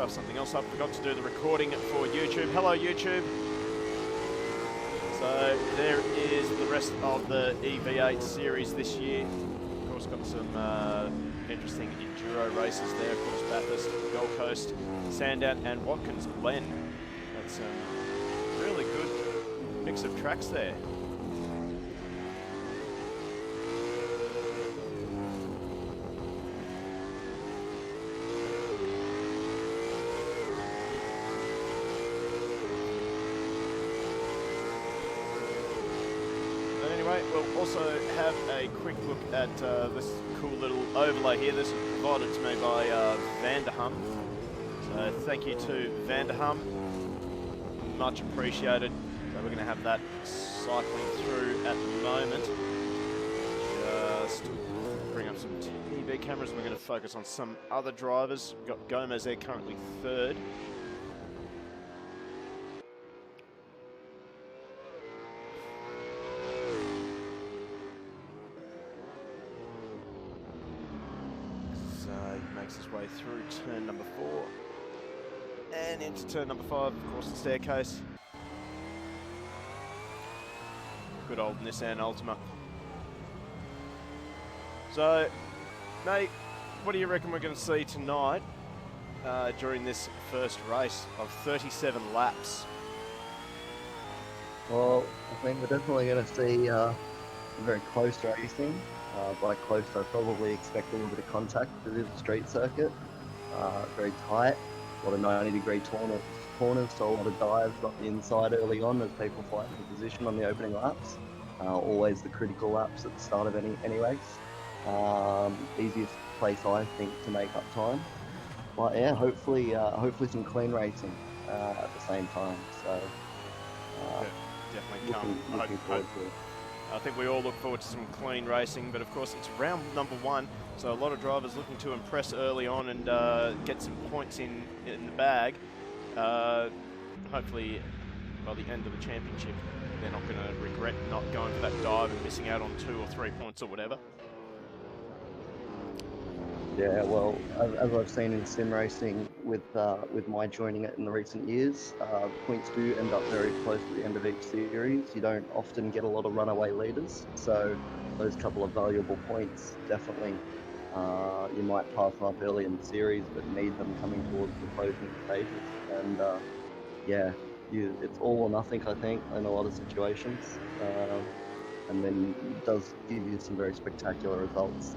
stuff something else up. Forgot to do the recording for YouTube. Hello, YouTube. So there is the rest of the EV8 series this year. Of course, got some interesting enduro races there. Of course, Bathurst, Gold Coast, Sandown, and Watkins Glen. That's a really good mix of tracks there. Anyway, we'll also have a quick look at this cool little overlay here. This is provided to me by Vanderham. So thank you to Vanderham. Much appreciated. So we're going to have that cycling through at the moment. Just bring up some TV cameras. We're going to focus on some other drivers. We've got Gomez there currently third. Makes his way through turn number 4 and into turn number 5, of course, the staircase. Good old Nissan Altima. So, mate, what do you reckon we're going to see tonight during this first race of 37 laps? Well, I think we're definitely going to see very close racing. By close, I probably expect a little bit of contact. It is a street circuit, very tight, a lot of 90-degree corners, so a lot of dives up the inside early on as people fight for position on the opening laps. Always the critical laps at the start of any race. Easiest place, I think, to make up time. But yeah, hopefully some clean racing at the same time. So definitely looking forward to it. I think we all look forward to some clean racing, but of course it's round number 1, so a lot of drivers looking to impress early on and get some points in the bag. Hopefully by the end of the championship they're not going to regret not going for that dive and missing out on 2 or 3 points or whatever. Yeah, well, as I've seen in sim racing with my joining it in the recent years, points do end up very close to the end of each series. You don't often get a lot of runaway leaders, so those couple of valuable points definitely you might pass up early in the series, but need them coming towards the closing stages. And yeah, it's all or nothing, I think, in a lot of situations, and then it does give you some very spectacular results.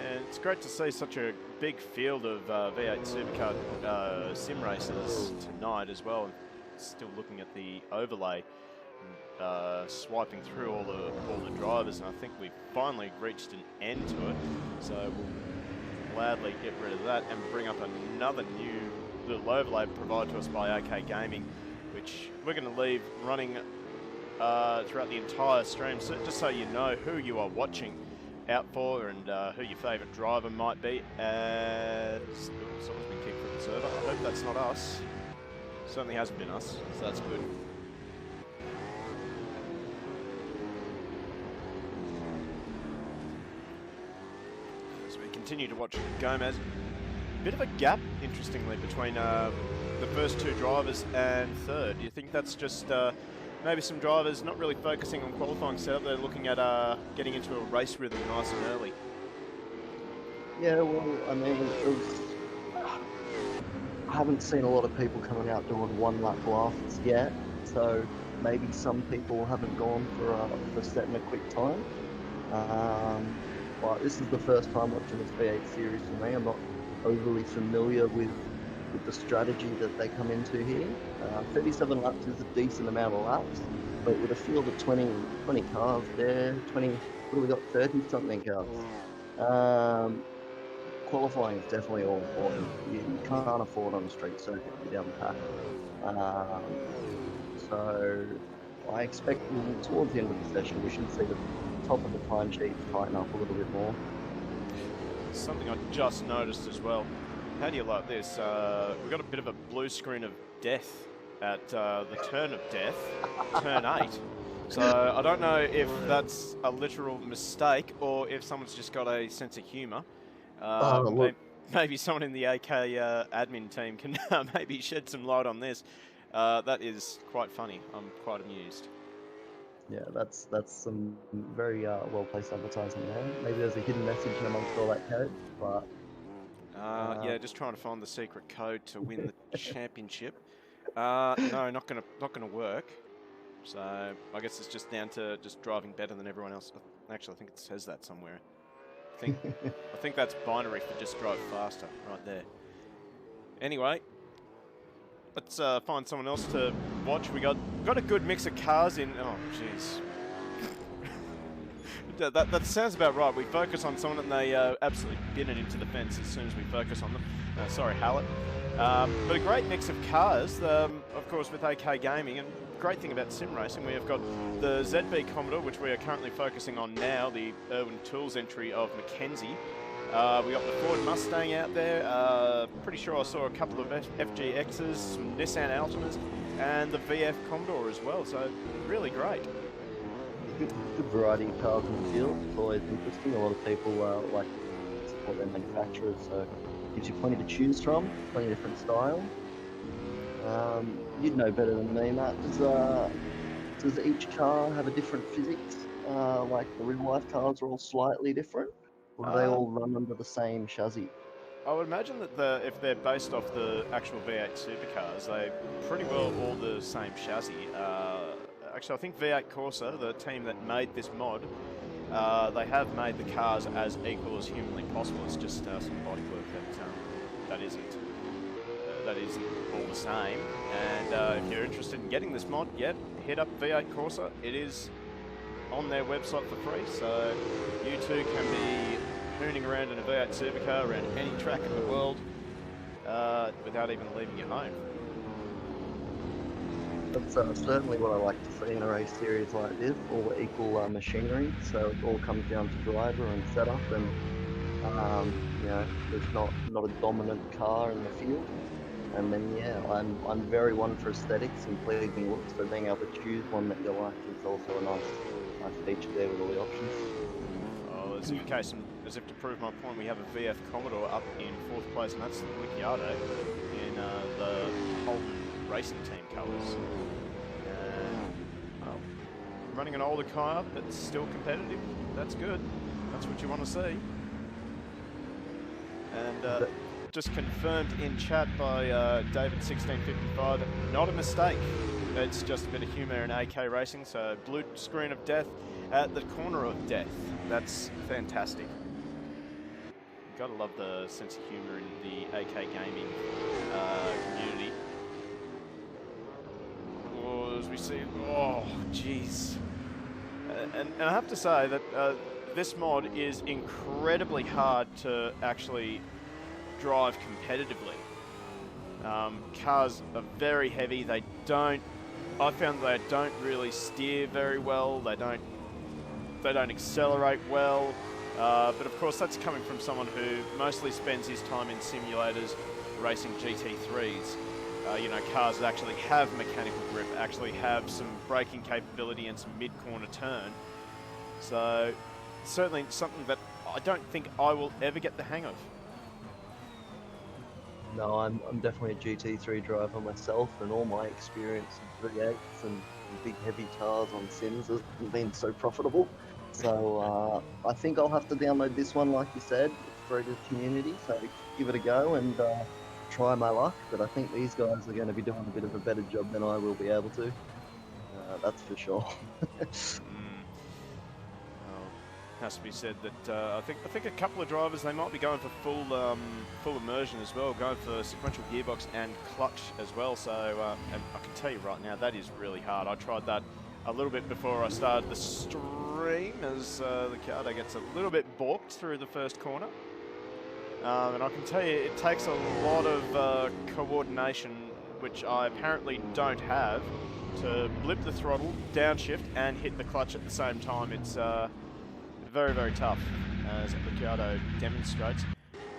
And it's great to see such a big field of V8 Supercar sim races tonight as well. Still looking at the overlay, swiping through all the drivers, and I think we've finally reached an end to it. So we'll gladly get rid of that and bring up another new little overlay provided to us by OK Gaming, which we're going to leave running throughout the entire stream, so just so you know who you are watching out for and who your favourite driver might be. Someone's been kicked from the server. I hope that's not us. Certainly hasn't been us, so that's good. As we continue to watch Gomez, bit of a gap, interestingly, between the first 2 drivers and third. Do you think that's just maybe some drivers not really focusing on qualifying setup, they're looking at getting into a race rhythm nice and early? Yeah, well, I mean, I haven't seen a lot of people coming out doing 1 lap blasts yet, so maybe some people haven't gone for setting a quick time. But this is the first time watching this V8 series for me. I'm not overly familiar with the strategy that they come into here. 37 laps is a decent amount of laps, but with a field of 20 cars there, 20, what do we got, 30 something cars. Qualifying is definitely all important. You can't afford on a straight circuit to be down the pack. So I expect towards the end of the session we should see the top of the timesheet tighten up a little bit more. Something I just noticed as well. How do you like this? We've got a bit of a blue screen of death at the turn of death, turn 8. So I don't know if that's a literal mistake or if someone's just got a sense of humour. maybe someone in the AK admin team can maybe shed some light on this. That is quite funny. I'm quite amused. Yeah, that's some very well-placed advertising there. Maybe there's a hidden message in amongst all that code, but yeah, just trying to find the secret code to win the championship. No, not gonna work. So I guess it's just down to just driving better than everyone else. Actually, I think it says that somewhere. I think that's binary for just drive faster right there. Anyway, let's find someone else to watch. We got a good mix of cars in. Oh, jeez. that sounds about right. We focus on someone and they absolutely bin it into the fence as soon as we focus on them. Sorry, Hallett. But a great mix of cars, of course, with AK Gaming. And great thing about sim racing, we have got the ZB Commodore, which we are currently focusing on now, the Irwin Tools entry of Mackenzie. We got the Ford Mustang out there. Pretty sure I saw a couple of FGXs, some Nissan Altimas, and the VF Commodore as well. So really great. Good variety of cars in the field. It's always interesting. A lot of people like to support their manufacturers, so it gives you plenty to choose from, plenty of different styles. You'd know better than me, Matt. Does each car have a different physics? Like the real life cars are all slightly different, or do they all run under the same chassis? I would imagine that if they're based off the actual V8 supercars, they're pretty well all the same chassis. Actually, I think V8 Corsa, the team that made this mod, they have made the cars as equal as humanly possible. It's just some bodywork that isn't all the same. And if you're interested in getting this mod, hit up V8 Corsa. It is on their website for free, so you too can be hooning around in a V8 supercar around any track in the world without even leaving your home. That's certainly what I like to see in a race series like this, all equal machinery, so it all comes down to driver and setup, and you know, there's not a dominant car in the field. And then I'm very one for aesthetics and pleasing looks, so being able to choose one that you like is also a nice feature there with all the options. Oh, as in case, as if to prove my point, we have a VF Commodore up in 4th place, and that's Ricciardo in the Holden Racing Team colours. Well, running an older car, but still competitive. That's good. That's what you want to see. And just confirmed in chat by David1655, not a mistake. It's just a bit of humour in AK racing. So blue screen of death at the corner of death. That's fantastic. Gotta love the sense of humour in the AK gaming community. Oh, as we see, oh jeez. And I have to say that this mod is incredibly hard to actually drive competitively. Cars are very heavy. I found they don't really steer very well. They don't accelerate well. But of course, that's coming from someone who mostly spends his time in simulators racing GT3s. You know, cars that actually have mechanical grip, actually have some braking capability and some mid-corner turn. So certainly something that I don't think I will ever get the hang of. No, I'm definitely a GT3 driver myself, and all my experience with V8s and big heavy cars on sims has been so profitable. So I think I'll have to download this one, like you said. It's for a good community, so give it a go and try my luck. But I think these guys are going to be doing a bit of a better job than I will be able to. That's for sure. Has to be said that I think a couple of drivers, they might be going for full immersion as well, going for sequential gearbox and clutch as well. So and I can tell you right now, that is really hard. I tried that a little bit before I started the stream, as the Ricciardo gets a little bit balked through the first corner. And I can tell you, it takes a lot of coordination, which I apparently don't have, to blip the throttle, downshift, and hit the clutch at the same time. It's very, very tough, as Ricciardo demonstrates.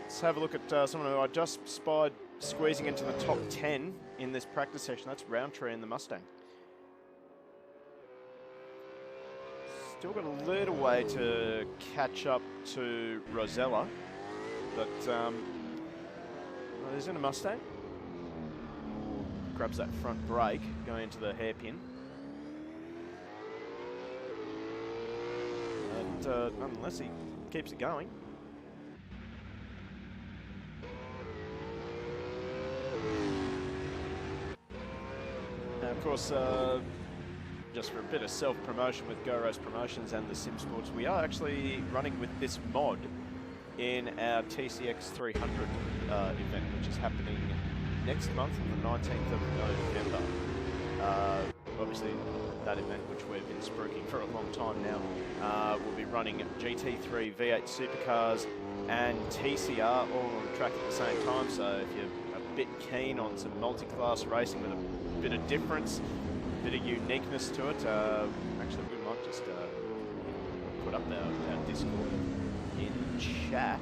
Let's have a look at someone who I just spied squeezing into the top 10 in this practice session. That's Roundtree in the Mustang. Still got a little way to catch up to Rosella, but he's in a Mustang. Grabs that front brake, going into the hairpin. And unless he keeps it going. Now, of course, just for a bit of self-promotion with GoRo's Promotions and the Sim Sports, we are actually running with this mod in our TCX 300 event, which is happening next month on the 19th of November. Obviously, that event, which we've been spruiking for a long time now, we'll be running GT3, V8 Supercars, and TCR all on the track at the same time. So if you're a bit keen on some multi-class racing with a bit of difference, a bit of uniqueness to it, actually we might just put up our Discord in chat,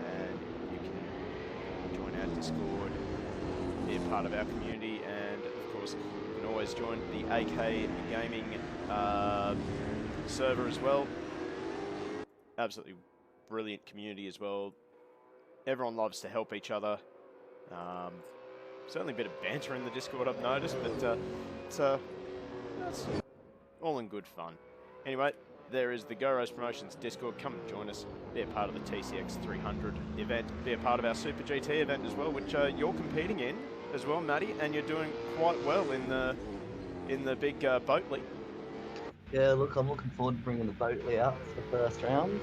and you can join our Discord, be a part of our community, and of course you can always join the AK Gaming server as well. Absolutely brilliant community as well. Everyone loves to help each other. Certainly a bit of banter in the Discord, I've noticed, but it's all in good fun. Anyway, there is the GoRo's Promotions Discord. Come and join us, be a part of the TCX 300 event, be a part of our Super GT event as well, which you're competing in as well, Matty, and you're doing quite well in the big boat league. Yeah, look, I'm looking forward to bringing the Boatley out for the first round.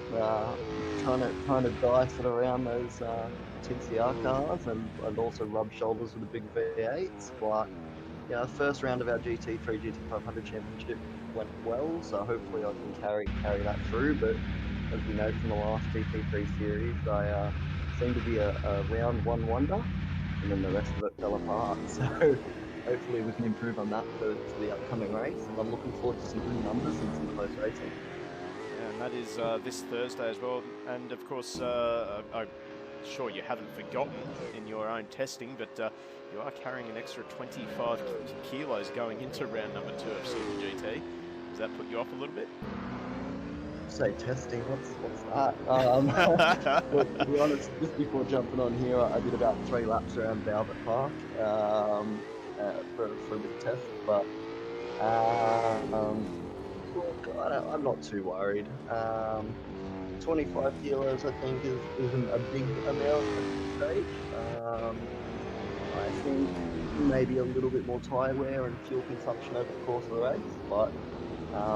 Trying to dice it around those TCR cars and also rub shoulders with the big V8s. But yeah, first round of our GT3 GT500 championship went well, so hopefully I can carry that through. But as we know from the last GT3 series, I seem to be a round one wonder, and then the rest of it fell apart. So hopefully we can improve on that for the upcoming race. And I'm looking forward to some good numbers and some close racing. Yeah, and that is this Thursday as well. And of course, I'm sure you haven't forgotten in your own testing, but you are carrying an extra 25 kilos going into round number 2 of Super GT. Does that put you off a little bit? Say testing, what's that? Look, to be honest, just before jumping on here, I did about 3 laps around Velvet Park for a bit of test, but look, I'm not too worried. 25 kilos, I think, isn't a big amount at this stage. I think maybe a little bit more tyre wear and fuel consumption over the course of the race, but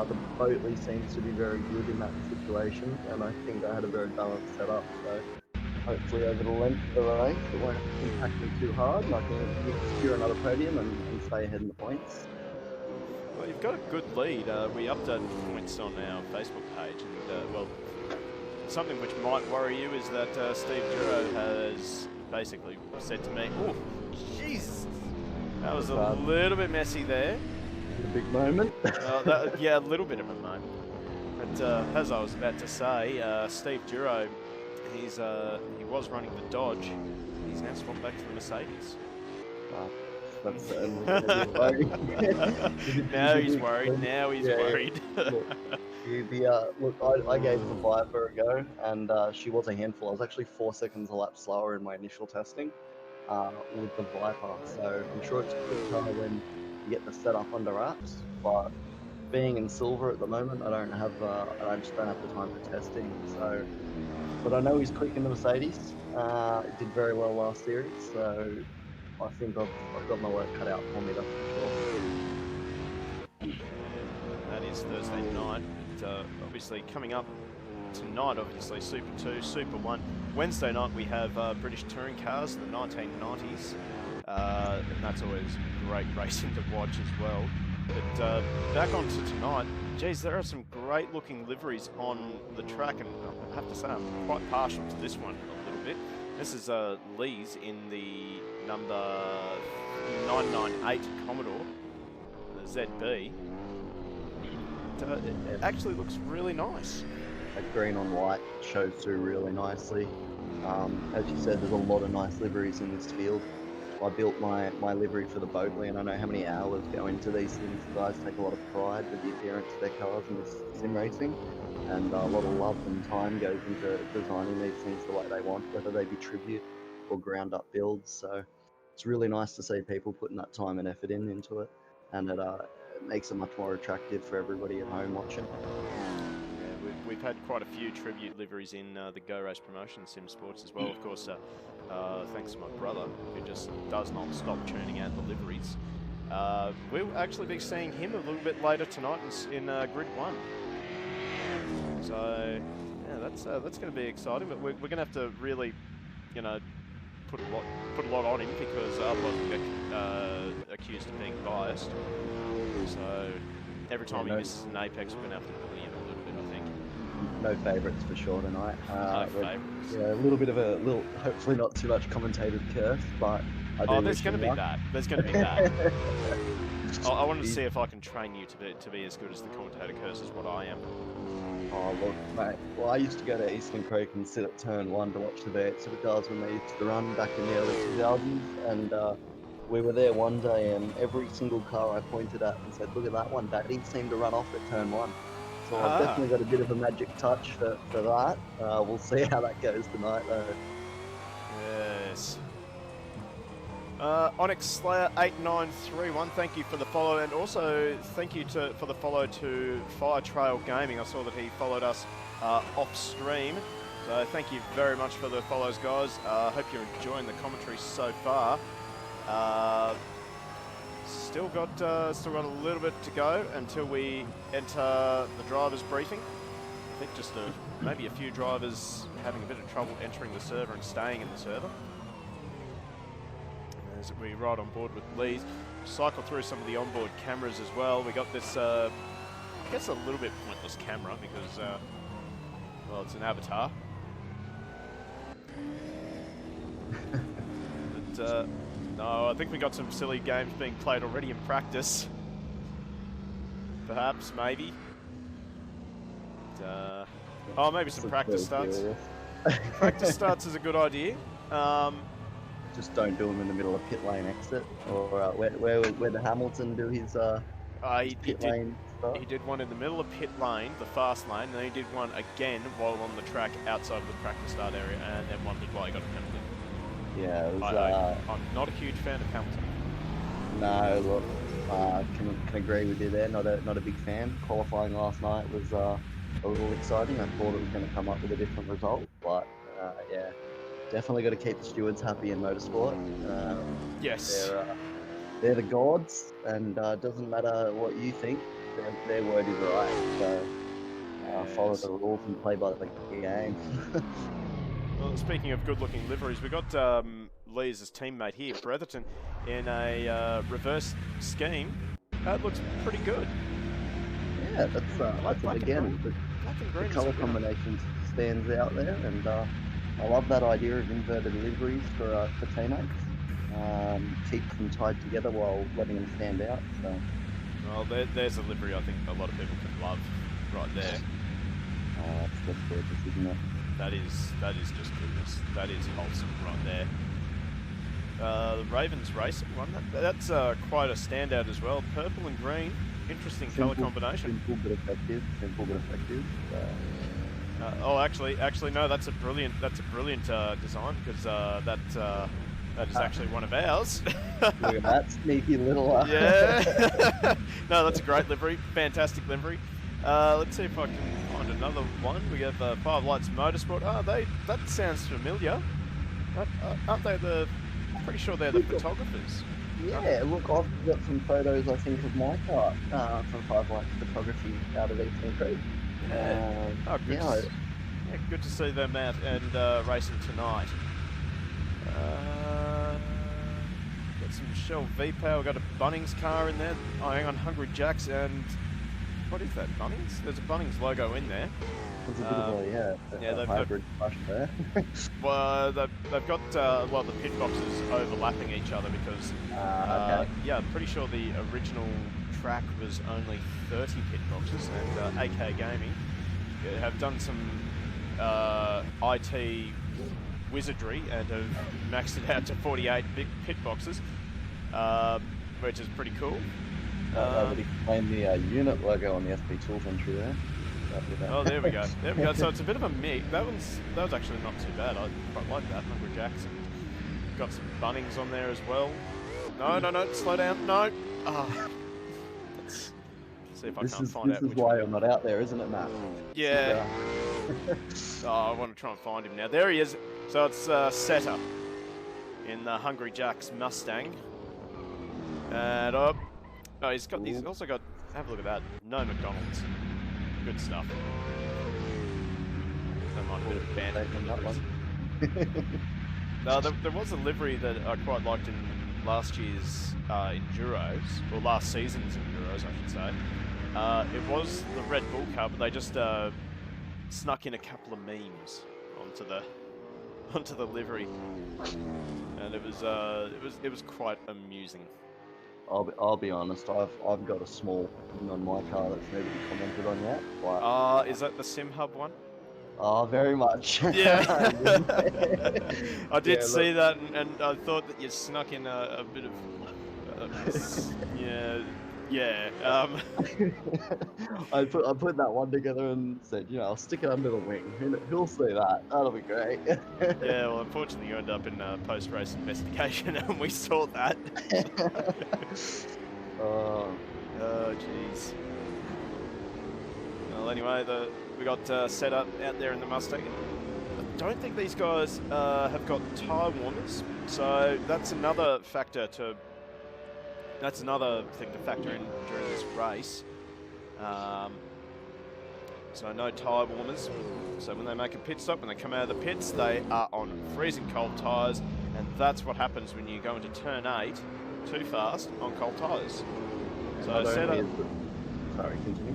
the Boatley seems to be very good in that situation, and I think I had a very balanced setup, so hopefully over the length of the race it won't impact me too hard, and I can secure another podium and stay ahead in the points. Well, you've got a good lead. We updated the points on our Facebook page, and well, something which might worry you is that Steve Duro has basically said to me, "Oh, jeez, that was a little bit messy there." A big moment. Yeah, a little bit of a moment. But as I was about to say, Steve Duro, he was running the Dodge. He's now swapped back to the Mercedes. That's certainly going to be worried. Now he's worried. Now he's worried. Look, I gave the Viper a go, and she was a handful. I was actually 4 seconds a lap slower in my initial testing with the Viper. So I'm sure it's a quick car when you get the setup under wraps. But being in silver at the moment, I just don't have the time for testing. So, but I know he's quick in the Mercedes. It did very well last series, so I think I've got my work cut out for me, that's for sure. That is Thursday night. Obviously coming up tonight, obviously Super 2, Super 1. Wednesday night we have British touring cars, the 1990s. And that's always great racing to watch as well. But back on to tonight, geez, there are some great looking liveries on the track, and I have to say I'm quite partial to this one a little bit. This is Lee's in the number 998 Commodore, the ZB. It actually looks really nice. That green on white shows through really nicely. As you said, there's a lot of nice liveries in this field. I built my livery for the Boatley, and I know how many hours go into these things. The guys take a lot of pride with the appearance of their cars in this sim racing, and a lot of love and time goes into designing these things the way they want, whether they be tribute or ground up builds. So it's really nice to see people putting that time and effort into it, and it makes it much more attractive for everybody at home watching. Yeah, we've had quite a few tribute liveries in the Go Race promotion, Sim Sports as well. Of course, thanks to my brother, who just does not stop churning out the liveries. We'll actually be seeing him a little bit later tonight in Grid 1. So, yeah, that's going to be exciting. But we're going to have to really, you know, put a lot on him, because otherwise we get accused of being biased. So every time he misses an apex, we're going to have to bully him a little bit, I think. No favourites for sure tonight. No favourites. Yeah, a little bit of hopefully not too much commentated curse, but I do. There's going to be that. There's going to be that. I wanted to see if I can train you to be as good as the commentator curse as what I am. Oh, look, mate. Well, I used to go to Eastern Creek and sit at turn 1 to watch the V8 Supercars when they used to run back in the early 2000s. And we were there one day, and every single car I pointed at and said, look at that one, Daddy, seemed to run off at turn 1. So I've definitely got a bit of a magic touch for that. We'll see how that goes tonight, though. Yes. Onyx Slayer 8931, thank you for the follow, and also thank you for the follow to Fire Trail Gaming. I saw that he followed us off stream, so thank you very much for the follows, guys. Hope you're enjoying the commentary so far. Still got a little bit to go until we enter the drivers' briefing. I think just maybe a few drivers having a bit of trouble entering the server and staying in the server. As we ride on board with Lee's, cycle through some of the onboard cameras as well. We got this, I guess, a little bit pointless camera because, well, it's an avatar. But, no, I think we got some silly games being played already in practice. Perhaps, maybe. But, oh, maybe some practice starts. Practice starts is a good idea. Just don't do them in the middle of pit lane exit, or where did Hamilton do his pit lane stuff? He did one in the middle of pit lane, the fast lane, and then he did one again while on the track outside of the practice start area, and then wondered why he got a penalty. Yeah, it was, I'm not a huge fan of Hamilton. No, look, can agree with you there. Not a big fan. Qualifying last night was a little exciting. I thought it was going to come up with a different result, but yeah. Definitely got to keep the stewards happy in motorsport. Yes. They're the gods, and doesn't matter what you think, their word is right. So follow the rules and play by the game. Well, speaking of good-looking liveries, we got Lee's teammate here, Bretherton, in a reverse scheme. That looks pretty good. Yeah, that's again. The colour combination stands out there, and I love that idea of inverted liveries for teammates. Keep them tied together while letting them stand out. So. Well, there's a livery I think a lot of people can love right there. Oh, that's gorgeous, isn't it? That is just goodness. That is wholesome right there. The Ravens Racing one, that's quite a standout as well. Purple and green, interesting colour combination. Simple but effective. Oh, actually, no. That's a brilliant design, because that is actually one of ours. Look at that sneaky little. Yeah. No, that's a great livery. Fantastic livery. Let's see if I can find another one. We have Five Lights Motorsport. Oh, that sounds familiar. Aren't they pretty sure they're the photographers. Yeah, look, I've got some photos, I think, of my car from Five Lights Photography out of Eastern Creek. Yeah. Good to see them out and racing tonight. Got some Shell V-Power. Got a Bunnings car in there. Oh, hang on, Hungry Jacks, and what is that? Bunnings? There's a Bunnings logo in there. There's a bit of a hybrid crush there. Well, they've got the pit boxes overlapping each other because okay. Yeah, I'm pretty sure the original track was only 30 pit boxes, and AK Gaming have done some IT wizardry and have maxed it out to 48 big pit boxes, which is pretty cool. That would explain the unit logo on the SP Tools entry there. Oh, there we go. So it's a bit of a mix. That was actually not too bad. I quite like that. Hungry Jackson. got some Bunnings on there as well. No, no, no, slow down. No. Ah. Let's see if I can't find out This is which why one. you're not out there, isn't it, Matt? Yeah. Oh, I want to try and find him now. There he is. So it's Setter in the Hungry Jack's Mustang. And oh, he's also got. Have a look at that. No McDonald's. Good stuff. That might have been a bit of a that one. No, there was a livery that I quite liked in last year's Enduros, or last season's Enduros, I should say. It was the Red Bull car, but they just snuck in a couple of memes onto the livery, and it was quite amusing. I'll be honest. I've got a small thing on my car that's never been commented on yet. But Is that the Sim Hub one? oh, very much. Yeah. I did Yeah, see that, and I thought that you snuck in a bit of yeah. I put that one together and said, I'll stick it under the wing. He'll see that. That'll be great. Yeah, well, unfortunately, you end up in post-race investigation, and we saw that. Oh, jeez. Well, anyway, we got set up out there in the Mustang. I don't think these guys have got tyre warmers, so that's another factor to. That's another thing to factor in during this race. So no tyre warmers. So when they make a pit stop, when they come out of the pits, they are on freezing cold tyres, and that's what happens when you go into turn 8 too fast on cold tyres. So sorry, continue.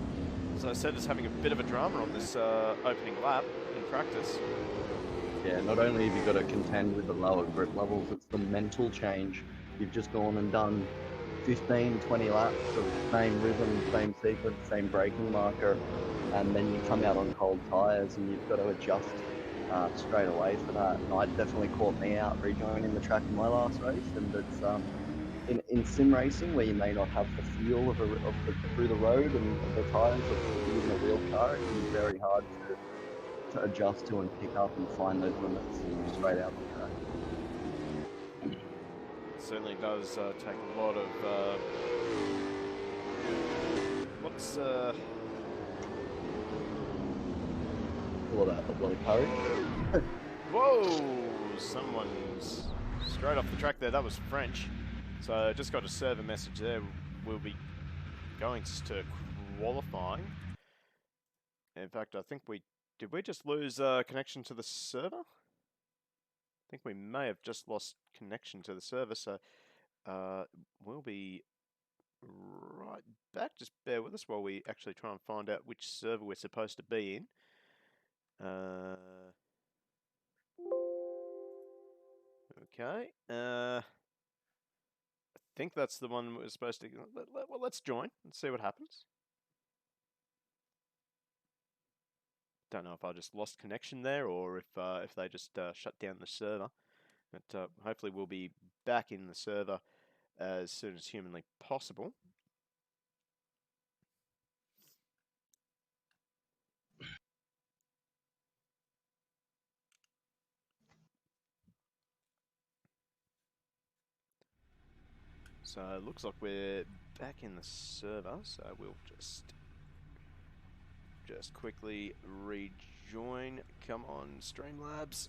So Setter's having a bit of a drama on this opening lap in practice. Yeah, not only have you got to contend with the lower grip levels, it's the mental change. You've just gone and done 15, 20 laps of same rhythm, same sequence, same braking marker, and then you come out on cold tyres and you've got to adjust straight away for that. And it definitely caught me out rejoining the track in my last race, and it's in sim racing where you may not have the feel of through the road and the tyres of being a real car, it can be very hard to adjust to and pick up and find those limits straight out the track. It certainly does take a lot of A lot of courage. Whoa! Someone's straight off the track there. That was French. So just got a server message there. We'll be going to qualifying. In fact, I think did we just lose connection to the server? I think we may have just lost connection to the server. So we'll be right back. Just bear with us while we actually try and find out which server we're supposed to be in. Okay. I think that's the one we're supposed to. Well, let's join and see what happens. Don't know if I just lost connection there or if they just shut down the server. But hopefully we'll be back in the server as soon as humanly possible. So it looks like we're back in the server, so we'll just quickly rejoin. Come on, Streamlabs.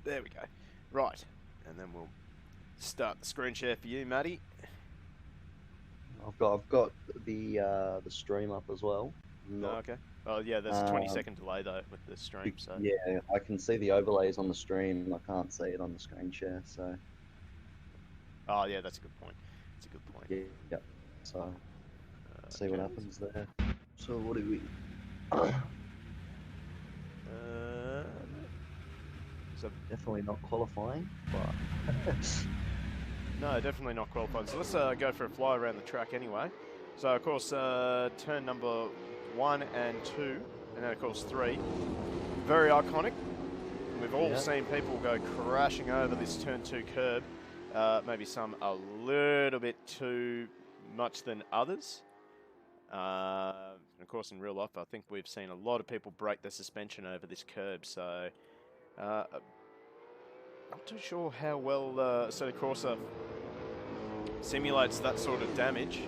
There we go. Right, and then we'll start the screen share for you, Matty. I've got the stream up as well. Okay. Oh yeah, there's a 20-second delay though with the stream. So yeah, I can see the overlays on the stream. I can't see it on the screen share. So. Oh yeah, that's a good point. It's a good point. Yeah. So see what happens there. So what do we? So definitely not qualifying, but no, definitely not qualified. So let's go for a fly around the track anyway. So of course, turn number 1 and 2, and then of course 3, very iconic. We've all seen people go crashing over this turn 2 curb. Maybe some a little bit too much than others. And of course, in real life, I think we've seen a lot of people break their suspension over this curb. So Not too sure how well Assetto Corsa simulates that sort of damage.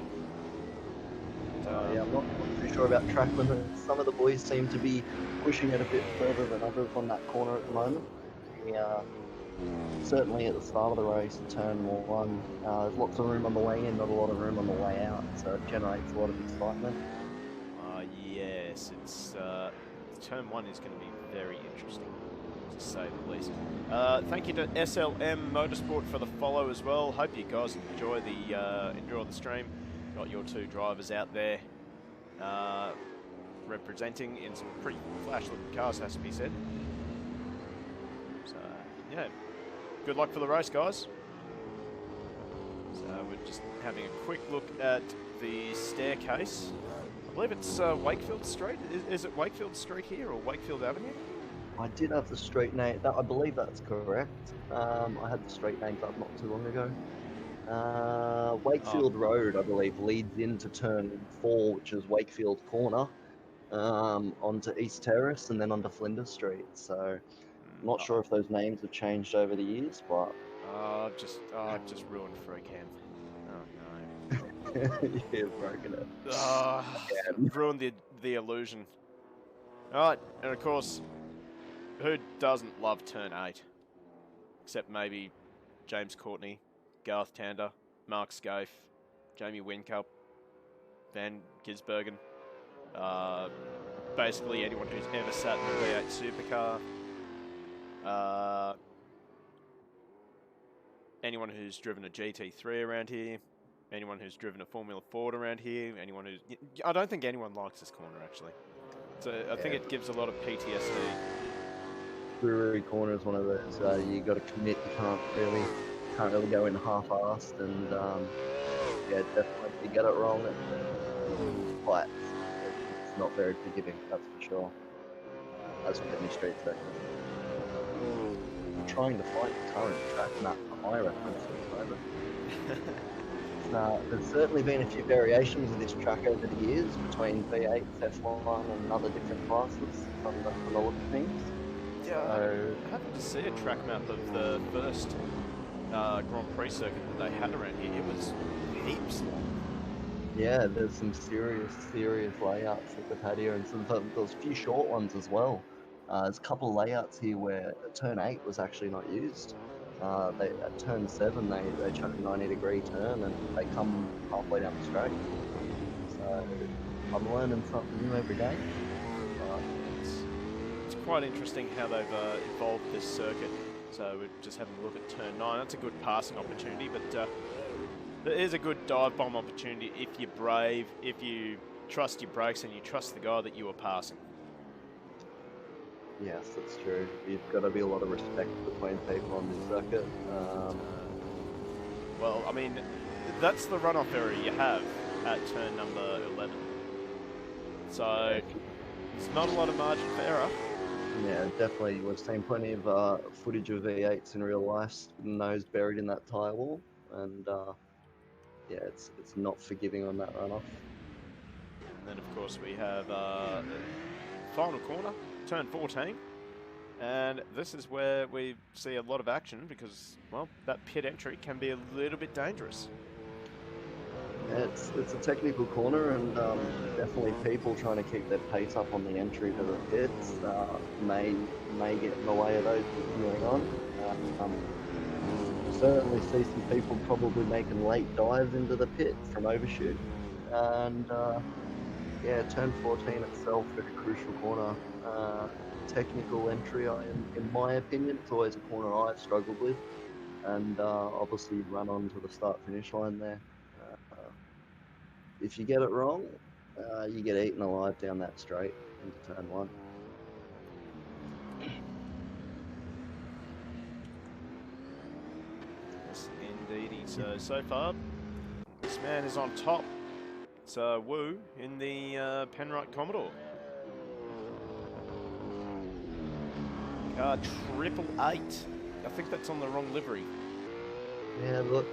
Yeah, I'm not too sure about track limits. Some of the boys seem to be pushing it a bit further than others on that corner at the moment. Certainly at the start of the race, turn one, there's lots of room on the way in, not a lot of room on the way out, so it generates a lot of excitement. Yes, it's turn one is going to be very interesting, to say the least. Thank you to SLM Motorsport for the follow as well. Hope you guys enjoy the stream. Got your two drivers out there representing in some pretty flash-looking cars, has to be said. So yeah, good luck for the race, guys. So we're just having a quick look at the staircase. I believe it's Wakefield Street. Is it Wakefield Street here or Wakefield Avenue? I did have the street name. I believe that's correct. I had the street names up not too long ago. Wakefield Road, I believe, leads into turn 4, which is Wakefield Corner, onto East Terrace and then onto Flinders Street. So, I'm not sure if those names have changed over the years, but I've just ruined Freecam. Oh no. You've broken it. Ruined the illusion. Alright, and of course, who doesn't love turn 8? Except maybe James Courtney, Garth Tander, Mark Scaife, Jamie Whincup, Van Gisbergen, basically anyone who's ever sat in a V8 supercar, anyone who's driven a GT3 around here, anyone who's driven a Formula Ford around here, anyone who's... I don't think anyone likes this corner, actually. So I think it gives a lot of PTSD. Brewery Corner is one of those, you got to commit, you can't really go in half-assed, and yeah, definitely if you get it wrong, it's flat. It's not very forgiving, that's for sure. As with any street sector. I'm trying to find the current track map for my reference at the moment. There's certainly been a few variations of this track over the years between V8, F1 and other different classes from the look of things. Yeah, I happened to see a track map of the first Grand Prix circuit that they had around here. It was heaps. Yeah, there's some serious layouts that they've had here, and there's a few short ones as well. There's a couple of layouts here where turn 8 was actually not used. At turn 7, they chuck a 90-degree turn and they come halfway down the straight. So I'm learning something new every day. It's quite interesting how they've evolved this circuit. So we're just having a look at turn 9. That's a good passing opportunity, but there is a good dive bomb opportunity if you're brave, if you trust your brakes and you trust the guy that you are passing. Yes, that's true. You've got to be a lot of respect between people on this circuit. Well, I mean, that's the runoff area you have at turn number 11. So it's not a lot of margin for error. Yeah, definitely. We've seen plenty of footage of V8s in real life, nose buried in that tyre wall, and yeah, it's not forgiving on that runoff. And then, of course, we have the final corner, turn 14, and this is where we see a lot of action because, well, that pit entry can be a little bit dangerous. Yeah, it's a technical corner, and definitely people trying to keep their pace up on the entry to the pits may get in the way of those continuing on. Certainly see some people probably making late dives into the pit from overshoot, and yeah, turn 14 itself is a crucial corner. Technical entry, in my opinion, it's always a corner I've struggled with, and obviously you run on to the start-finish line there. If you get it wrong, you get eaten alive down that straight into turn 1. Yes, indeedy. So far, this man is on top. It's Wu in the Penrite Commodore. Car 888. I think that's on the wrong livery. Yeah, look,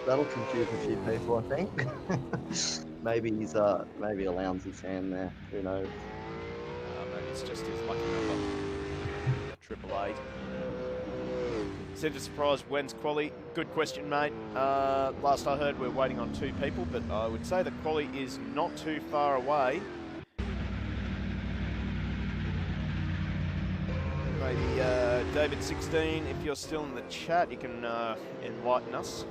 that'll confuse a few people, I think. Maybe he's maybe a Lounsey fan there. Who knows? Maybe it's just his lucky number. 888. Centre Surprise, when's quali? Good question, mate. Last I heard, we're waiting on 2 people, but I would say the quali is not too far away. Maybe David16, if you're still in the chat, you can enlighten us.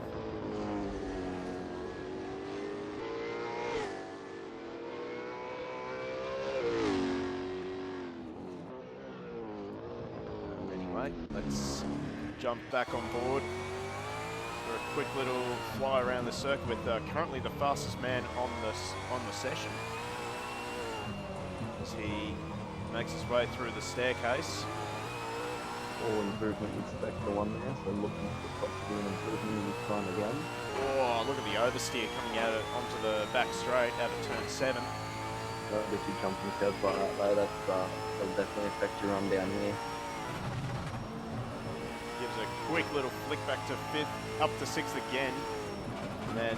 Anyway, let's jump back on board for a quick little fly around the circuit with currently the fastest man on the session as he makes his way through the staircase. All improvement in Spectre 1 there, so looking for possibly an improvement in his time again. Oh, look at the oversteer coming out onto the back straight out of turn 7. If you jump in curves like that though, that'll definitely affect your run down here. Gives a quick little flick back to 5th, up to 6th again. And then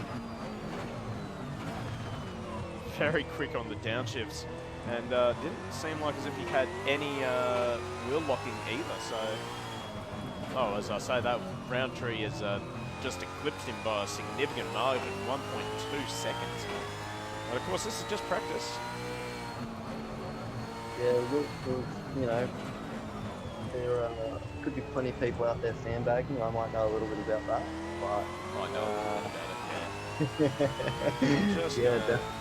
very quick on the downshifts. And didn't seem like as if he had any wheel locking either. So, oh, as I say, that Roundtree has just eclipsed him by a significant margin, 1.2 seconds. But of course, this is just practice. Yeah, you know, there could be plenty of people out there sandbagging. I might know a little bit about that, but I know a little bit about it. Yeah. Just, yeah, definitely.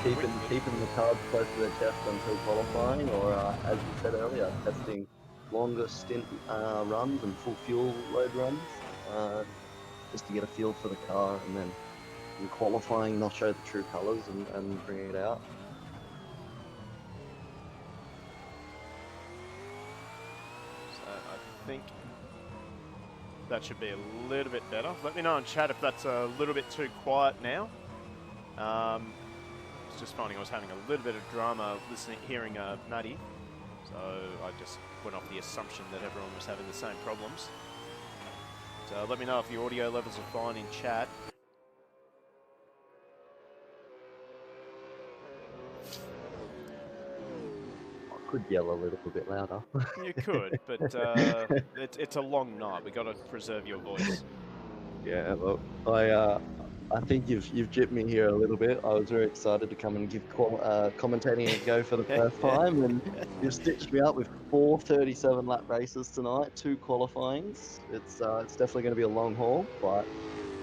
Keeping the cards close to their chest until qualifying, or as you said earlier, testing longer stint runs and full fuel load runs, just to get a feel for the car, and then in qualifying they'll show the true colours and bring it out. So I think that should be a little bit better. Let me know in chat if that's a little bit too quiet now. Just finding I was having a little bit of drama hearing Maddie, so I just went off the assumption that everyone was having the same problems. So let me know if the audio levels are fine in chat. I could yell a little bit louder. You could, but it's a long night. We got to preserve your voice. Yeah, well, I think you've gypped me here a little bit. I was very excited to come and give commentating a go for the first time, and you've stitched me up with 4 37 lap races tonight, 2 qualifyings. It's definitely going to be a long haul, but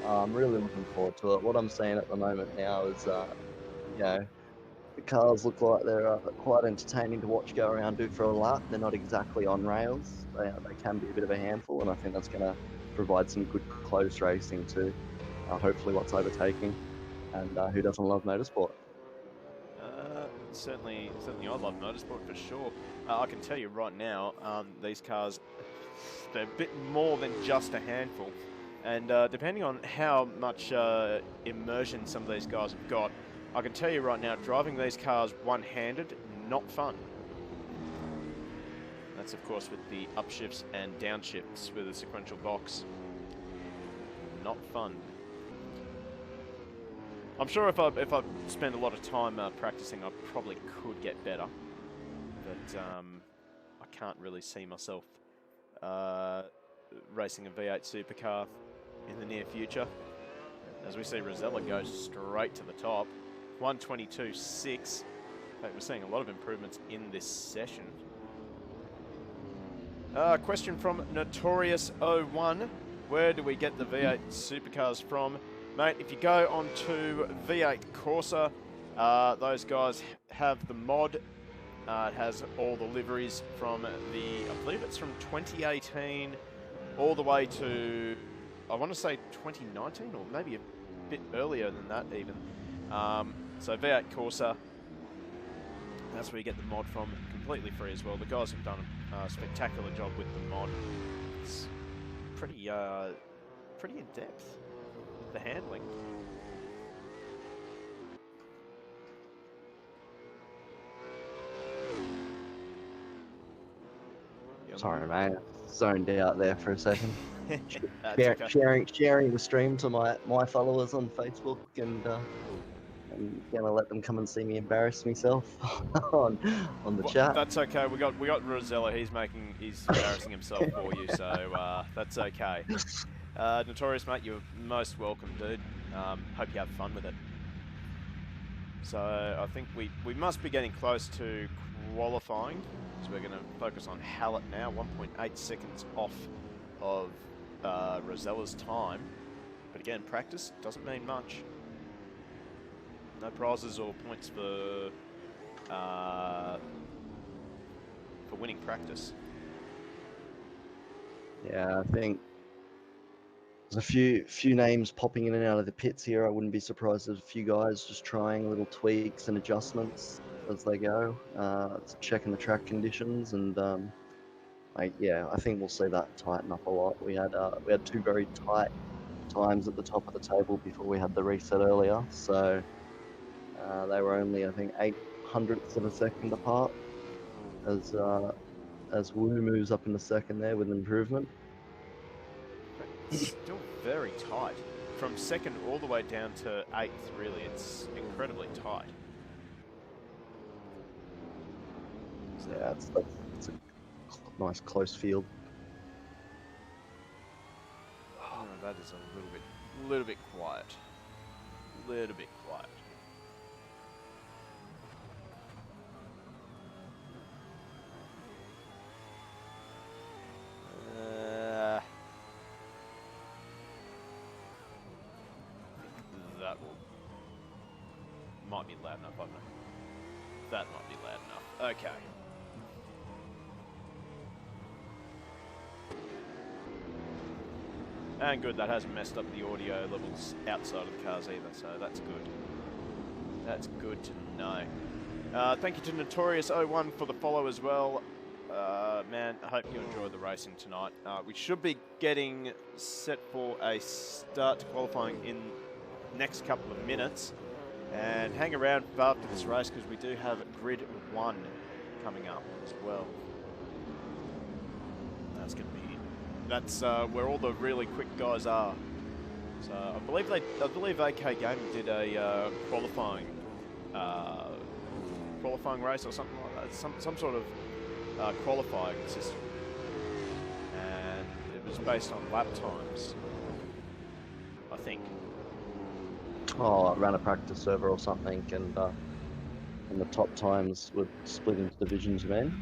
I'm really looking forward to it. What I'm seeing at the moment now is, you know, the cars look like they're quite entertaining to watch go around do for a lap. They're not exactly on rails. They can be a bit of a handful, and I think that's going to provide some good close racing too. Hopefully what's overtaking, and who doesn't love motorsport? Certainly I love motorsport for sure. I can tell you right now, these cars, they're a bit more than just a handful, and depending on how much immersion some of these guys have got, I can tell you right now, driving these cars one-handed, not fun. That's of course with the upshifts and downshifts with a sequential box. Not fun. I'm sure if I spend a lot of time practicing, I probably could get better, but I can't really see myself racing a V8 supercar in the near future. As we see, Rosella goes straight to the top, 122.6. In fact, we're seeing a lot of improvements in this session. Question from Notorious01: where do we get the V8 supercars from? Mate, if you go on to V8 Corsa, those guys have the mod. It has all the liveries from I believe it's from 2018 all the way to, I want to say 2019, or maybe a bit earlier than that even. So V8 Corsa, that's where you get the mod from, completely free as well. The guys have done a spectacular job with the mod. It's pretty in depth, the handling. Sorry, mate. Zoned out there for a second. Okay. Sharing the stream to my followers on Facebook, and I'm gonna let them come and see me embarrass myself on the chat. That's okay. We got Rosella. He's embarrassing himself for you, so that's okay. Notorious, mate, you're most welcome, dude. Hope you have fun with it. So I think we must be getting close to qualifying. So we're going to focus on Hallett now. 1.8 seconds off of Rosella's time. But again, practice doesn't mean much. No prizes or points for winning practice. Yeah, I think there's a few names popping in and out of the pits here. I wouldn't be surprised if a few guys just trying little tweaks and adjustments as they go, checking the track conditions, and I think we'll see that tighten up a lot. We had two very tight times at the top of the table before we had the reset earlier, so they were only, I think, 800ths of a second apart as Wu moves up into second there with improvement. It's still very tight. From second all the way down to 8th, really, it's incredibly tight. So yeah, it's a nice close field. Oh, that is a little bit quiet. Little bit quiet. Might be loud enough, I don't know. That might be loud enough. Okay. And good, that hasn't messed up the audio levels outside of the cars either, so that's good. That's good to know. Thank you to Notorious01 for the follow as well. Man, I hope you enjoyed the racing tonight. We should be getting set for a start to qualifying in the next couple of minutes. And hang around after this race because we do have grid 1 coming up as well. That's where all the really quick guys are. So I believe AK Gaming did a qualifying race or something like that. Some sort of qualifying system, and it was based on lap times, I think. Oh, I ran a practice server or something, and the top times were split into divisions, man.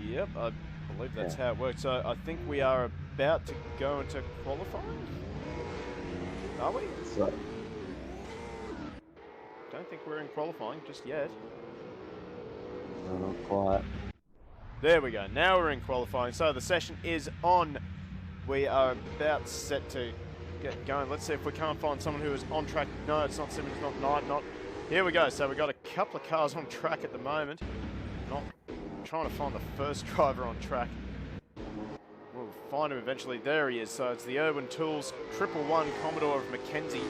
Yep, I believe that's how it works. So I think we are about to go into qualifying. Are we? So, don't think we're in qualifying just yet. No, not quite. There we go. Now we're in qualifying. So the session is on. We are about set to get going. Let's see if we can't find someone who is on track. No, it's not Simmons, not Knight, not... Here we go. So we've got a couple of cars on track at the moment. Not trying to find the first driver on track. We'll find him eventually. There he is. So it's the Irwin Tools 111 Commodore of Mackenzie.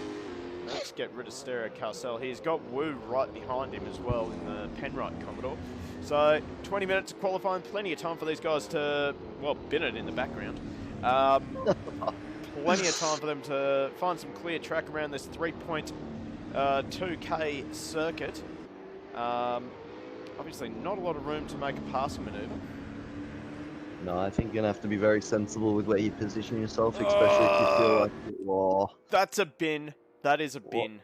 Let's get rid of Stereo Carcel. He's got Wu right behind him as well in the Penrite Commodore. So 20 minutes of qualifying. Plenty of time for these guys to, well, bin it in the background. Plenty of time for them to find some clear track around this 3.2k circuit. Obviously not a lot of room to make a passing manoeuvre. No, I think you're going to have to be very sensible with where you position yourself, especially if you feel like... Oh, that's a bin. That is a bin.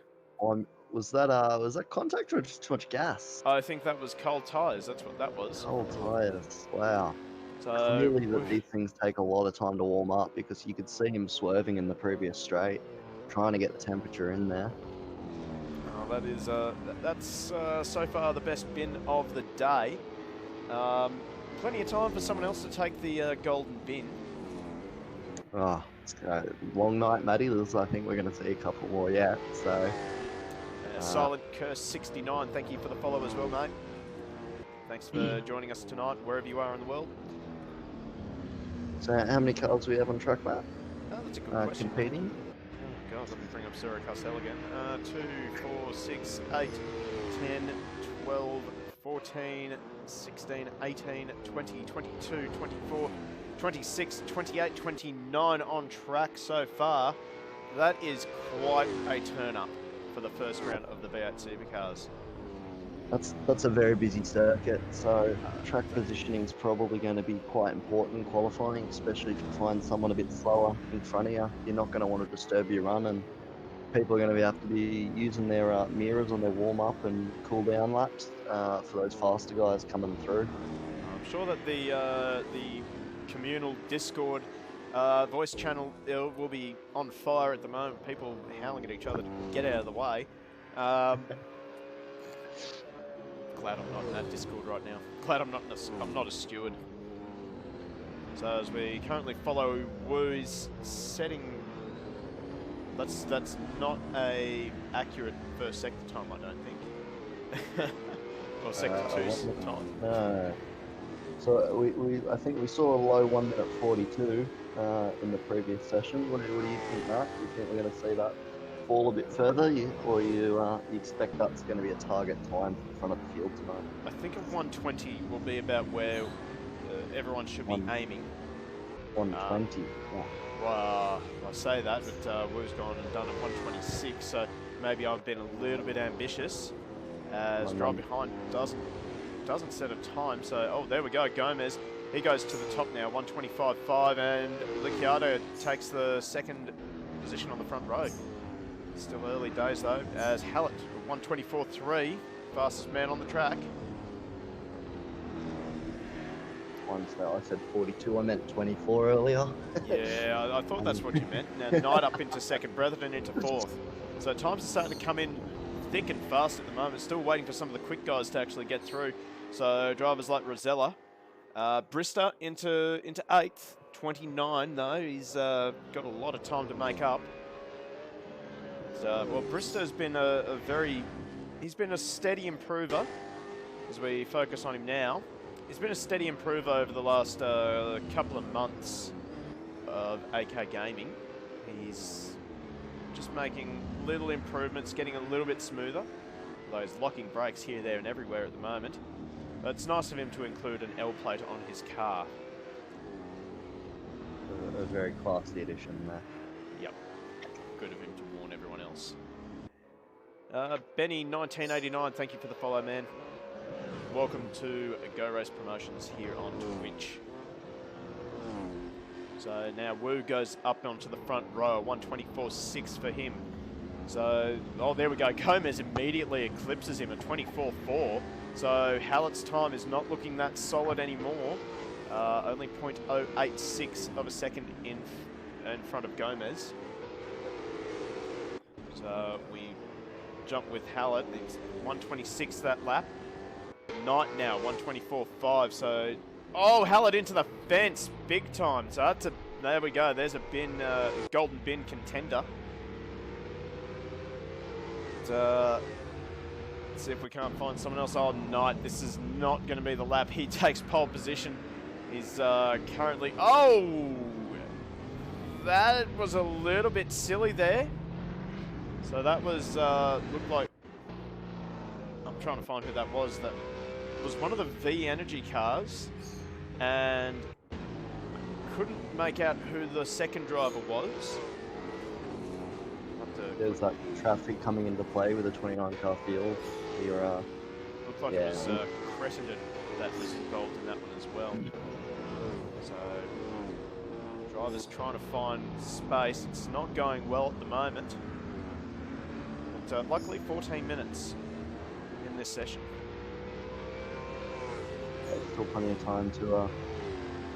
Was that contact or just too much gas? I think that was cold tyres. That's what that was. Cold tyres. Wow. So clearly that these things take a lot of time to warm up, because you could see him swerving in the previous straight, trying to get the temperature in there. Oh, that is that's so far the best bin of the day. Plenty of time for someone else to take the golden bin. Oh, it's a long night, Matty. I think we're going to see a couple more yet. So, Silent Curse 69. Thank you for the follow as well, mate. Thanks for joining us tonight, wherever you are in the world. So how many cars do we have on track, Matt? Oh, that's a good question. Competing? Oh, God, let me bring up Sarah Carcel again. 2, 4, 6, 8, 10, 12, 14, 16, 18, 20, 22, 24, 26, 28, 29 on track so far. That is quite a turn up for the first round of the V8 Supercars. That's a very busy circuit, so track positioning is probably going to be quite important in qualifying, especially if you find someone a bit slower in front of you. You're not going to want to disturb your run, and people are going to have to be using their mirrors on their warm-up and cool-down laps for those faster guys coming through. I'm sure that the communal Discord voice channel will be on fire at the moment. People howling at each other to get out of the way. Glad I'm not in that Discord right now. Glad I'm not a steward. So as we currently follow Wu's setting, that's not a accurate first sector time, I don't think. Or sector 2's time. No. So I think we saw a low 1 minute 42 in the previous session. What do you think, Matt? Do you think we're going to see that fall a bit further, or you expect that's going to be a target time for the front of the field tonight? I think a 120 will be about where everyone should be aiming. 120. Well, I say that, but Wu's gone and done a 126, so maybe I've been a little bit ambitious, as drive behind doesn't set a time. So, oh, there we go, Gomez. He goes to the top now, 125.5, and Licciardo takes the second position on the front row. Still early days though, as Hallett, 124.3, fastest man on the track. I said 42, I meant 24 earlier. Yeah, I thought that's what you meant. Now, Knight up into second, Bretherton into fourth. So times are starting to come in thick and fast at the moment. Still waiting for some of the quick guys to actually get through. So drivers like Rosella. Brister into 8th, 29 though. He's got a lot of time to make up. Well, Brister's been he's been a steady improver as we focus on him now. He's been a steady improver over the last couple of months of AK Gaming. He's just making little improvements, getting a little bit smoother. Although he's locking brakes here, there and everywhere at the moment. But it's nice of him to include an L plate on his car. A very classy addition there. Yep. Good of him to warn everyone else. Benny 1989, thank you for the follow, man. Welcome to Go Race Promotions here on Twitch. So now Wu goes up onto the front row, 124.6 for him. So, oh, there we go. Gomez immediately eclipses him at 24.4. So Hallett's time is not looking that solid anymore. Only 0.086 of a second in front of Gomez. So we jump with Hallett. It's 126 that lap. Knight now, 124.5. So, oh, Hallett into the fence, big time. So that's there we go. There's a bin, golden bin contender. Let's see if we can't find someone else. Oh, Knight, this is not going to be the lap. He takes pole position. He's currently, oh, that was a little bit silly there. So that was, looked like, I'm trying to find who that was. That was one of the V Energy cars, and couldn't make out who the second driver was. There's that traffic coming into play with a 29 car field. Looked like it was Cressenden that was involved in that one as well. So drivers trying to find space. It's not going well at the moment. But luckily 14 minutes in this session. Still plenty of time to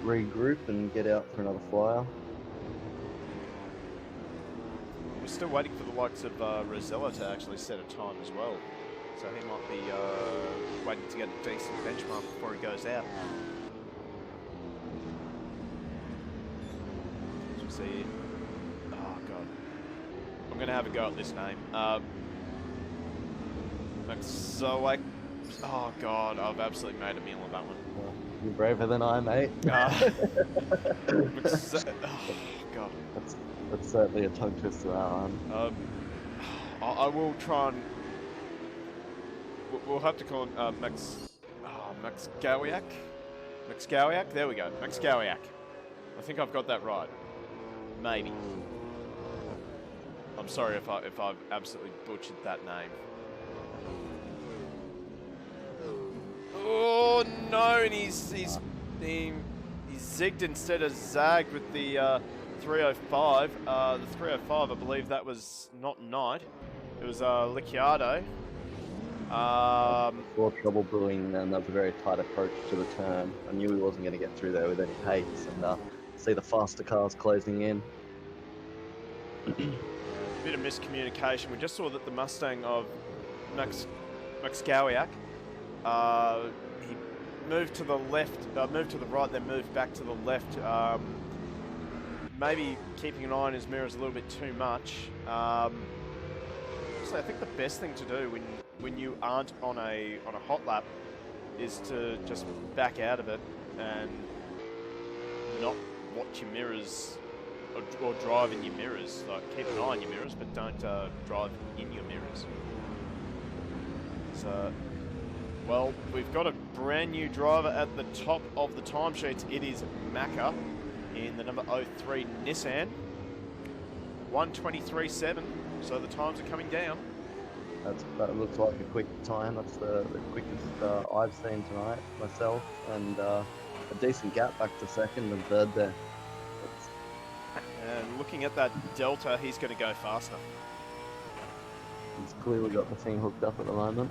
regroup and get out for another flyer. We're still waiting for the likes of Rosella to actually set a time as well. So he might be waiting to get a decent benchmark before he goes out. As we see, oh god, I'm going to have a go at this name. Maxowak. Oh god, I've absolutely made a meal of that one. You're braver than I, mate. Oh god. That's certainly a tongue twister, that one. I will try and... We'll have to call him Maxgowiak? Maxgowiak? There we go. Maxgowiak. I think I've got that right. Maybe. I'm sorry if I've absolutely butchered that name. Oh no, and he zigged instead of zagged with the 305. The 305, I believe that was not Knight. It was Licciardo. Before trouble brewing, and that was a very tight approach to the turn. I knew he wasn't going to get through there with any pace, and see the faster cars closing in. Bit of miscommunication. We just saw that the Mustang of Max Gowiak, he moved to the left, moved to the right, then moved back to the left. Maybe keeping an eye on his mirrors a little bit too much. So I think the best thing to do when you aren't on a hot lap is to just back out of it and not watch your mirrors or drive in your mirrors. Like, keep an eye on your mirrors, but don't drive in your mirrors. So, well, we've got a brand new driver at the top of the timesheets. It is Macca in the number 03 Nissan. 1:23.7. So the times are coming down. That looks like a quick time. That's the quickest I've seen tonight myself, and a decent gap back to second and third there. And looking at that delta, he's going to go faster. He's clearly got the thing hooked up at the moment.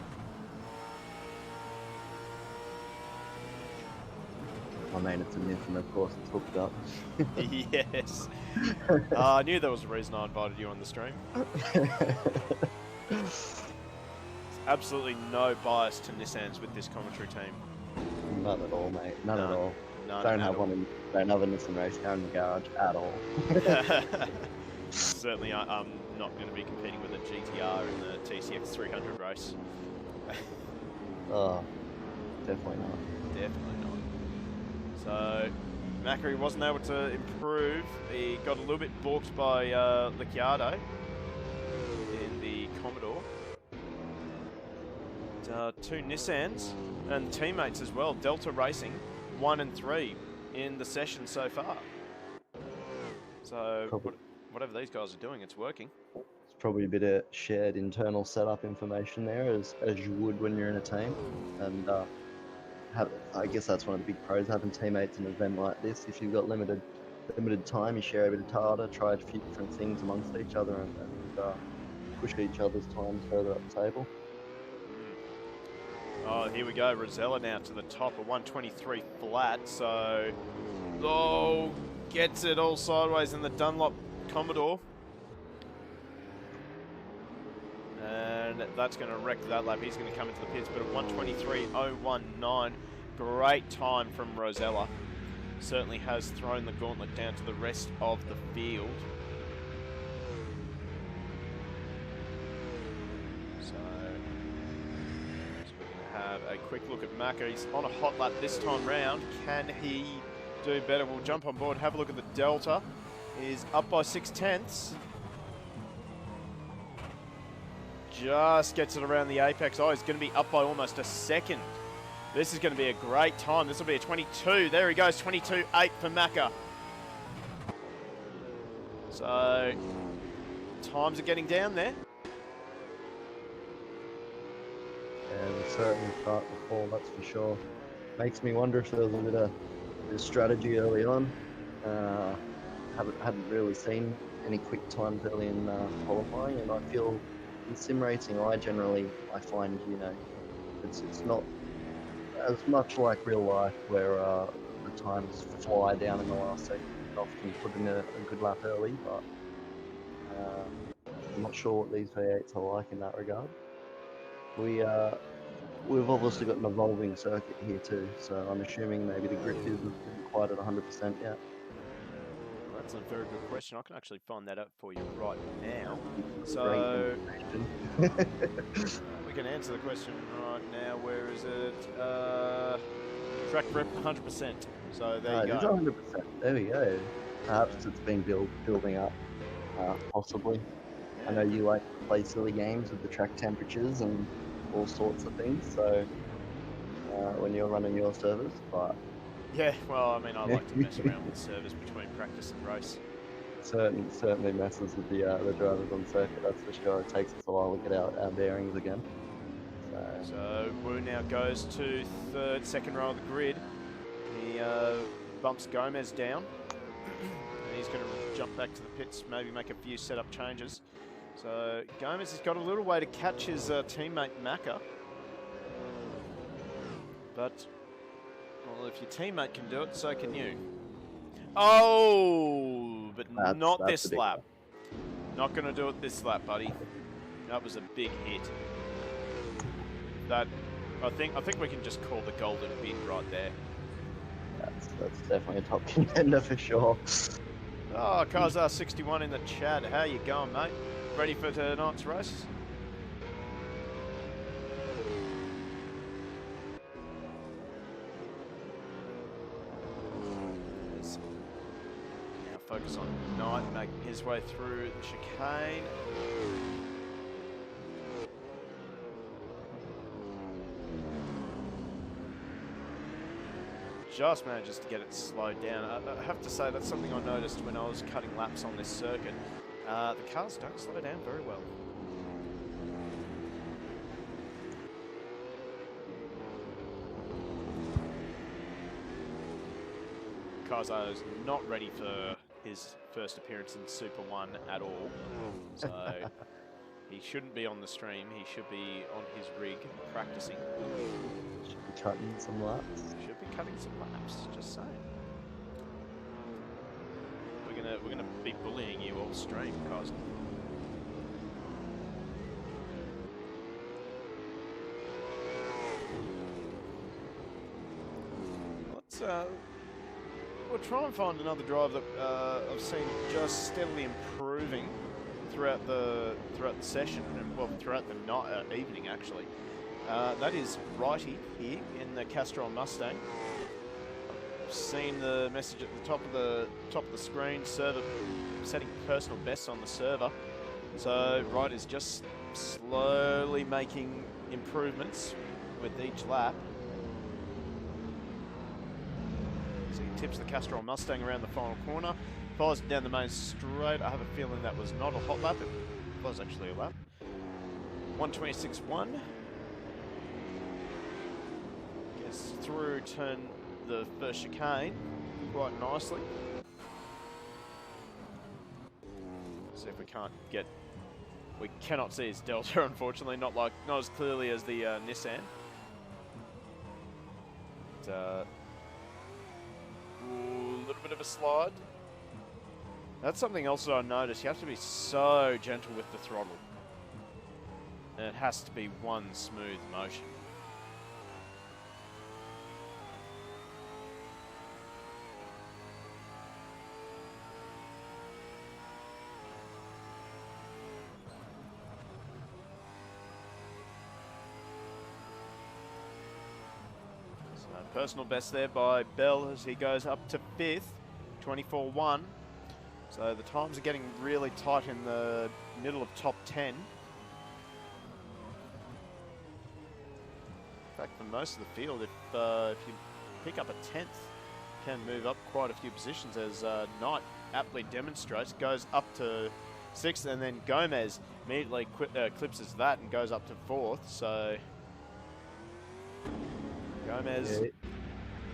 I mean, it's a myth, and of course it's hooked up. Yes. I knew there was a reason I invited you on the stream. There's absolutely no bias to Nissans with this commentary team. None at all, mate. None at all. None Don't at have all. don't have a Nissan race car in the garage at all. Certainly, I'm not going to be competing with a GTR in the TCX 300 race. Oh, definitely not. Definitely not. So, Macri wasn't able to improve. He got a little bit balked by Licciardo in the Commodore. Two Nissans and teammates as well. Delta Racing, 1 and 3 in the session so far. So, whatever these guys are doing, it's working. It's probably a bit of shared internal setup information there, as you would when you're in a team, and I guess that's one of the big pros, having teammates in an event like this. If you've got limited time, you share a bit of data, try a few different things amongst each other, and push each other's times further up the table. Oh, here we go. Rosella now to the top, a 1:23 flat. So, oh, gets it all sideways in the Dunlop Commodore. And that's going to wreck that lap. He's going to come into the pits, but a 1:23.019. Great time from Rosella. Certainly has thrown the gauntlet down to the rest of the field. So we're going to have a quick look at Macca. He's on a hot lap this time round. Can he do better? We'll jump on board, have a look at the Delta. He's up by 0.6. Just gets it around the apex. Oh, he's going to be up by almost a second. This is going to be a great time. This will be a 22. There he goes, 22.8 for Macca. So, times are getting down there. And we're certainly start to fall, that's for sure. Makes me wonder if there was a bit of strategy early on. Hadn't really seen any quick times early in qualifying, and I feel in sim racing, I find, it's not as much like real life where the times fly down in the last second. Often put in a good lap early, but I'm not sure what these V8s are like in that regard. We've obviously got an evolving circuit here too, so I'm assuming maybe the grip isn't quite at 100% yet. That's a very good question. I can actually find that out for you right now. So we can answer the question right now. Where is it? Track grip 100%. So there you go. It's 100%. There we go. Perhaps it's been building up, possibly. I know you like to play silly games with the track temperatures and all sorts of things. So when you're running your servers, but yeah, well, I mean, I like to mess around with servers between practice and race. Certainly messes with the drivers on circuit. That's for sure. It takes us a while to get our bearings again. So Wu now goes to second row of the grid. He bumps Gomez down. And he's going to jump back to the pits, maybe make a few setup changes. So Gomez has got a little way to catch his teammate Macca. But, well, if your teammate can do it, so can you. Oh, but not this lap. Not going to do it this lap, buddy. That was a big hit. That, I think we can just call the golden bit right there. That's definitely a top contender for sure. Oh, Kazar61 in the chat. How you going, mate? Ready for tonight's race? Now focus on Knight making his way through the chicane. Just manages to get it slowed down. I have to say that's something I noticed when I was cutting laps on this circuit. The cars don't slow down very well. Kazo is not ready for his first appearance in Super 1 at all. So he shouldn't be on the stream. He should be on his rig practicing. Should be cutting some laps. Should be cutting some laps, just saying. We're gonna be bullying you all stream, Kazo. We'll try and find another drive that I've seen just steadily improving throughout the session and well throughout the night, evening actually. That is Righty here in the Castrol Mustang. I've seen the message at the top of the screen, server setting personal bests on the server. So Wright is just slowly making improvements with each lap. So he tips the Castrol Mustang around the final corner, follows it down the main straight. I have a feeling that was not a hot lap, it was actually a lap. 126.1. Gets through the first chicane quite nicely. See if we can't get... We cannot see his delta, unfortunately, not as clearly as the Nissan. But, ooh, a little bit of a slide. That's something else that I noticed. You have to be so gentle with the throttle. And it has to be one smooth motion. Personal best there by Bell as he goes up to 5th, 24.1. So the times are getting really tight in the middle of top 10. In fact, for most of the field, if you pick up a 10th, you can move up quite a few positions as Knight aptly demonstrates, goes up to 6th, and then Gomez immediately clipses that and goes up to 4th. So Gomez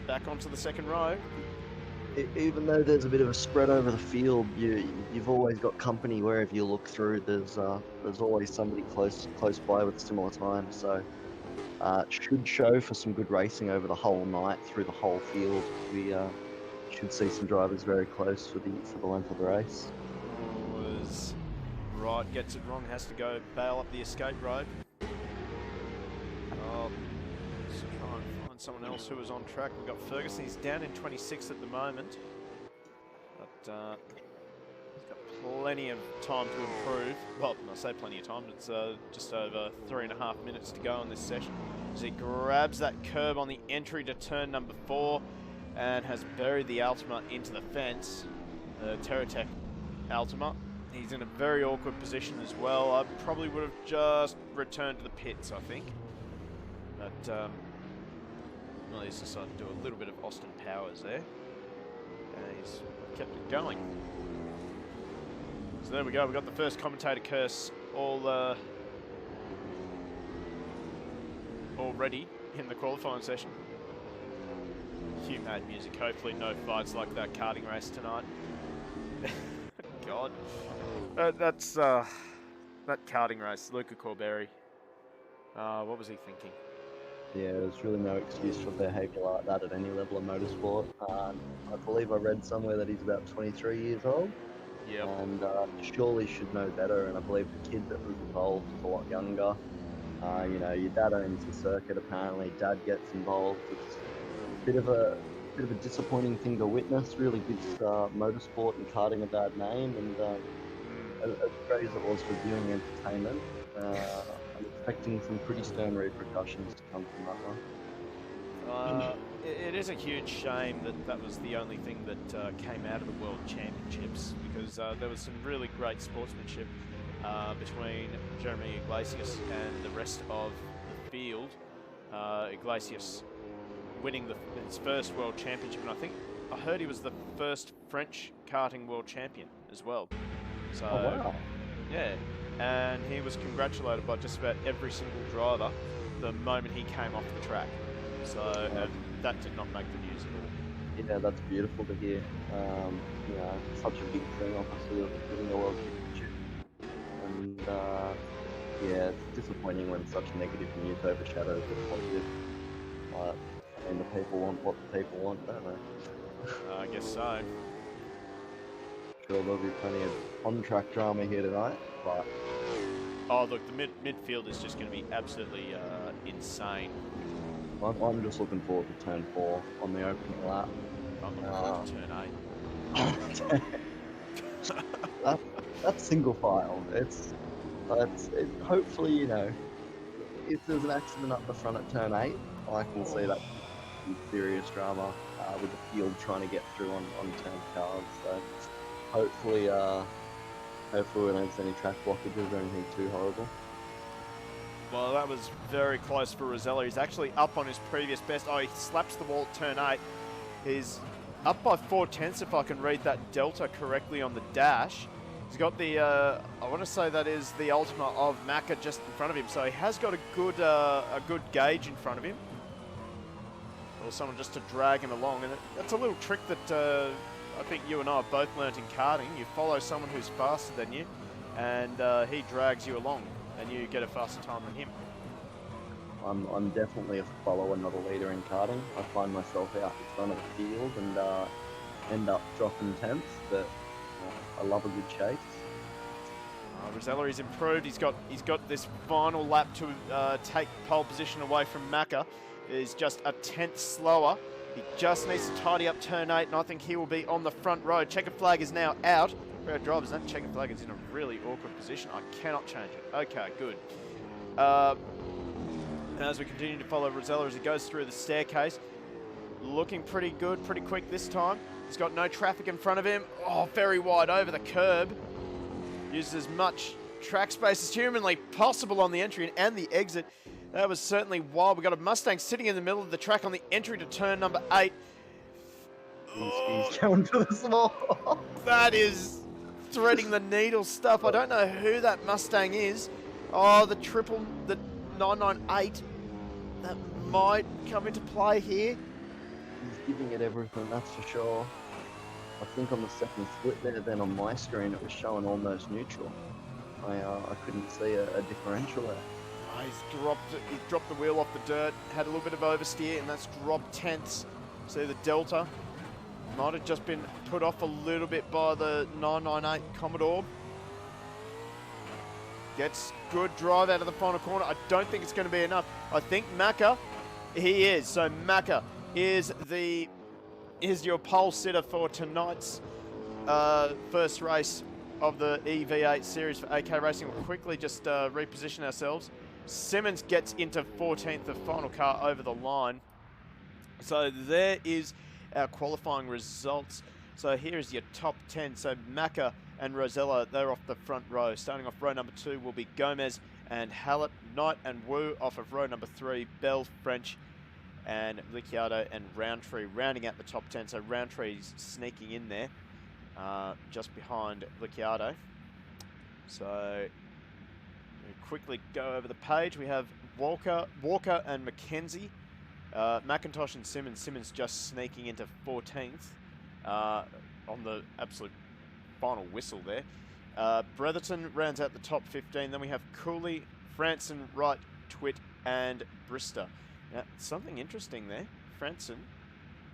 back onto the second row. Even though there's a bit of a spread over the field, you've always got company wherever you look through. There's always somebody close by with similar time. So it should show for some good racing over the whole night through the whole field. We should see some drivers very close for the length of the race. Was right, gets it wrong, has to go bail up the escape road. Someone else who was on track. We've got Ferguson. He's down in 26th at the moment, but he's got plenty of time to improve. Well, I say plenty of time. It's just over 3.5 minutes to go in this session. As he grabs that curb on the entry to turn number 4 and has buried the Altima into the fence, the Terratech Altima. He's in a very awkward position as well. I probably would have just returned to the pits, I think, but. Well, he's decided to do a little bit of Austin Powers there. And he's kept it going. So there we go. We got the first commentator curse all ready in the qualifying session. Cue mad music. Hopefully no fights like that karting race tonight. God, that's that karting race. Luca Corberry. What was he thinking? Yeah, there's really no excuse for behaviour like that at any level of motorsport. I believe I read somewhere that he's about 23 years old. Yeah. And surely should know better. And I believe the kid that was involved is a lot younger. You know, your dad owns the circuit. Apparently, dad gets involved. It's a bit of a disappointing thing to witness. Really gives motorsport and karting a bad name. And as great as it was for viewing entertainment, I'm expecting some pretty stern repercussions to come from that one. It is a huge shame that that was the only thing that came out of the World Championships, because there was some really great sportsmanship between Jeremy Iglesias and the rest of the field. Iglesias winning his first World Championship, and I heard he was the first French karting world champion as well. So, oh, wow. Yeah, and he was congratulated by just about every single driver the moment he came off the track. So, and that did not make the news at all. Yeah, that's beautiful to hear. You know, such a big thing, obviously, winning a world championship. And yeah, it's disappointing when such negative news overshadows the positive. And the people want what the people want, don't they? I guess so. Sure, there'll be plenty of on-track drama here tonight, but... Oh, look, the midfield is just going to be absolutely insane. I'm just looking forward to turn 4 on the opening lap. I'm looking forward to turn 8. That's single file. Hopefully, you know, if there's an accident up the front at turn 8, I can see that serious drama with the field trying to get through on turn cars. So hopefully we don't see any track blockages or anything too horrible. Well, that was very close for Rosella. He's actually up on his previous best. Oh, he slaps the wall at turn 8. He's up by 4/10 if I can read that delta correctly on the dash. He's got the, I want to say that is the Ultima of Macca just in front of him. So he has got a good gauge in front of him. Or someone just to drag him along. And that's a little trick that I think you and I have both learnt in karting. You follow someone who's faster than you, and he drags you along, and you get a faster time than him. I'm definitely a follower, not a leader in karting. I find myself out in front of the field and end up dropping tenths, but I love a good chase. Rosella is improved. He's got this final lap to take pole position away from Macca. He's just a tenth slower. He just needs to tidy up turn 8, and I think he will be on the front row. Checkered flag is now out. For our drivers, that checkered flag is in a really awkward position. I cannot change it. Okay, good. As we continue to follow Rosella as he goes through the staircase, looking pretty good, pretty quick this time. He's got no traffic in front of him. Oh, very wide over the curb. Uses as much track space as humanly possible on the entry and the exit. That was certainly wild. We've got a Mustang sitting in the middle of the track on the entry to turn number 8. He's going to the small. That is threading the needle stuff. I don't know who that Mustang is. Oh, the 998. That might come into play here. He's giving it everything, that's for sure. I think on the second split there, then on my screen, it was showing almost neutral. I couldn't see a differential there. He's dropped the wheel off the dirt, had a little bit of oversteer, and that's dropped tenths. See the delta might have just been put off a little bit by the 998 Commodore. Gets good drive out of the final corner. I don't think it's going to be enough. I think Macca, he is. So Macca is your pole sitter for tonight's first race of the EV8 series for AK Racing. We'll quickly just reposition ourselves. Simmons gets into 14th, the final car over the line. So there is our qualifying results. So here is your top 10. So Macca and Rosella, they're off the front row. Starting off row number 2 will be Gomez and Hallett. Knight and Wu off of row number 3. Bell, French, and Ricciardo and Roundtree rounding out the top 10. So Roundtree's sneaking in there just behind Ricciardo. So we quickly go over the page. We have Walker and McKenzie. McIntosh and Simmons just sneaking into 14th on the absolute final whistle there. Bretherton rounds out the top 15. Then we have Cooley, Franson, Wright, Twitt, and Brister. Now, something interesting there. Franson,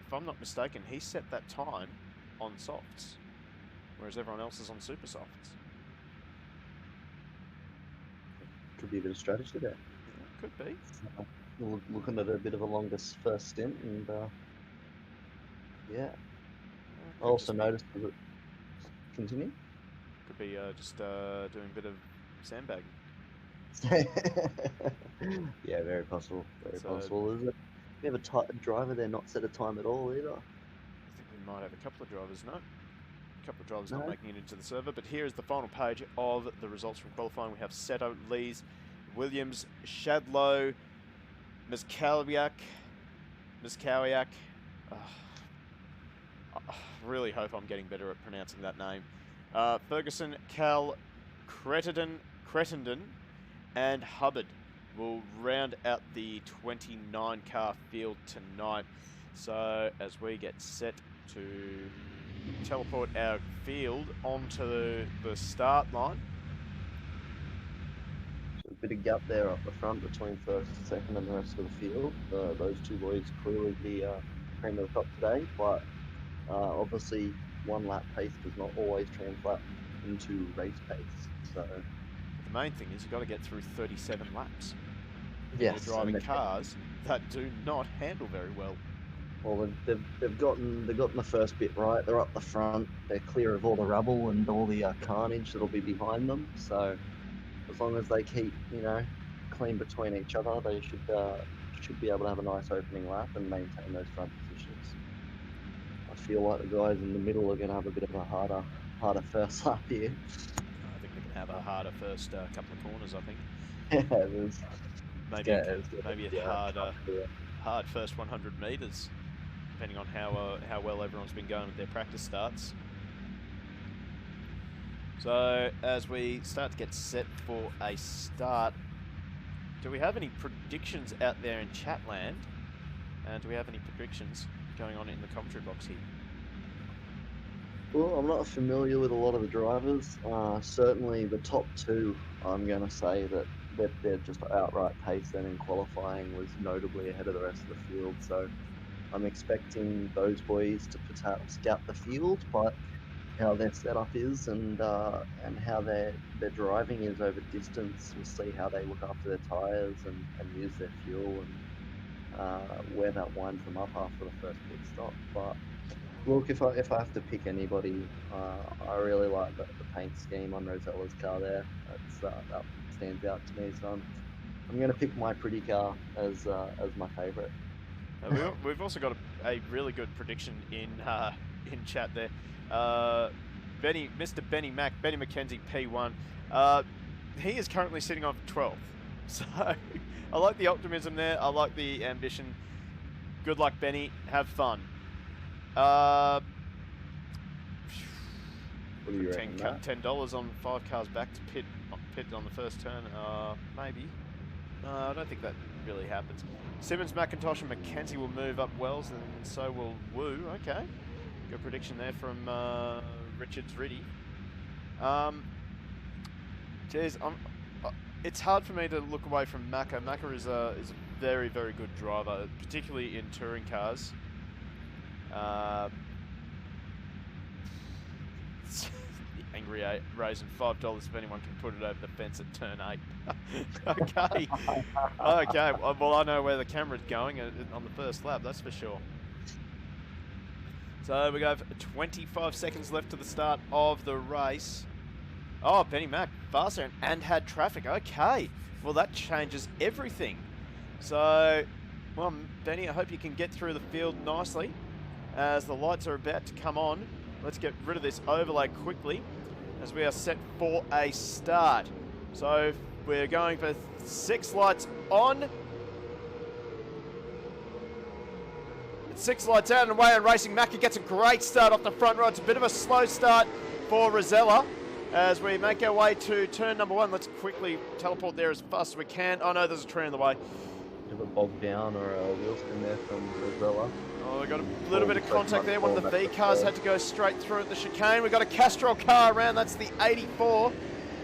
if I'm not mistaken, he set that time on softs, whereas everyone else is on super softs. Could be a bit of strategy there. Yeah, could be. Looking at a bit of a longer first stint, and yeah. I also noticed that. Continue. Could be just doing a bit of sandbagging. Yeah, very possible. Very possible. Is it? We have a driver there not set a time at all either. I think we might have a couple of drivers, no? A couple of drivers not making it into the server, but here is the final page of the results from qualifying. We have Seto, Lees, Williams, Shadlow, Miskowiak. I really hope I'm getting better at pronouncing that name. Ferguson, Cal, Cretenden, and Hubbard will round out the 29 car field tonight. So as we get set to teleport our field onto the start line. So a bit of gap there up the front between first and second and the rest of the field. Those two boys clearly the cream of the crop today, but obviously one lap pace does not always translate into race pace. So the main thing is you've got to get through 37 laps. Yes, you're driving cars that do not handle very well. Well, they've gotten the first bit right. They're up the front. They're clear of all the rubble and all the carnage that'll be behind them. So as long as they keep, clean between each other, they should be able to have a nice opening lap and maintain those front positions. I feel like the guys in the middle are going to have a bit of a harder first lap here. I think they can have a harder first couple of corners, I think. Yeah, maybe a hard first 100 metres, depending on how well everyone's been going at their practice starts. So as we start to get set for a start, do we have any predictions out there in Chatland? And do we have any predictions going on in the commentary box here? Well, I'm not familiar with a lot of the drivers. Certainly the top two, I'm going to say that they're just outright pace and in qualifying was notably ahead of the rest of the field. So I'm expecting those boys to perhaps gap the field, but how their setup is and how their driving is over distance, we'll see how they look after their tyres and use their fuel and where that winds them up after the first pit stop. But look, if I have to pick anybody, I really like the paint scheme on Rosella's car there. That stands out to me, so I'm going to pick my pretty car as my favourite. We've also got a really good prediction in chat there. Mr. Benny McKenzie P1. He is currently sitting on 12th. So I like the optimism there. I like the ambition. Good luck, Benny. Have fun. What do you reckon? $10 on 5 cars back to pit on the first turn. Maybe. I don't think that really happens. Simmons, McIntosh, and McKenzie will move up Wells, and so will Wu. Okay. Good prediction there from Richards Riddy. It's hard for me to look away from Macca. Macca is a very, very good driver, particularly in touring cars. The angry raising $5 if anyone can put it over the fence at turn 8. Okay. Okay. Well, I know where the camera's going on the first lap, that's for sure. So we have 25 seconds left to the start of the race. Oh, Benny Mac faster and had traffic. Okay. Well, that changes everything. So, well, Benny, I hope you can get through the field nicely as the lights are about to come on. Let's get rid of this overlay quickly as we are set for a start. So we're going for 6 lights on. 6 lights out and away and racing. Macca gets a great start off the front row. It's a bit of a slow start for Rosella. as we make our way to turn number 1. Let's quickly teleport there as fast as we can. Oh no, there's a tree in the way. Bit of a bog down or a wheel spin there from Rosella. Oh, we got a little bit of contact there. One of the V cars had to go straight through at the chicane. We got a Castrol car around. That's the 84,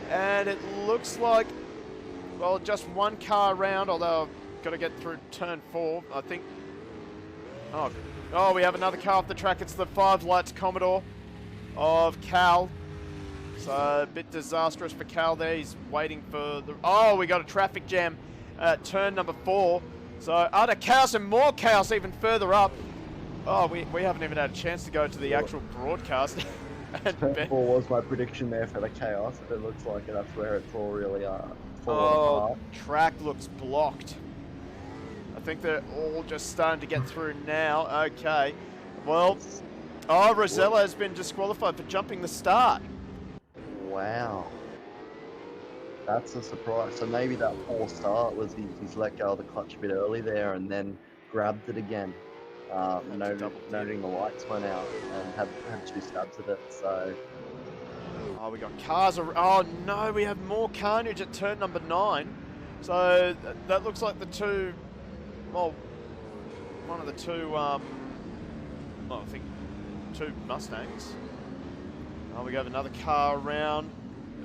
and it looks like, well, just one car around. Although I've got to get through turn 4, I think. Oh, we have another car off the track. It's the 5 Lights Commodore of Cal. So a bit disastrous for Cal there. He's waiting for the. Oh, we got a traffic jam at turn number 4. So utter chaos and more chaos even further up. Oh, we haven't even had a chance to go to the actual broadcast. Turn 4 was my prediction there for the chaos. It looks like that's where it's all really falling apart. Track looks blocked. I think they're all just starting to get through now. Okay. Well, Rosella has been disqualified for jumping the start. Wow. That's a surprise. So maybe that poor start was he's let go of the clutch a bit early there and then grabbed it again. Noting the lights went out and had 2 stabs at it. So. Oh, we got cars. Oh no, we have more carnage at turn number 9. So that looks like the two. Well, one of the two. I think 2 Mustangs. Oh, we have another car around.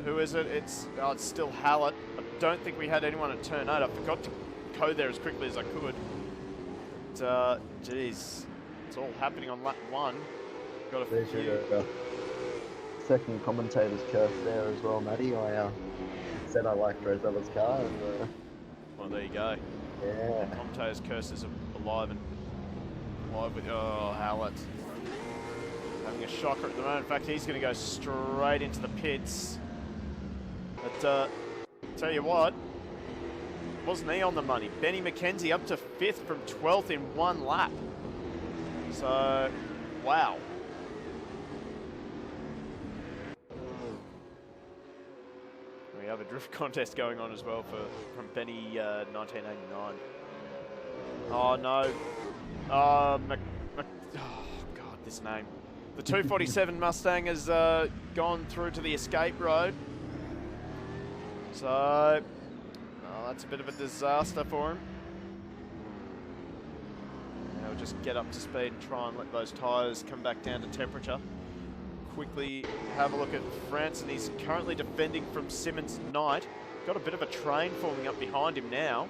Who is it? It's still Hallett. I don't think we had anyone at turn 8. I forgot to code there as quickly as I could. But, geez, it's all happening on lap 1. Got a few. Second commentator's curse there as well, Matty. I said I liked Rosella's car. And, well, there you go. Yeah. Commentator's curse is alive with Hallett. Having a shocker at the moment. In fact, he's going to go straight into the pits. But tell you what, wasn't he on the money? Benny McKenzie up to 5th from 12th in 1 lap. So, wow. We have a drift contest going on as well from Benny 1989. Oh no. Oh God, this name. The 247 Mustang has gone through to the escape road. So, that's a bit of a disaster for him. Now we'll just get up to speed and try and let those tyres come back down to temperature. Quickly have a look at Franson. He's currently defending from Simmons Knight. Got a bit of a train forming up behind him now.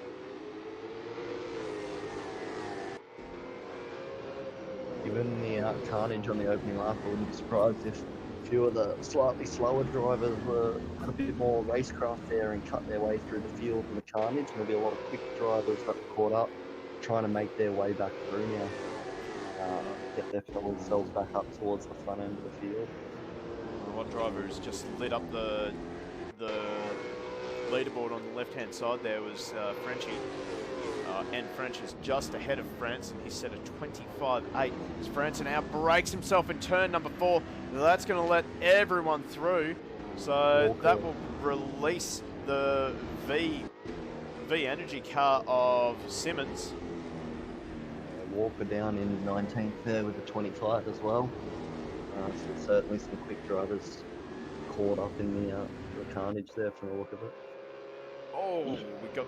Given the carnage on the opening lap, I wouldn't be surprised if a few of the slightly slower drivers were a bit more racecraft there and cut their way through the field in the carnage. Maybe a lot of quick drivers got caught up trying to make their way back through now. Get themselves back up towards the front end of the field. One driver has just lit up the leaderboard on the left-hand side there was Frenchie. And French is just ahead of Franson. He's set a 25.8. As Franson out breaks himself in turn number 4. That's going to let everyone through. So that will release the V Energy car of Simmons. Walker down in 19th there with the 25 as well. So certainly some quick drivers caught up in the carnage there from the look of it. Oh, we got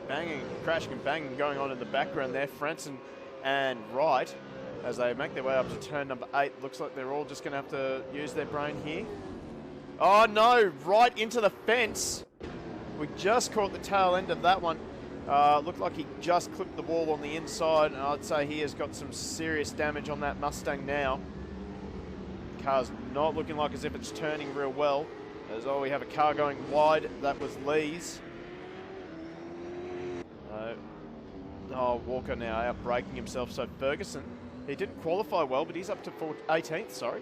banging, crashing and banging going on in the background there. Franson and Wright, as they make their way up to turn number 8. Looks like they're all just going to have to use their brain here. Oh no, right into the fence. We just caught the tail end of that one. Looked like he just clipped the wall on the inside, and I'd say he has got some serious damage on that Mustang now. Car's not looking like as if it's turning real well. We have a car going wide. That was Lee's. Walker now out braking himself. So Ferguson, he didn't qualify well, but he's up to 18th, sorry.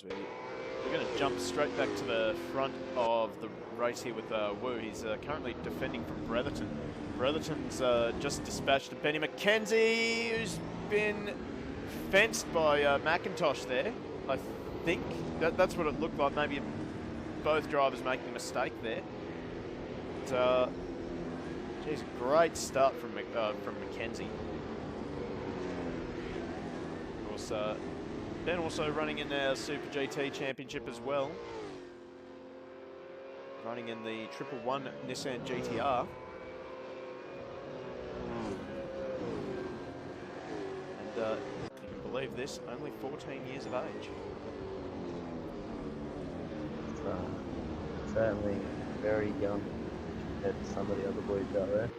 We're going to jump straight back to the front of the race here with Wu. He's currently defending from Bretherton. Bretherton's just dispatched to Benny McKenzie, who's been fenced by McIntosh there. I think that's what it looked like. Maybe both drivers making a mistake there. But, Geez, great start from Mackenzie. Of course, Ben also running in our Super GT Championship as well. Running in the 111 Nissan GTR. And you can believe this, only 14 years of age. It's certainly very young compared to some of the other boys out there.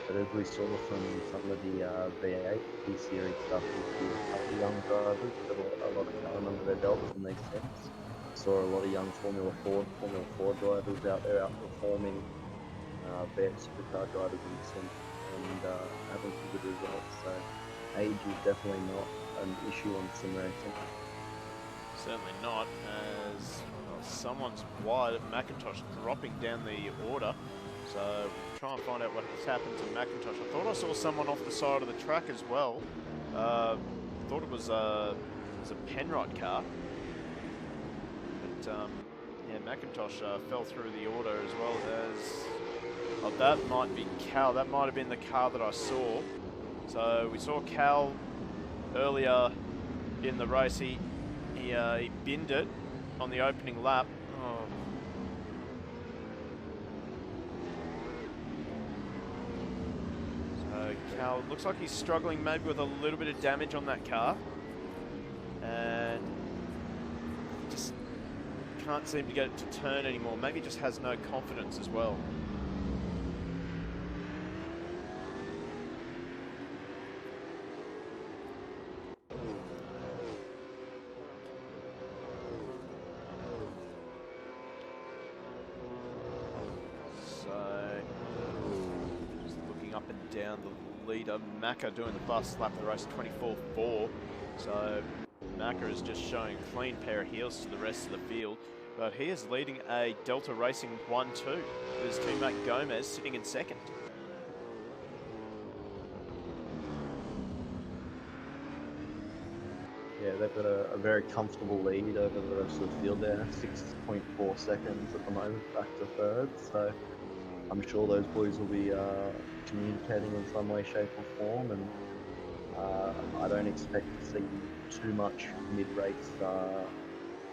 But as we saw from some of the V8 series stuff, with the young drivers with a lot of talent under their belts in these teams. Saw a lot of young Formula 4 drivers out there outperforming V8 Supercar drivers in the sim and having some good results. So age is definitely not an issue on sim racing. Certainly not, as well, someone's wide at McIntosh dropping down the order. So we'll try and find out what has happened to McIntosh. I thought I saw someone off the side of the track as well. Thought it was a Penrod car. But yeah, McIntosh fell through the order as well as... Oh, that might be Cal. That might have been the car that I saw. So we saw Cal earlier in the race. He binned it on the opening lap. Oh. So Cal looks like he's struggling maybe with a little bit of damage on that car. And just can't seem to get it to turn anymore. Maybe just has no confidence as well. Down the leader, Macca doing the fastest lap of the race, 24.4. So Macca is just showing a clean pair of heels to the rest of the field, but he is leading a Delta Racing 1-2 with his teammate Gomez sitting in second. Yeah, they've got a very comfortable lead over the rest of the field there, 6.4 seconds at the moment, back to third. So I'm sure those boys will be communicating in some way, shape or form, and I don't expect to see too much mid-race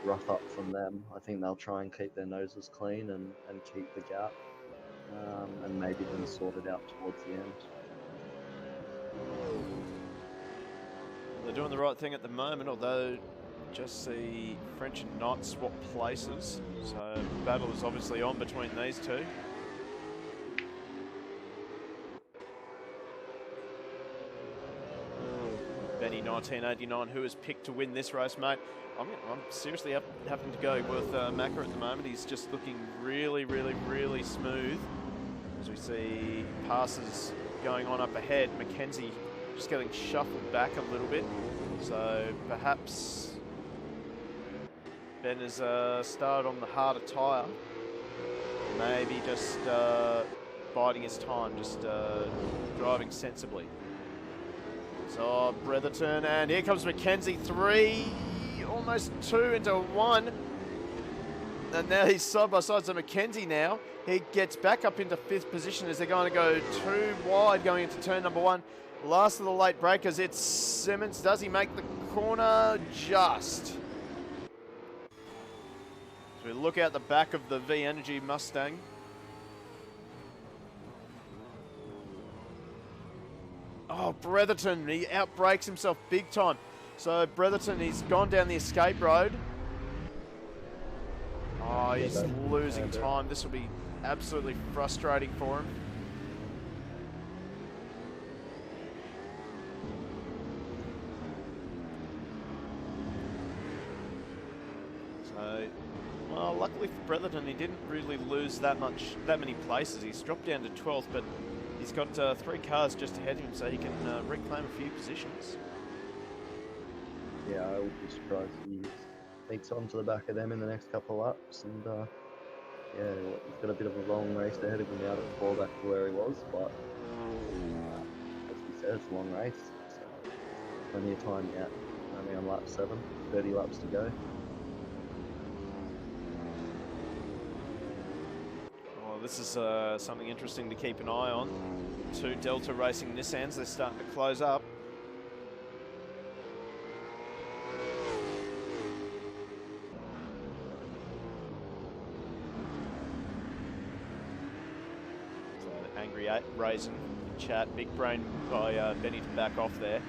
rough up from them. I think they'll try and keep their noses clean and keep the gap, and maybe then sort it out towards the end. They're doing the right thing at the moment, although just see French and Knight swap places, so battle is obviously on between these two. Benny 1989, who is picked to win this race, mate. I'm seriously having to go with Macca at the moment. He's just looking really, really, really smooth. As we see passes going on up ahead, Mackenzie just getting shuffled back a little bit. So perhaps Ben has started on the harder tyre. Maybe just biding his time, just driving sensibly. So Bretherton, and here comes Mackenzie, 3, almost 2 into 1. And now he's side by side to Mackenzie now. He gets back up into 5th position as they're going to go 2 wide going into turn number 1. Last of the late breakers, it's Simmons. Does he make the corner? Just. So we look out the back of the V Energy Mustang. Oh, Bretherton, he outbrakes himself big time. So Bretherton, he's gone down the escape road. Oh, he's losing time. This will be absolutely frustrating for him. So, well, luckily for Bretherton, he didn't really lose that many places. He's dropped down to 12th, but he's got 3 cars just ahead of him, so he can reclaim a few positions. Yeah, I would be surprised if he sneaks on to the back of them in the next couple of laps. And yeah, he's got a bit of a long race ahead of him now to fall back to where he was. But as we said, it's a long race, so plenty of time yet. Only on lap 7, 30 laps to go. Well, this is something interesting to keep an eye on. Two Delta Racing Nissans, they're starting to close up. So Angry Raisin in chat, big brain by Benny to back off there.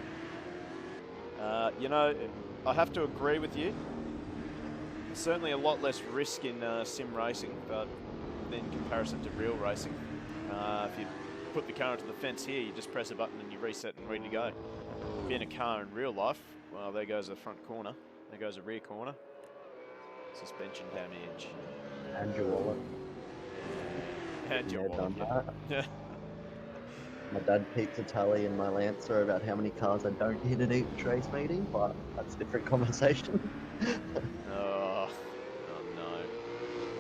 You know, I have to agree with you. Certainly a lot less risk in sim racing, but in comparison to real racing. If you put the car into the fence here, you just press a button and you reset and ready to go. If you're in a car in real life, well, there goes the front corner. There goes the rear corner. Suspension damage. And your wallet. And your wallet. Yeah. My dad keeps a tally in my Lancer about how many cars I don't hit at each race meeting, but that's a different conversation. Oh no.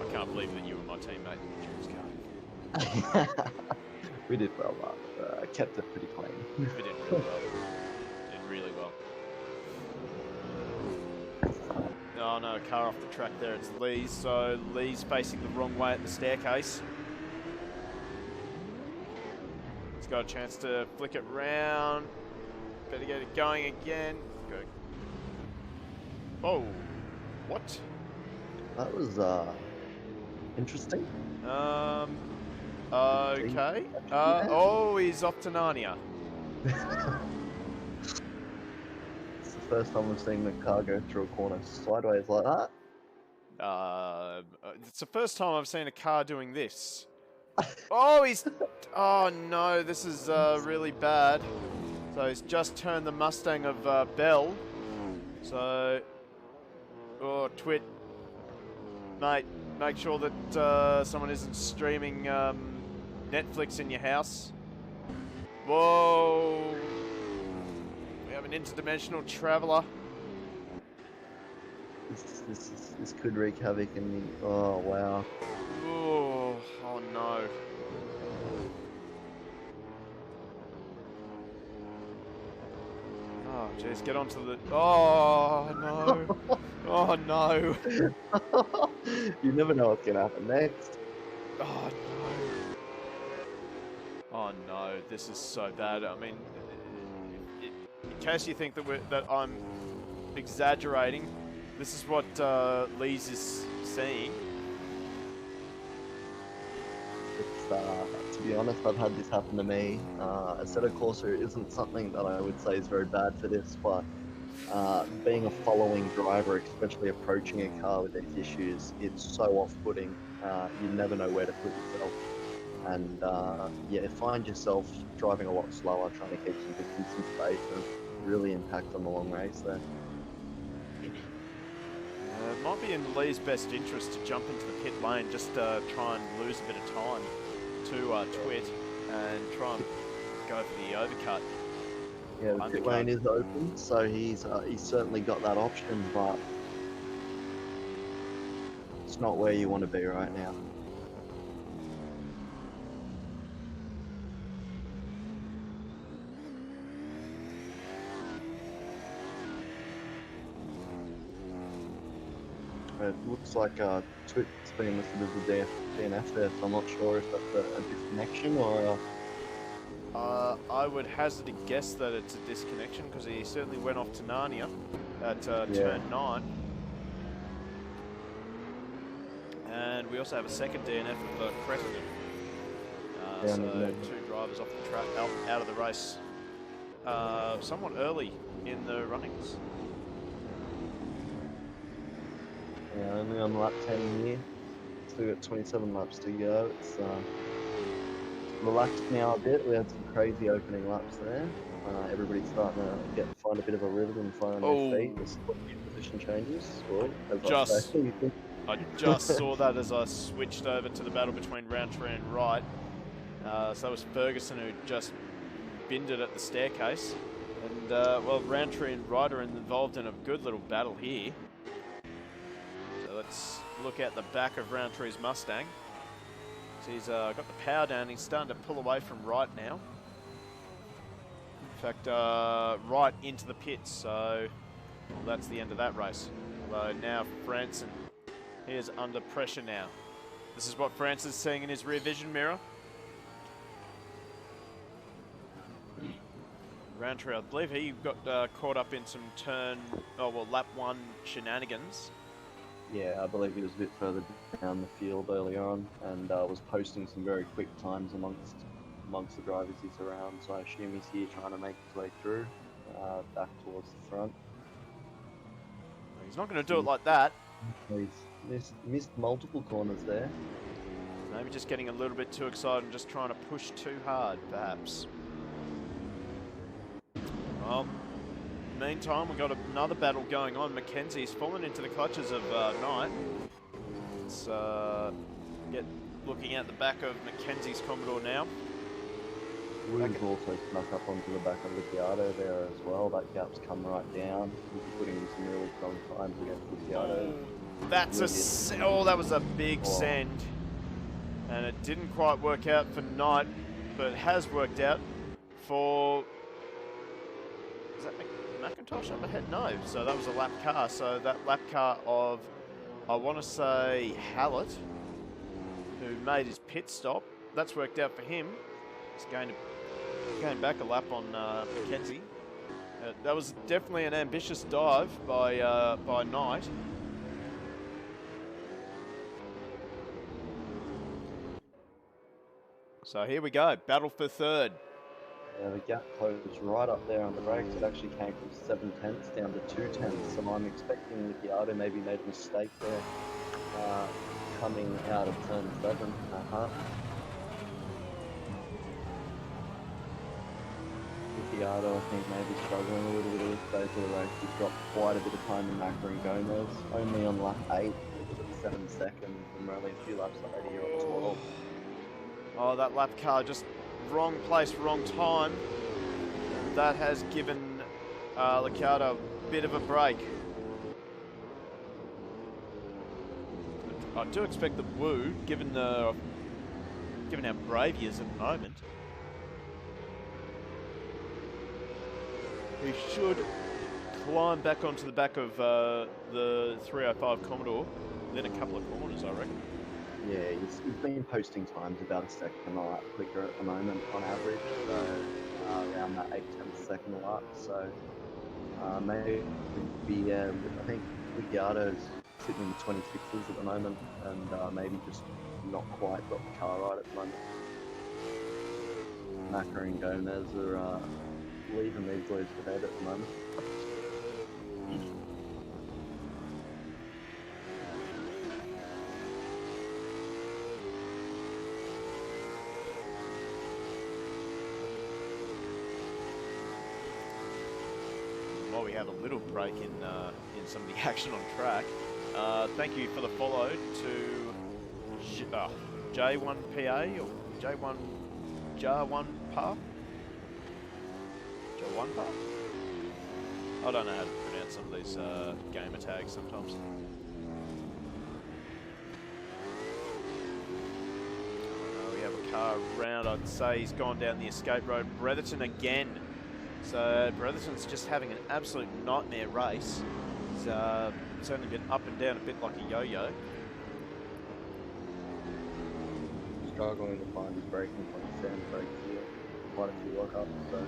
I can't believe that you were my teammate in the insurance car. We did well, but kept it pretty clean. We did really well. Did really well. Oh no, car off the track there. It's Lee's. So Lee's facing the wrong way at the staircase. He's got a chance to flick it round. Better get it going again. Go. Oh, what? That was interesting. Okay. Oh, he's off to Narnia. It's the first time we've seen the car go through a corner sideways like that. It's the first time I've seen a car doing this. Oh, he's... Oh, no, this is really bad. So he's just turned the Mustang of Bell. So... Oh, Twit. Mate, make sure that someone isn't streaming Netflix in your house. Whoa! We have an interdimensional traveller. This could wreak havoc in the... Oh, wow. Oh no. Oh, jeez, get onto the... Oh, no. Oh, no. You never know what's going to happen next. Oh, no. Oh, no. This is so bad. I mean, in case you think that I'm exaggerating, this is what Lee's is seeing. To be honest, I've had this happen to me. Assetto Corsa isn't something that I would say is very bad for this, but being a following driver, especially approaching a car with these issues, it's so off-putting. You never know where to put yourself. And yeah, find yourself driving a lot slower, trying to keep some distance and space, and really impact on the long race there. It might be in Lee's best interest to jump into the pit lane, just try and lose a bit of time to Twit and try and go for the overcut. Yeah, the pit lane is open, so he's certainly got that option, but it's not where you want to be right now. It looks like Twit's been listed as a DNF there, so I'm not sure if that's a disconnection or I would hazard a guess that it's a disconnection, because he certainly went off to Narnia at turn 9. And we also have a second DNF of Cretton. So 2 drivers off the track, out of the race somewhat early in the runnings. Yeah, only on lap 10 here. Still got 27 laps to go. It's relaxed now a bit. We had some crazy opening laps there. Everybody's starting to find a bit of a rhythm and find their feet. There's position changes. Well, I just saw that as I switched over to the battle between Roundtree and Wright. So that was Ferguson who just binned it at the staircase. And well, Roundtree and Wright are involved in a good little battle here. So let's look at the back of Roundtree's Mustang. So he's got the power down. He's starting to pull away from Wright now. In fact, right into the pits. So well, that's the end of that race. Although now Franson, he is under pressure now. This is what France is seeing in his rear vision mirror. Roundtree, I believe he got caught up in some lap 1 shenanigans. Yeah, I believe he was a bit further down the field earlier on and was posting some very quick times amongst the drivers he's around. So I assume he's here trying to make his way through, back towards the front. He's not going to do it like that. He's missed multiple corners there. Maybe just getting a little bit too excited and just trying to push too hard, perhaps. Well, meantime, we've got another battle going on. Mackenzie's fallen into the clutches of Knight. It's looking at the back of Mackenzie's Commodore now. Wood's also snuck up onto the back of Ricciardo there as well. That gap's come right down. He's putting in some really strong times against Ricciardo. That was a big send. And it didn't quite work out for Knight, but it has worked out for... Is that McIntosh up ahead? No. So that was a lap car. So that lap car of, I want to say, Hallett, who made his pit stop. That's worked out for him. He's going back a lap on Mackenzie. That was definitely an ambitious dive by Knight. So here we go, battle for third. Yeah, the gap closed right up there on the brakes. It actually came from 7/10 down to 2/10. So I'm expecting Ricciardo maybe made a mistake there, coming out of turn 7. Ricciardo, I think, maybe struggling a little bit at this stage of the race. He's dropped quite a bit of time in Macra and Gomez. Only on lap 8, it was at 7 seconds, and we're only a few laps later here at 12. Oh, that lap car just wrong place, wrong time. That has given Ricciardo a bit of a break. I do expect that Wu, given how brave he is at the moment, he should climb back onto the back of the 305 Commodore within a couple of corners, I reckon. Yeah, he's been posting times about a second a lap quicker at the moment on average, so around that 8-10 second lap. So maybe I think Ricciardo's sitting in the 26s at the moment, and maybe just not quite got the car right at the moment. Macra and Gomez are leaving these boys to bed at the moment. While we have a little break in some of the action on track, thank you for the follow to J1PA or J1PA? J1PA? I don't know how to pronounce some of these gamer tags sometimes. We have a car around. I'd say he's gone down the escape road. Bretherton again. So Bretherton's just having an absolute nightmare race. It's only been up and down a bit like a yo-yo. Struggling to find his braking point, sand brakes here. Quite a few lock-ups, so.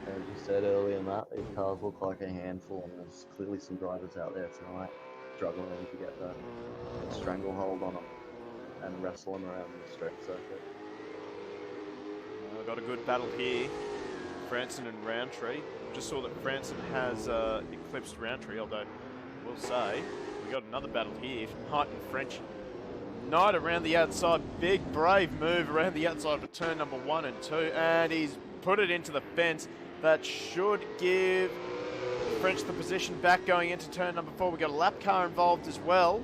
As you said earlier, Matt, these cars look like a handful, and there's clearly some drivers out there tonight struggling to get the stranglehold on them and wrestle them around the straight circuit. Got a good battle here. Franson and Roundtree. Just saw that Franson has eclipsed Roundtree, although I will say we got another battle here. Knight and French. Knight around the outside. Big, brave move around the outside for turn number 1 and 2. And he's put it into the fence. That should give French the position back going into turn number 4. We got a lap car involved as well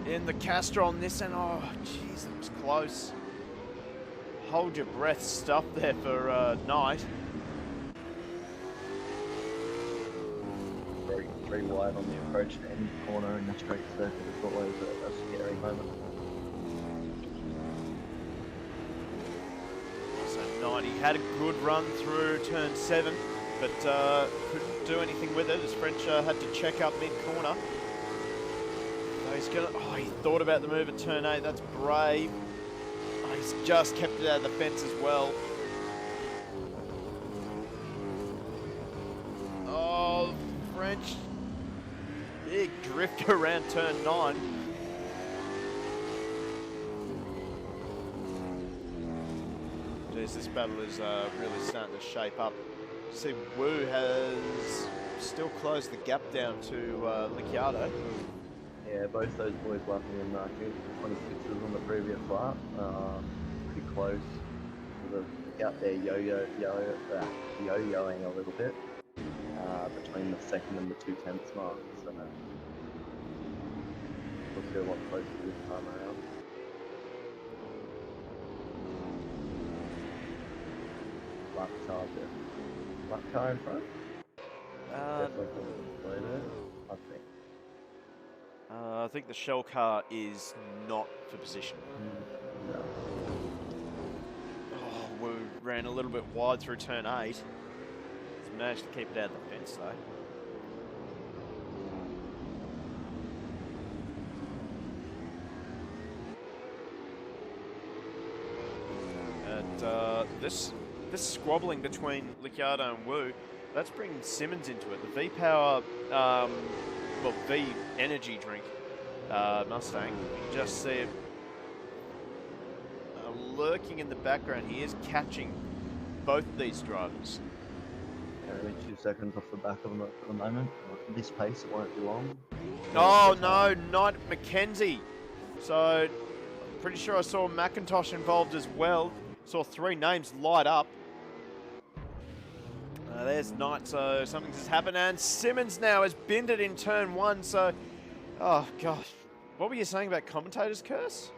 in the Castrol Nissan. Oh, jeez, that was close. Hold your breath stuff there for Knight. Very wide on the approach to any corner in the straight circuit. It's always a scary moment. So Knight, he had a good run through turn 7, but couldn't do anything with it as French had to check up mid-corner. Oh, he's gonna. Oh, he thought about the move at turn 8. That's brave. Oh, he's just kept it out of the fence as well. Oh, French. Big drift around turn 9. Jeez, this battle is really starting to shape up. See, Wu has still closed the gap down to Ricciardo. Yeah, both those boys lapping in 26s on the previous lap. Pretty close. The gap there yo-yoing a little bit between the second and the 2/10 mark. So we'll see a lot closer this time around. Lap car there. Lap car in front? Definitely later, I think. I think the shell car is not for position. No. Oh, we ran a little bit wide through turn 8. He's managed to keep it out of the fence though. And this squabbling between Ricciardo and Wu, that's bringing Simmons into it. The V-Power, well, V energy drink Mustang, you can just see it lurking in the background. He is catching both of these drivers. Only 2 seconds off the back of them at the moment. At this pace, it won't be long. Oh no, not Mackenzie. So, I'm pretty sure I saw McIntosh involved as well. Saw 3 names light up. There's Knight, so something's just happened. And Simmons now has binned it in turn 1, so... Oh, gosh. What were you saying about commentators' curse?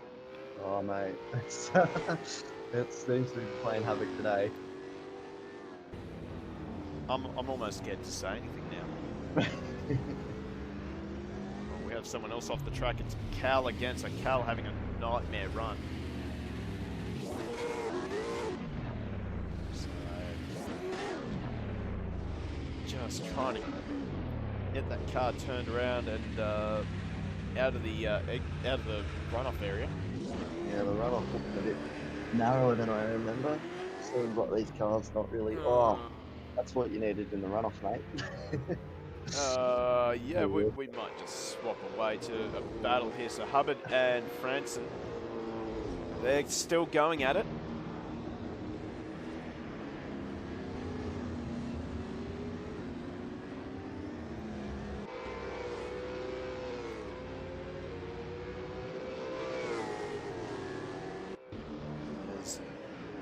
Oh, mate. It seems to be playing havoc today. I'm almost scared to say anything now. Well, we have someone else off the track. It's Cal again, so Cal having a nightmare run. Just trying to get that car turned around and out of the runoff area. Yeah, the runoff looked a bit narrower than I remember. Seems like these cars not really. Oh, that's what you needed in the runoff, mate. Yeah, we might just swap away to a battle here. So Hubbard and Franson, they're still going at it.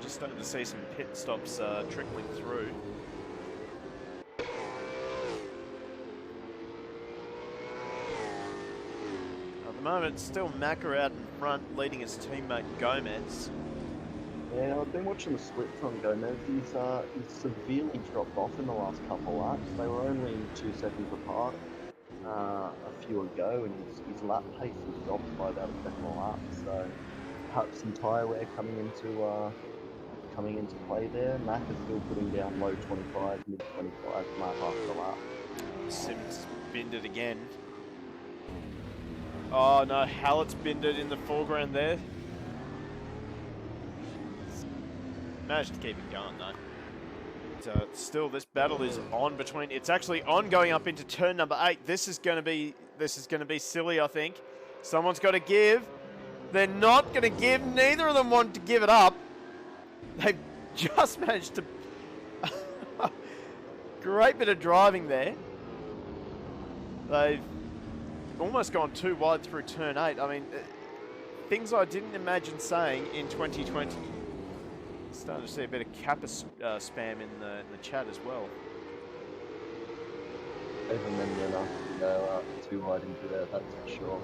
Starting to see some pit stops trickling through. At the moment, still Macca out in front, leading his teammate Gomez. Yeah, I've been watching the splits on Gomez. He's severely dropped off in the last couple of laps. They were only 2 seconds apart a few ago, and his lap pace has dropped by about a second a lap. So perhaps some tyre wear coming into play there. Mac is still putting down low 25, mid 25 lap after lap. Simmons binned it again. Oh no, Hallett's binned it in the foreground there. Managed to keep it going though. But, still, this battle is on between. It's actually on going up into turn number 8. This is going to be silly, I think. Someone's got to give. They're not going to give. Neither of them want to give it up. They've just managed to... Great bit of driving there. They've almost gone too wide through turn 8. I mean, things I didn't imagine saying in 2020. Starting to see a bit of Kappa spam in the chat as well. Even then, you're not to go too wide into there, that's for sure.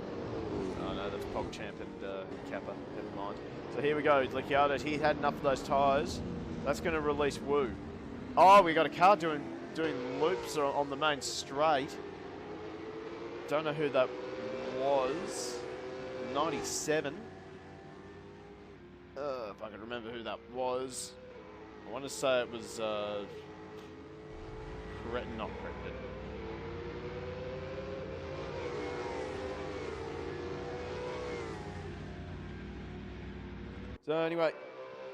Oh no, that's PogChamp and Kappa. Never mind. So here we go. Ricciardo, he had enough of those tyres. That's going to release Wu. Oh, we got a car doing loops on the main straight. Don't know who that was. 97. If I can remember who that was. I want to say it was not Cretton. So anyway,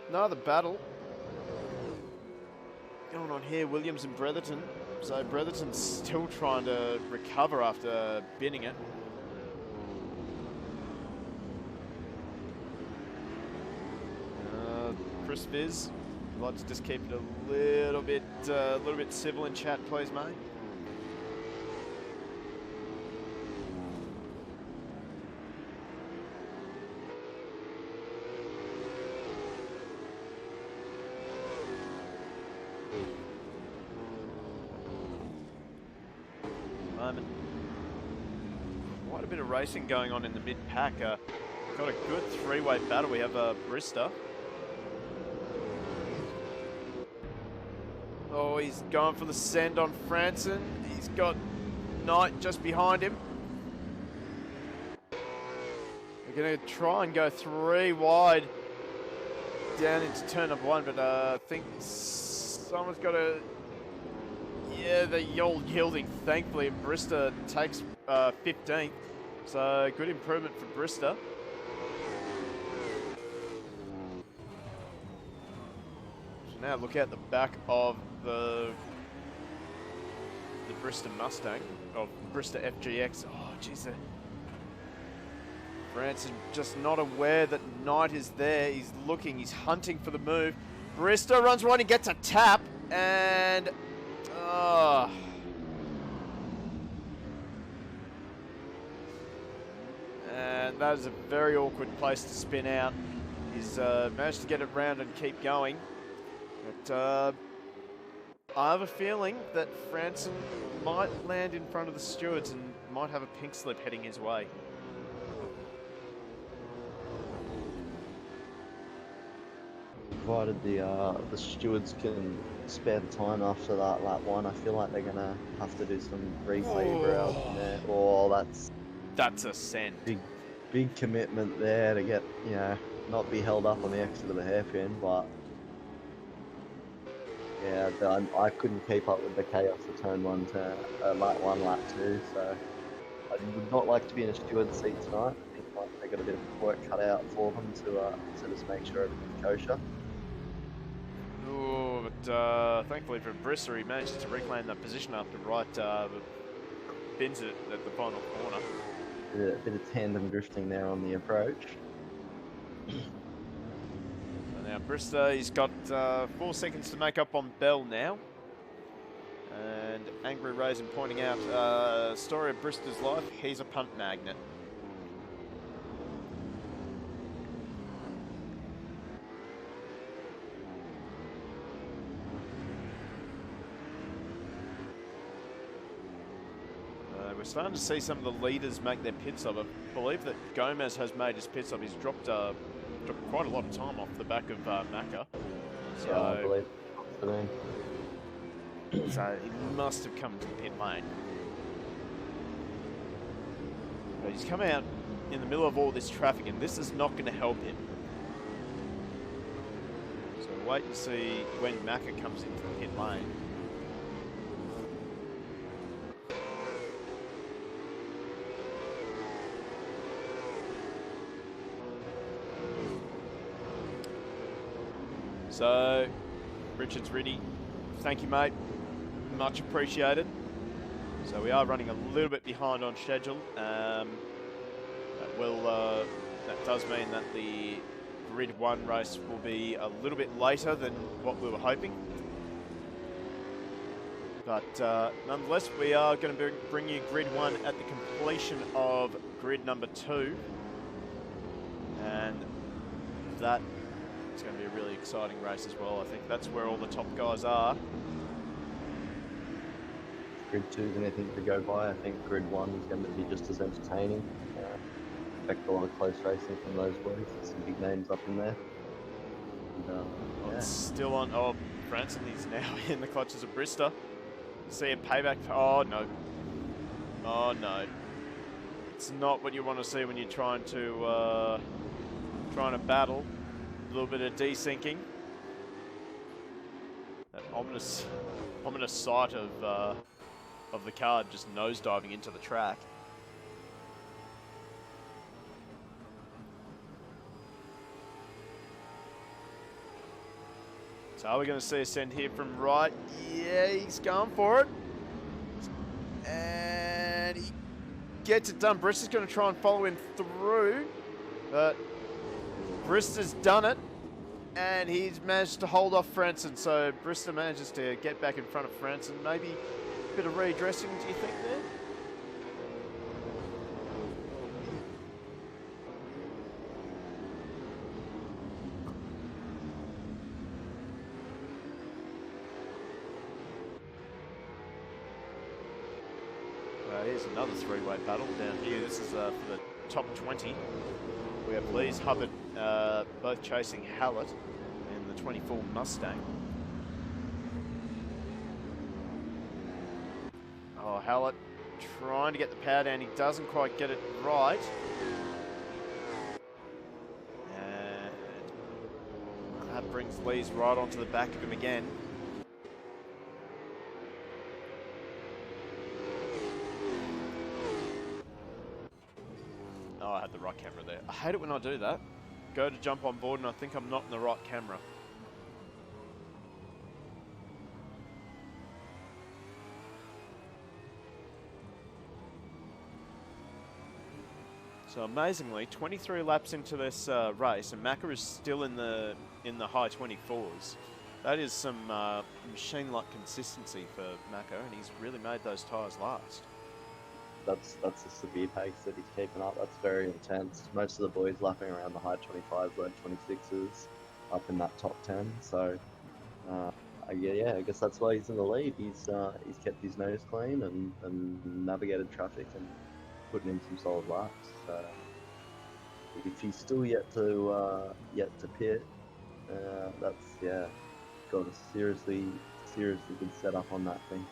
another battle going on here, Williams and Bretherton. So Bretherton's still trying to recover after binning it. Chris Viz, I'd like to just keep it a little bit civil in chat, please, mate. Moment. Quite a bit of racing going on in the mid-pack. Got a good three-way battle. We have Brista. Oh, he's going for the send on Franson. He's got Knight just behind him. We're going to try and go 3 wide down into turn number 1, but I think someone's got to... Yeah, they're all yielding, thankfully, and Brista takes 15th. So, good improvement for Brista. So now look out the back of the Brista Mustang, of Brista FGX. Oh, jeez. Branson just not aware that Knight is there. He's looking, he's hunting for the move. Brista runs right and gets a tap, and... And that is a very awkward place to spin out. He's managed to get it round and keep going. But I have a feeling that Franson might land in front of the stewards and might have a pink slip heading his way. Provided the stewards can spare the time after that lap 1, I feel like they're gonna have to do some replay out in there. Oh, that's a send. Big commitment there to get, you know, not be held up on the exit of the hairpin, but yeah, I couldn't keep up with the chaos of turn 1 to lap 1, lap 2, so I would not like to be in a steward's seat tonight. I think like, they got a bit of work cut out for them to just make sure everything's kosher. Oh, but thankfully for Brista, he manages to reclaim that position after Wright bins it at the final corner. A bit of tandem drifting there on the approach. So now Brista, he's got 4 seconds to make up on Bell now. And Angry Raisin pointing out, story of Brista's life, he's a punt magnet. We're starting to see some of the leaders make their pit stop. I believe that Gomez has made his pit stop. He's dropped quite a lot of time off the back of Macca. So, yeah, I believe so he must have come to the pit lane. But he's come out in the middle of all this traffic, and this is not going to help him. So we'll wait and see when Macca comes into the pit lane. So, Richard's ready. Thank you, mate. Much appreciated. So we are running a little bit behind on schedule. That does mean that the Grid 1 race will be a little bit later than what we were hoping. But nonetheless, we are going to bring you Grid 1 at the completion of Grid number 2. And that it's going to be a really exciting race as well. I think that's where all the top guys are. Grid 2 is anything to go by. I think Grid 1 is going to be just as entertaining. Expect a lot of close racing from those boys. There's some big names up in there. And, yeah. It's still on. Oh, Franson is now in the clutches of Brista. See a payback. Oh, no. Oh, no. It's not what you want to see when you're trying to battle. A little bit of desyncing. That ominous sight of the car just nosediving into the track. So are we going to see a send here from right? Yeah, he's going for it. And he gets it done. Brister's going to try and follow him through. But Brister's done it. And he's managed to hold off Franson. So Brister manages to get back in front of Franson. Maybe a bit of redressing, do you think, there? Here's another three-way battle down here. This is for the top 20. We have Lees, Hubbard, both chasing Hallett in the 24 Mustang. Oh, Hallett trying to get the power down. He doesn't quite get it right. And that brings Lees right onto the back of him again. Oh, I had the right camera there. I hate it when I do that. Go to jump on board and I think I'm not in the right camera. So amazingly, 23 laps into this race, and Macca is still in the high 24s. That is some machine-like consistency for Macca, and he's really made those tyres last. That's a severe pace that he's keeping up. That's very intense. Most of the boys lapping around the high 25s, low 26s, up in that top 10. So, yeah, I guess that's why he's in the lead. He's kept his nose clean and navigated traffic and putting in some solid laps. So, if he's still yet to pit, that's got a seriously good setup on that thing.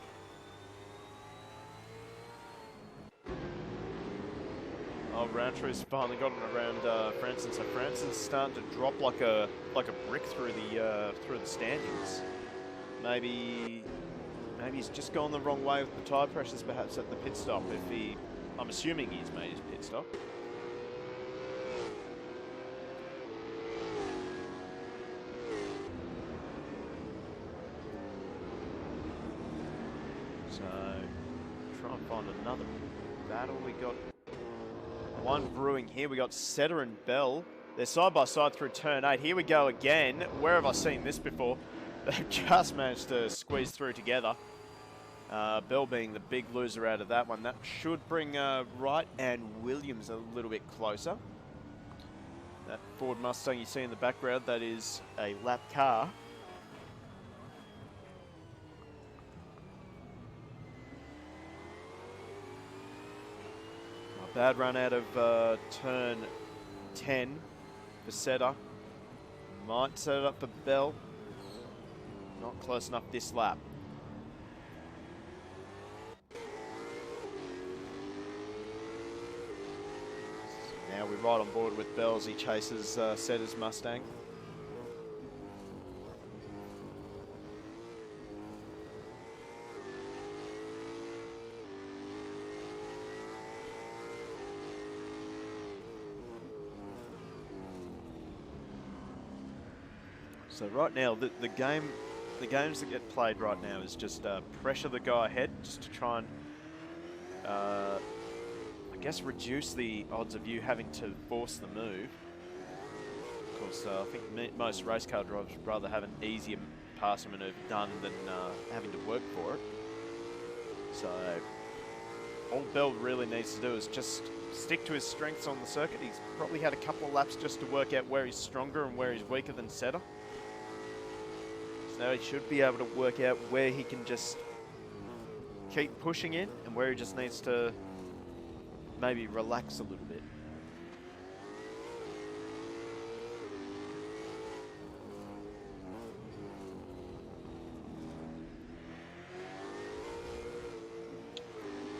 Oh, Rowntree's finally gotten around Franson. So Franson's starting to drop like a brick through the standings. Maybe he's just gone the wrong way with the tyre pressures, perhaps at the pit stop. I'm assuming he's made his pit stop. So try and find another battle. We got one brewing here. We got Setter and Bell. They're side by side through turn 8. Here we go again. Where have I seen this before? They've just managed to squeeze through together. Bell being the big loser out of that one. That should bring Wright and Williams a little bit closer. That Ford Mustang you see in the background, that is a lap car. Bad run out of turn 10 for Setter. Might set it up for Bell. Not close enough this lap. Now we're right on board with Bell as he chases Setter's Mustang. So right now, the games that get played right now is just pressure the guy ahead, just to try and, I guess, reduce the odds of you having to force the move. Of course, I think most race car drivers would rather have an easier passing manoeuvre done than having to work for it. So all Bell really needs to do is just stick to his strengths on the circuit. He's probably had a couple of laps just to work out where he's stronger and where he's weaker than Setter. So he should be able to work out where he can just keep pushing in and where he just needs to maybe relax a little bit.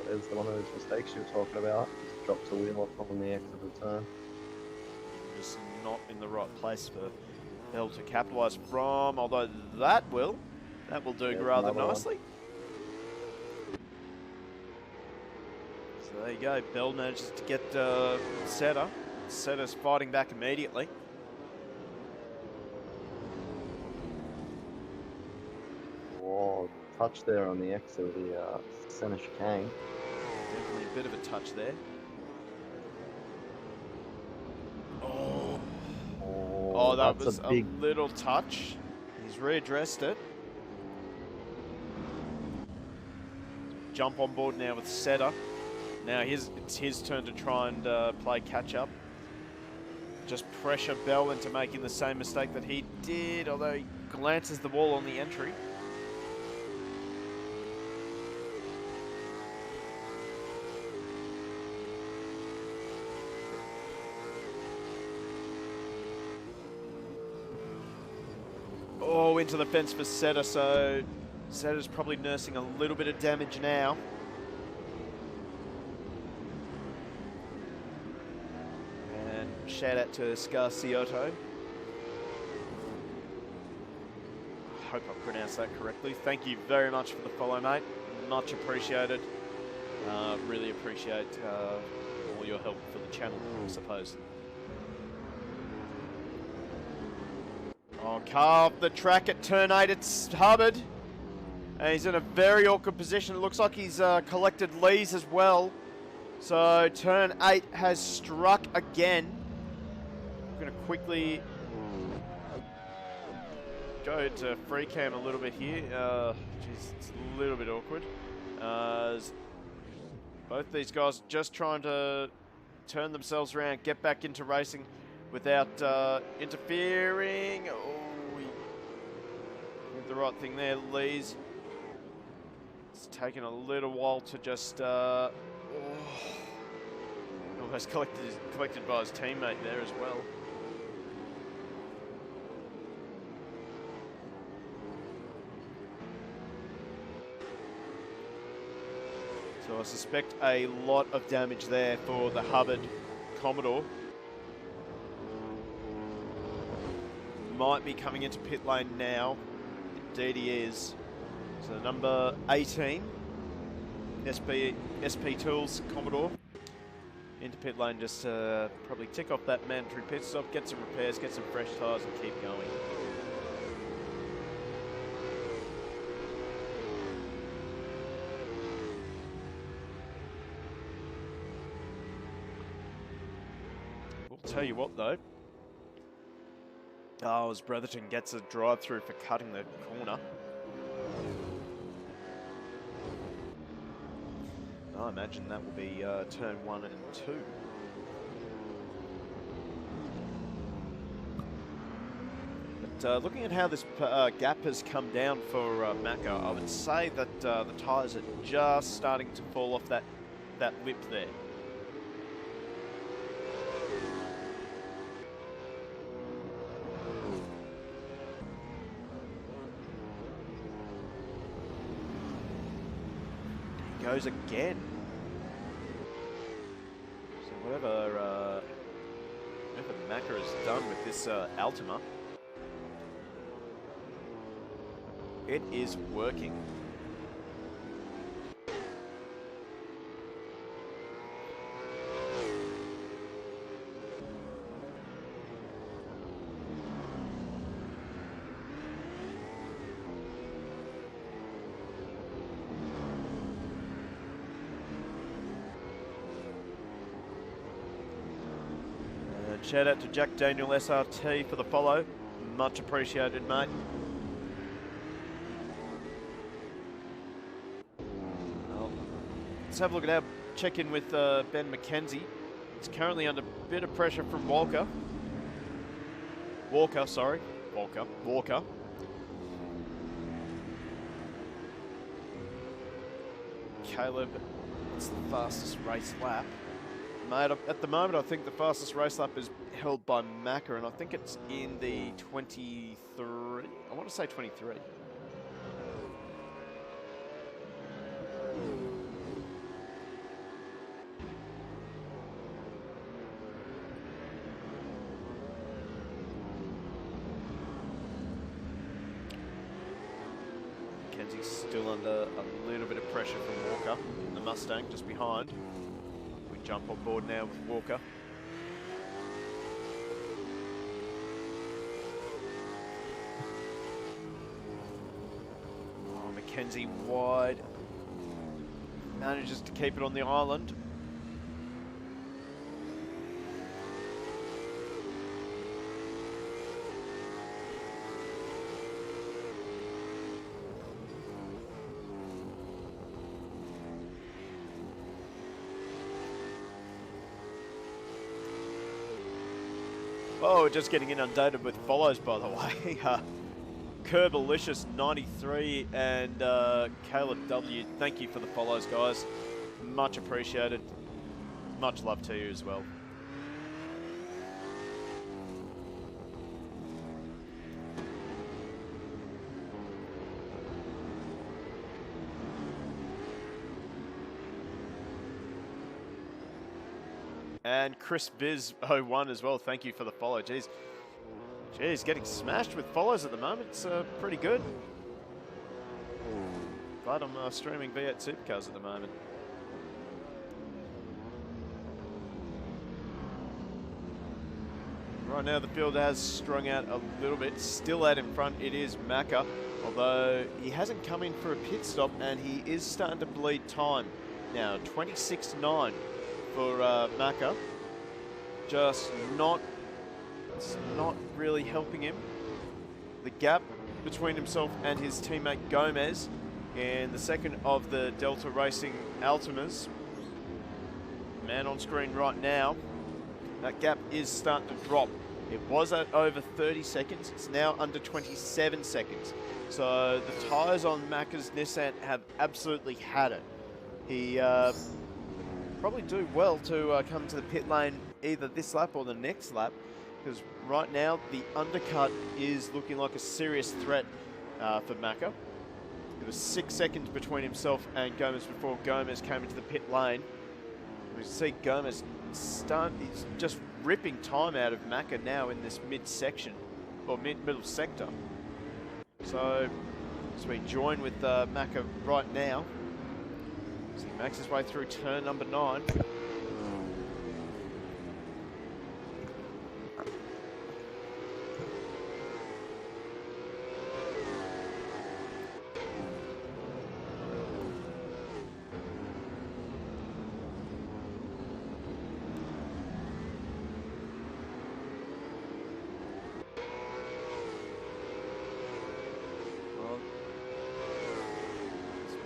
There's one of those mistakes you were talking about. Just drops a wheel off on the exit of the turn. Just not in the right place for Bell to capitalise from, although that will do rather nicely. So there you go, Bell manages to get Setter. Setter's fighting back immediately. touch there on the exit of the centre chicane. Definitely a bit of a touch there. Oh, that that's was a big. little touch. He's readdressed it. Jump on board now with Setter. Now it's his turn to try and play catch up. Just pressure Bell into making the same mistake that he did, although he glances the wall on the entry. Oh, into the fence for Setter, so Setter's probably nursing a little bit of damage now. And shout out to Scarciotto. I hope I pronounced that correctly. Thank you very much for the follow, mate. Much appreciated. Really appreciate all your help for the channel, I suppose. Oh, carve the track at turn 8. It's Hubbard. And he's in a very awkward position. It looks like he's collected Lees as well. So turn 8 has struck again. I'm going to quickly go to free cam a little bit here. Geez, it's a little bit awkward. Both these guys just trying to turn themselves around, get back into racing without interfering. Oh, he did the right thing there, Lees. It's taken a little while to just almost collected by his teammate there as well. So I suspect a lot of damage there for the Hubbard Commodore. Might be coming into pit lane now. Indeed he is. So number 18, SP Tools Commodore, into pit lane just to probably tick off that mandatory pit stop, get some repairs, get some fresh tyres and keep going. We'll tell you what though. Oh, as Brotherton gets a drive through for cutting the corner. I imagine that will be turn 1 and 2. But looking at how this gap has come down for Macca, I would say that the tyres are just starting to fall off that lip there. He goes again. Whatever Macca has done with this Altima, it is working. Shout out to Jack Daniel SRT for the follow. Much appreciated, mate. Well, let's have a look at our check-in with Ben McKenzie. It's currently under a bit of pressure from Walker. Walker. Caleb, it's the fastest race lap. Mate, at the moment, I think the fastest race lap is held by Macca, and I think it's in the 23. I want to say 23. Kenzie's still under a little bit of pressure from Walker in the Mustang just behind. Jump on board now with Walker. Mackenzie wide. Manages to keep it on the island. Oh, just getting inundated with follows, by the way. Kerbalicious 93 and Caleb W. Thank you for the follows, guys. Much appreciated. Much love to you as well. And Chris Biz 01 as well. Thank you for the follow. Jeez, getting smashed with follows at the moment. It's pretty good. Glad I'm streaming V8 Supercars at the moment. Right now the field has strung out a little bit. Still out in front, it is Macca. Although he hasn't come in for a pit stop and he is starting to bleed time. Now 26.9 for Macca. It's not really helping him. The gap between himself and his teammate Gomez in the second of the Delta Racing Altimas. Man on screen right now. That gap is starting to drop. It was at over 30 seconds. It's now under 27 seconds. So the tyres on Macca's Nissan have absolutely had it. He probably do well to come to the pit lane either this lap or the next lap, because right now the undercut is looking like a serious threat for Macca. It was 6 seconds between himself and Gomez before Gomez came into the pit lane. We see Gomez he's just ripping time out of Macca now in this mid-section, or middle sector. So, as we join with Macca right now, as he makes his way through turn number 9.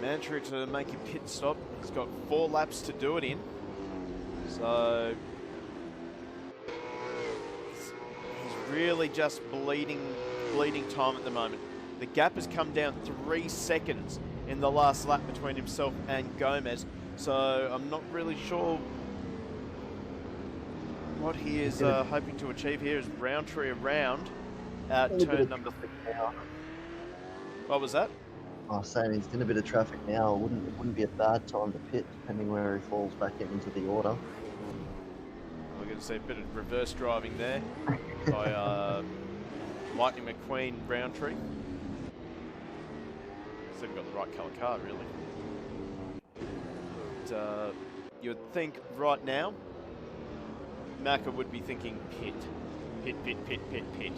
Mantra to make a pit stop. He's got 4 laps to do it in. So he's really just bleeding time at the moment. The gap has come down 3 seconds in the last lap between himself and Gomez. So I'm not really sure what he is hoping to achieve here as Roundtree around at turn number 3. What was that? I was saying he's in a bit of traffic now. It wouldn't be a bad time to pit, depending where he falls back into the order. We're going to see a bit of reverse driving there by Lightning McQueen Roundtree. Still got the right colour car, really. But, you would think right now, Macca would be thinking pit. Pit, pit, pit, pit, pit.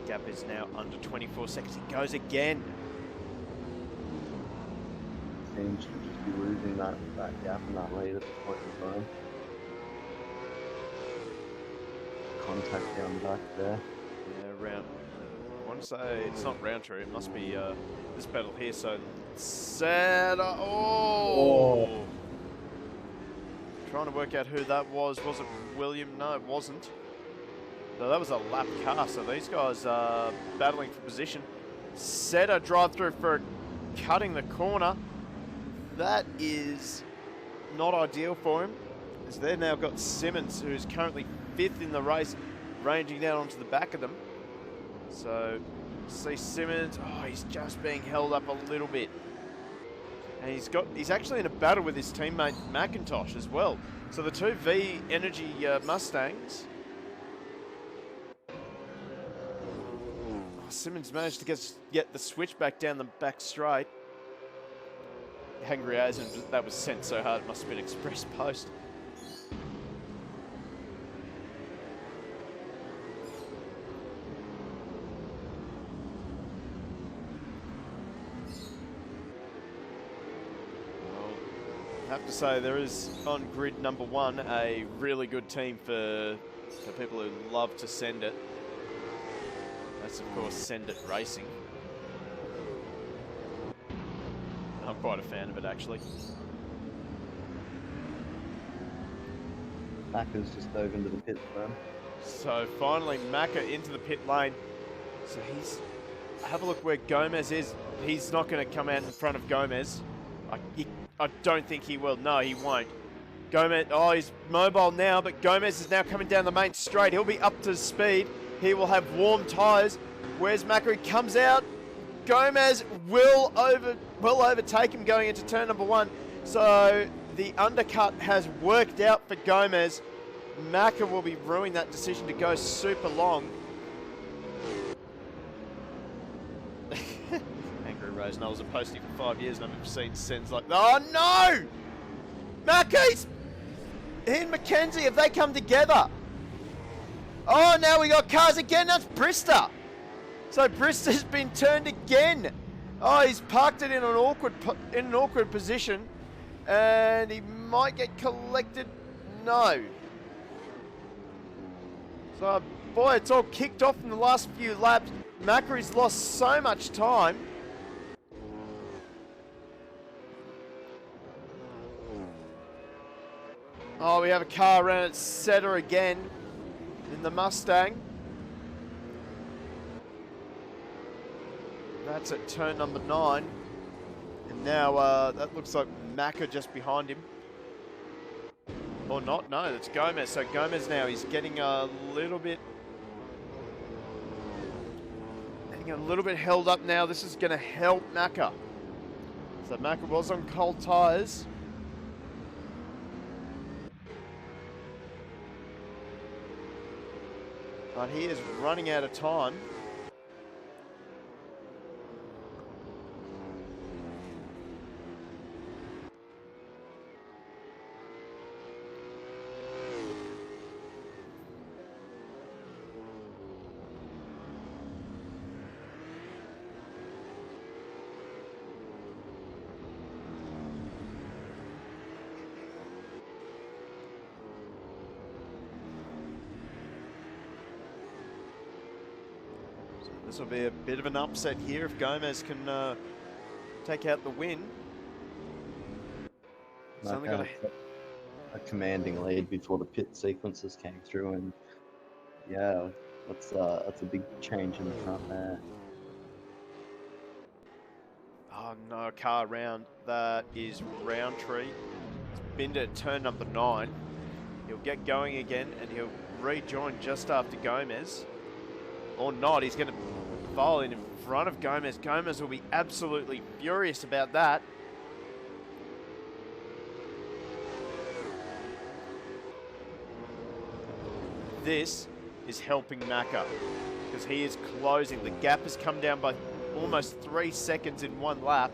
Gap is now under 24 seconds. He goes again. Seems to just be losing that gap and that lead at this point in time. Contact down the back there. Yeah, I want to say it's not Roundtree. It must be this battle here. So Sada. Oh! Trying to work out who that was. Was it William? No, it wasn't. So that was a lap car, so these guys are battling for position. Set a drive through for cutting the corner. That is not ideal for him, as they've now got Simmons, who's currently 5th in the race, ranging down onto the back of them. So see Simmons, oh, he's just being held up a little bit. And he's actually in a battle with his teammate McIntosh as well. So the two V Energy Mustangs. Simmons managed to get the switch back down the back straight. Hungry as, and that was sent so hard it must have been express post. I have to say there is on grid number 1 a really good team for people who love to send it. That's of course Send It Racing. I'm quite a fan of it actually. Macca's just dove into the pit, man. So finally Macca into the pit lane. So have a look where Gomez is. He's not going to come out in front of Gomez. I don't think he will. No, he won't. Gomez, oh, he's mobile now, but Gomez is now coming down the main straight. He'll be up to speed. He will have warm tyres. Where's Macca? He comes out. Gomez will overtake him going into turn number 1. So the undercut has worked out for Gomez. Macca will be ruining that decision to go super long. And I was a postie for 5 years and I've never seen sends like, oh no! Macca's and Mackenzie, have they come together? Oh, now we got cars again. That's Brister. So Brister's been turned again. Oh, he's parked it in an awkward position, and he might get collected. No. So, boy, it's all kicked off in the last few laps. Macca's lost so much time. Oh, we have a car around at Setter again in the Mustang. That's at turn number 9. And now that looks like Macca just behind him. Or not, no, that's Gomez. So Gomez now, he's getting a little bit held up now. This is going to help Macca. So Macca was on cold tyres. But he is running out of time. This will be a bit of an upset here if Gomez can take out the win. He's only got a commanding lead before the pit sequences came through, and yeah, that's a big change in the front there. Oh no, a car around. That is Roundtree. It's been to turn number 9. He'll get going again and he'll rejoin just after Gomez. Or not, he's going to fall in front of Gomez. Gomez will be absolutely furious about that. This is helping Macca because he is closing. The gap has come down by almost 3 seconds in one lap.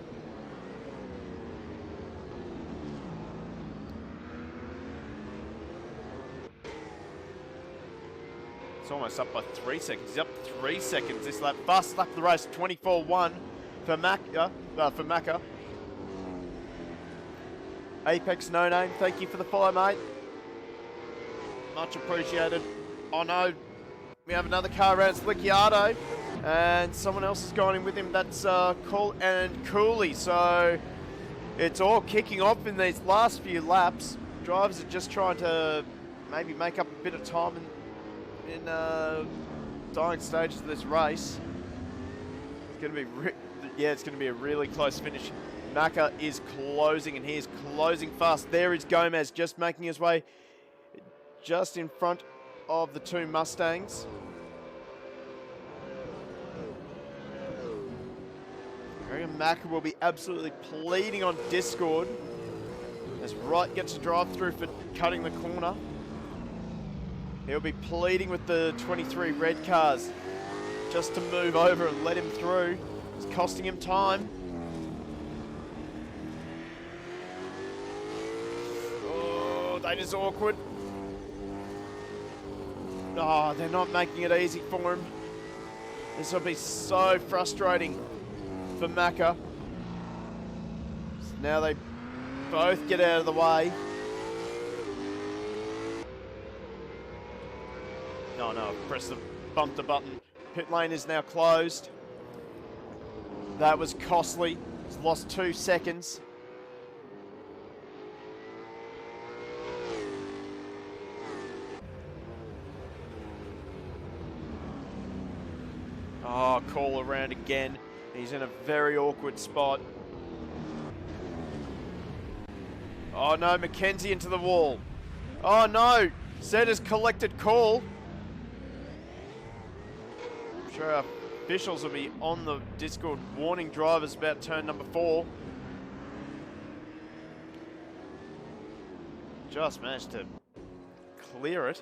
It's almost up by 3 seconds. He's up 3 seconds this lap. Fastest lap of the race, 24.1 for Macca. Apex No Name, thank you for the follow, mate. Much appreciated. Oh no, we have another car around. It's Licciardo, and someone else has gone in with him. That's Cooley. So it's all kicking off in these last few laps. Drivers are just trying to maybe make up a bit of time in dying stages of this race. It's going to be, it's going to be a really close finish. Macca is closing, and he is closing fast. There is Gomez just making his way just in front of the two Mustangs. I reckon Macca will be absolutely pleading on Discord as Wright gets a drive through for cutting the corner. He'll be pleading with the 23 red cars. just to move over and let him through. It's costing him time. Oh, that is awkward. Oh, they're not making it easy for him. This will be so frustrating for Macca. So now they both get out of the way. Oh no, bumped the button. Pit lane is now closed. That was costly. He's lost 2 seconds. Oh, call around again. He's in a very awkward spot. Oh no, Mackenzie into the wall. Oh no, Zed has collected call. I'm sure our officials will be on the Discord warning drivers about turn number 4. Just managed to clear it.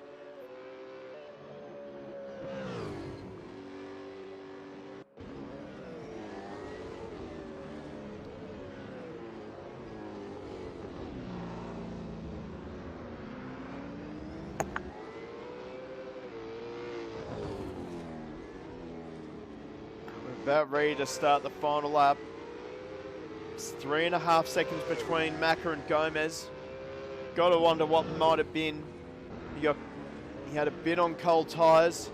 About ready to start the final lap. It's 3.5 seconds between Macca and Gomez. Got to wonder what might have been. He had a bit on cold tyres.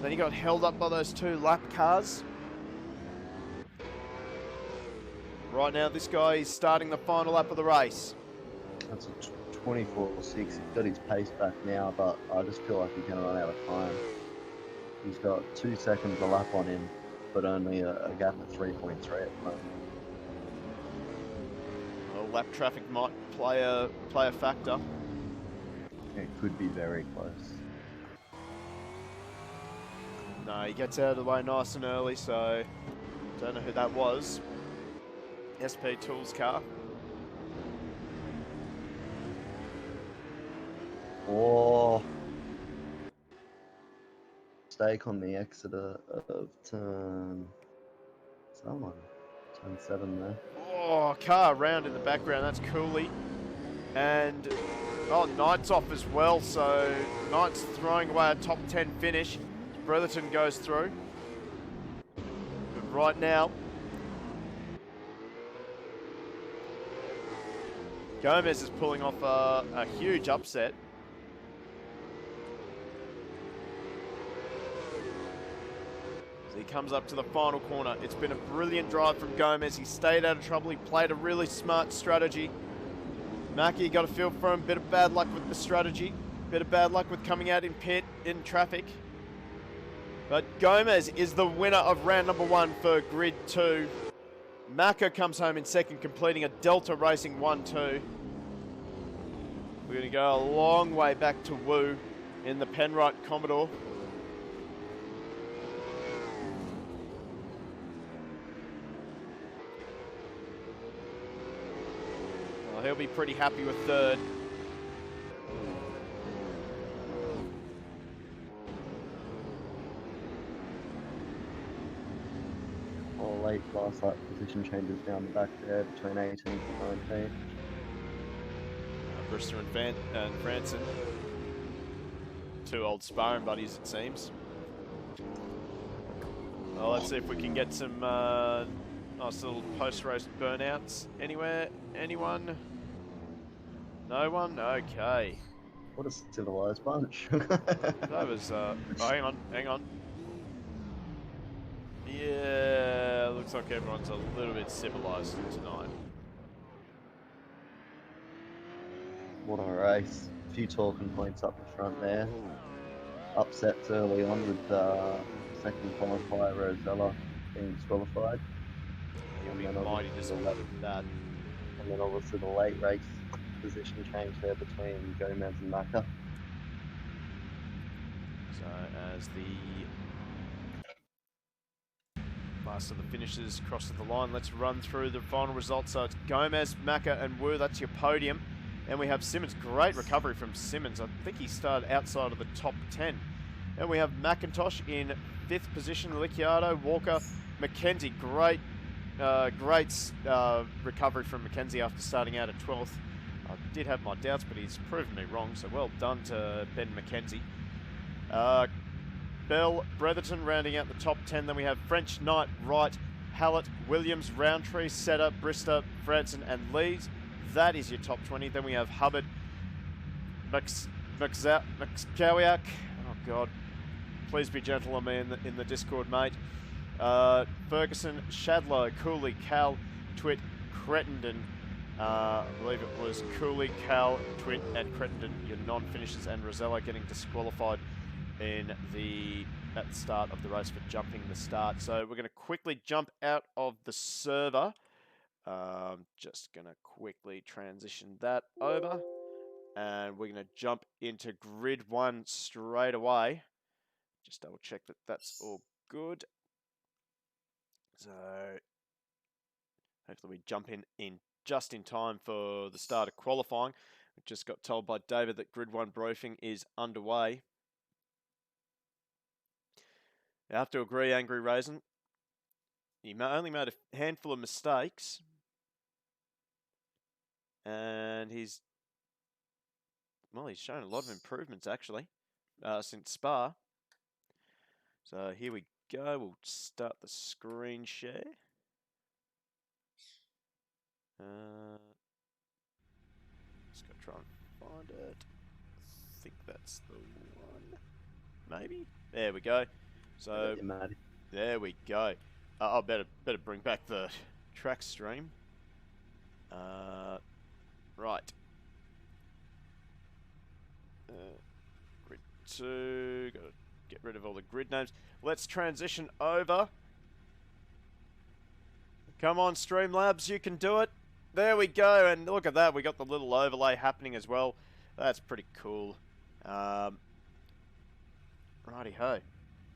Then he got held up by those 2 lap cars. Right now, this guy is starting the final lap of the race. That's a 24.6. He's got his pace back now, but I just feel like he's going to run out of time. He's got 2 seconds a lap on him, but only a gap of 3.3 at the moment. Well, lap traffic might play a factor. It could be very close. No, he gets out of the way nice and early, so don't know who that was. SP Tools car. Oh. Mistake on the exit of turn 7 there. Oh, car around in the background. That's Cooley. And, oh, Knight's off as well. So, Knight's throwing away a top 10 finish. Brotherton goes through. But right now, Gomez is pulling off a huge upset. He comes up to the final corner. It's been a brilliant drive from Gomez. He stayed out of trouble. He played a really smart strategy. Mackie, got a feel for him. Bit of bad luck with the strategy. Bit of bad luck with coming out in pit, in traffic. But Gomez is the winner of round number 1 for grid 2. Macca comes home in second, completing a Delta Racing 1-2. We're going to go a long way back to Wu in the Penrite Commodore. He'll be pretty happy with third. Or late last lap position changes down the back there between 18 and 19. Brister and Franson. 2 old sparring buddies, it seems. Well, let's see if we can get some nice little post-race burnouts anywhere. Anyone? No one? Okay. What a civilized bunch. That was, oh, hang on. Yeah, looks like everyone's a little bit civilized tonight. What a race. A few talking points up the front there. Upsets early on with second qualifier Rosella being disqualified. He'll be mighty disappointed with that. And then obviously the late race position change there between Gomez and Macca. So as the last of the finishers crosses the line, let's run through the final results. So it's Gomez, Macca and Wu, that's your podium. And we have Simmons, great recovery from Simmons. I think he started outside of the top 10. And we have McIntosh in 5th position, Licciardo, Walker, Mackenzie. Great recovery from Mackenzie after starting out at 12th. I did have my doubts, but he's proven me wrong, so well done to Ben Mackenzie. Bell, Bretherton rounding out the top 10. Then we have French, Knight, Wright, Hallett, Williams, Roundtree, Setter, Brister, Franson, and Lees. That is your top 20. Then we have Hubbard, Mczawiak. Oh, God. Please be gentle on me in the Discord, mate. Ferguson, Shadlow, Cooley, Cal, Twit, Cretendon. I believe it was Cooley, Cal, Twit, and Cretendon, your non-finishers, and Rosello getting disqualified at the start of the race for jumping the start. So we're going to quickly jump out of the server. Just going to quickly transition that over. And we're going to jump into grid 1 straight away. Just double check that that's all good. So hopefully we jump in just in time for the start of qualifying. We just got told by David that grid 1 briefing is underway. I have to agree, Angry Raisin. He only made a handful of mistakes. And he's shown a lot of improvements, actually, since Spa. So here we go. We'll start the screen share. Just gotta try and find it. I think that's the one. Maybe? There we go. So there we go. I'll better bring back the track stream. Right. Grid 2. Gotta get rid of all the grid names. Let's transition over. Come on, Streamlabs, you can do it. There we go, and look at that. We got the little overlay happening as well. That's pretty cool. Righty-ho.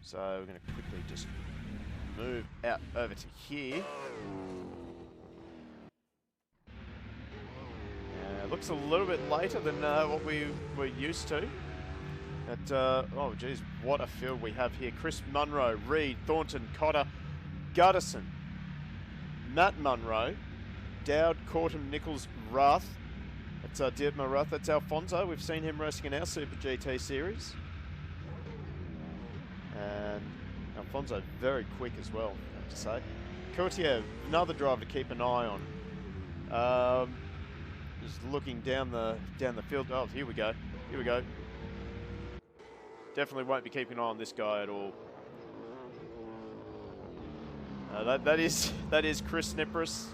So we're going to quickly just move out over to here. Looks a little bit later than what we were used to. Oh, geez, what a field we have here. Chris Munro, Reed, Thornton, Cotter, Gutterson, Matt Munro, Dowd, Corton, Nichols, Rath. That's Dietmar Rath. That's Alfonso. We've seen him racing in our Super GT series. And Alfonso very quick as well, I have to say. Courtier, another driver to keep an eye on. Just looking down the field. Oh, here we go. Here we go. Definitely won't be keeping an eye on this guy at all. That is Chris Nipris,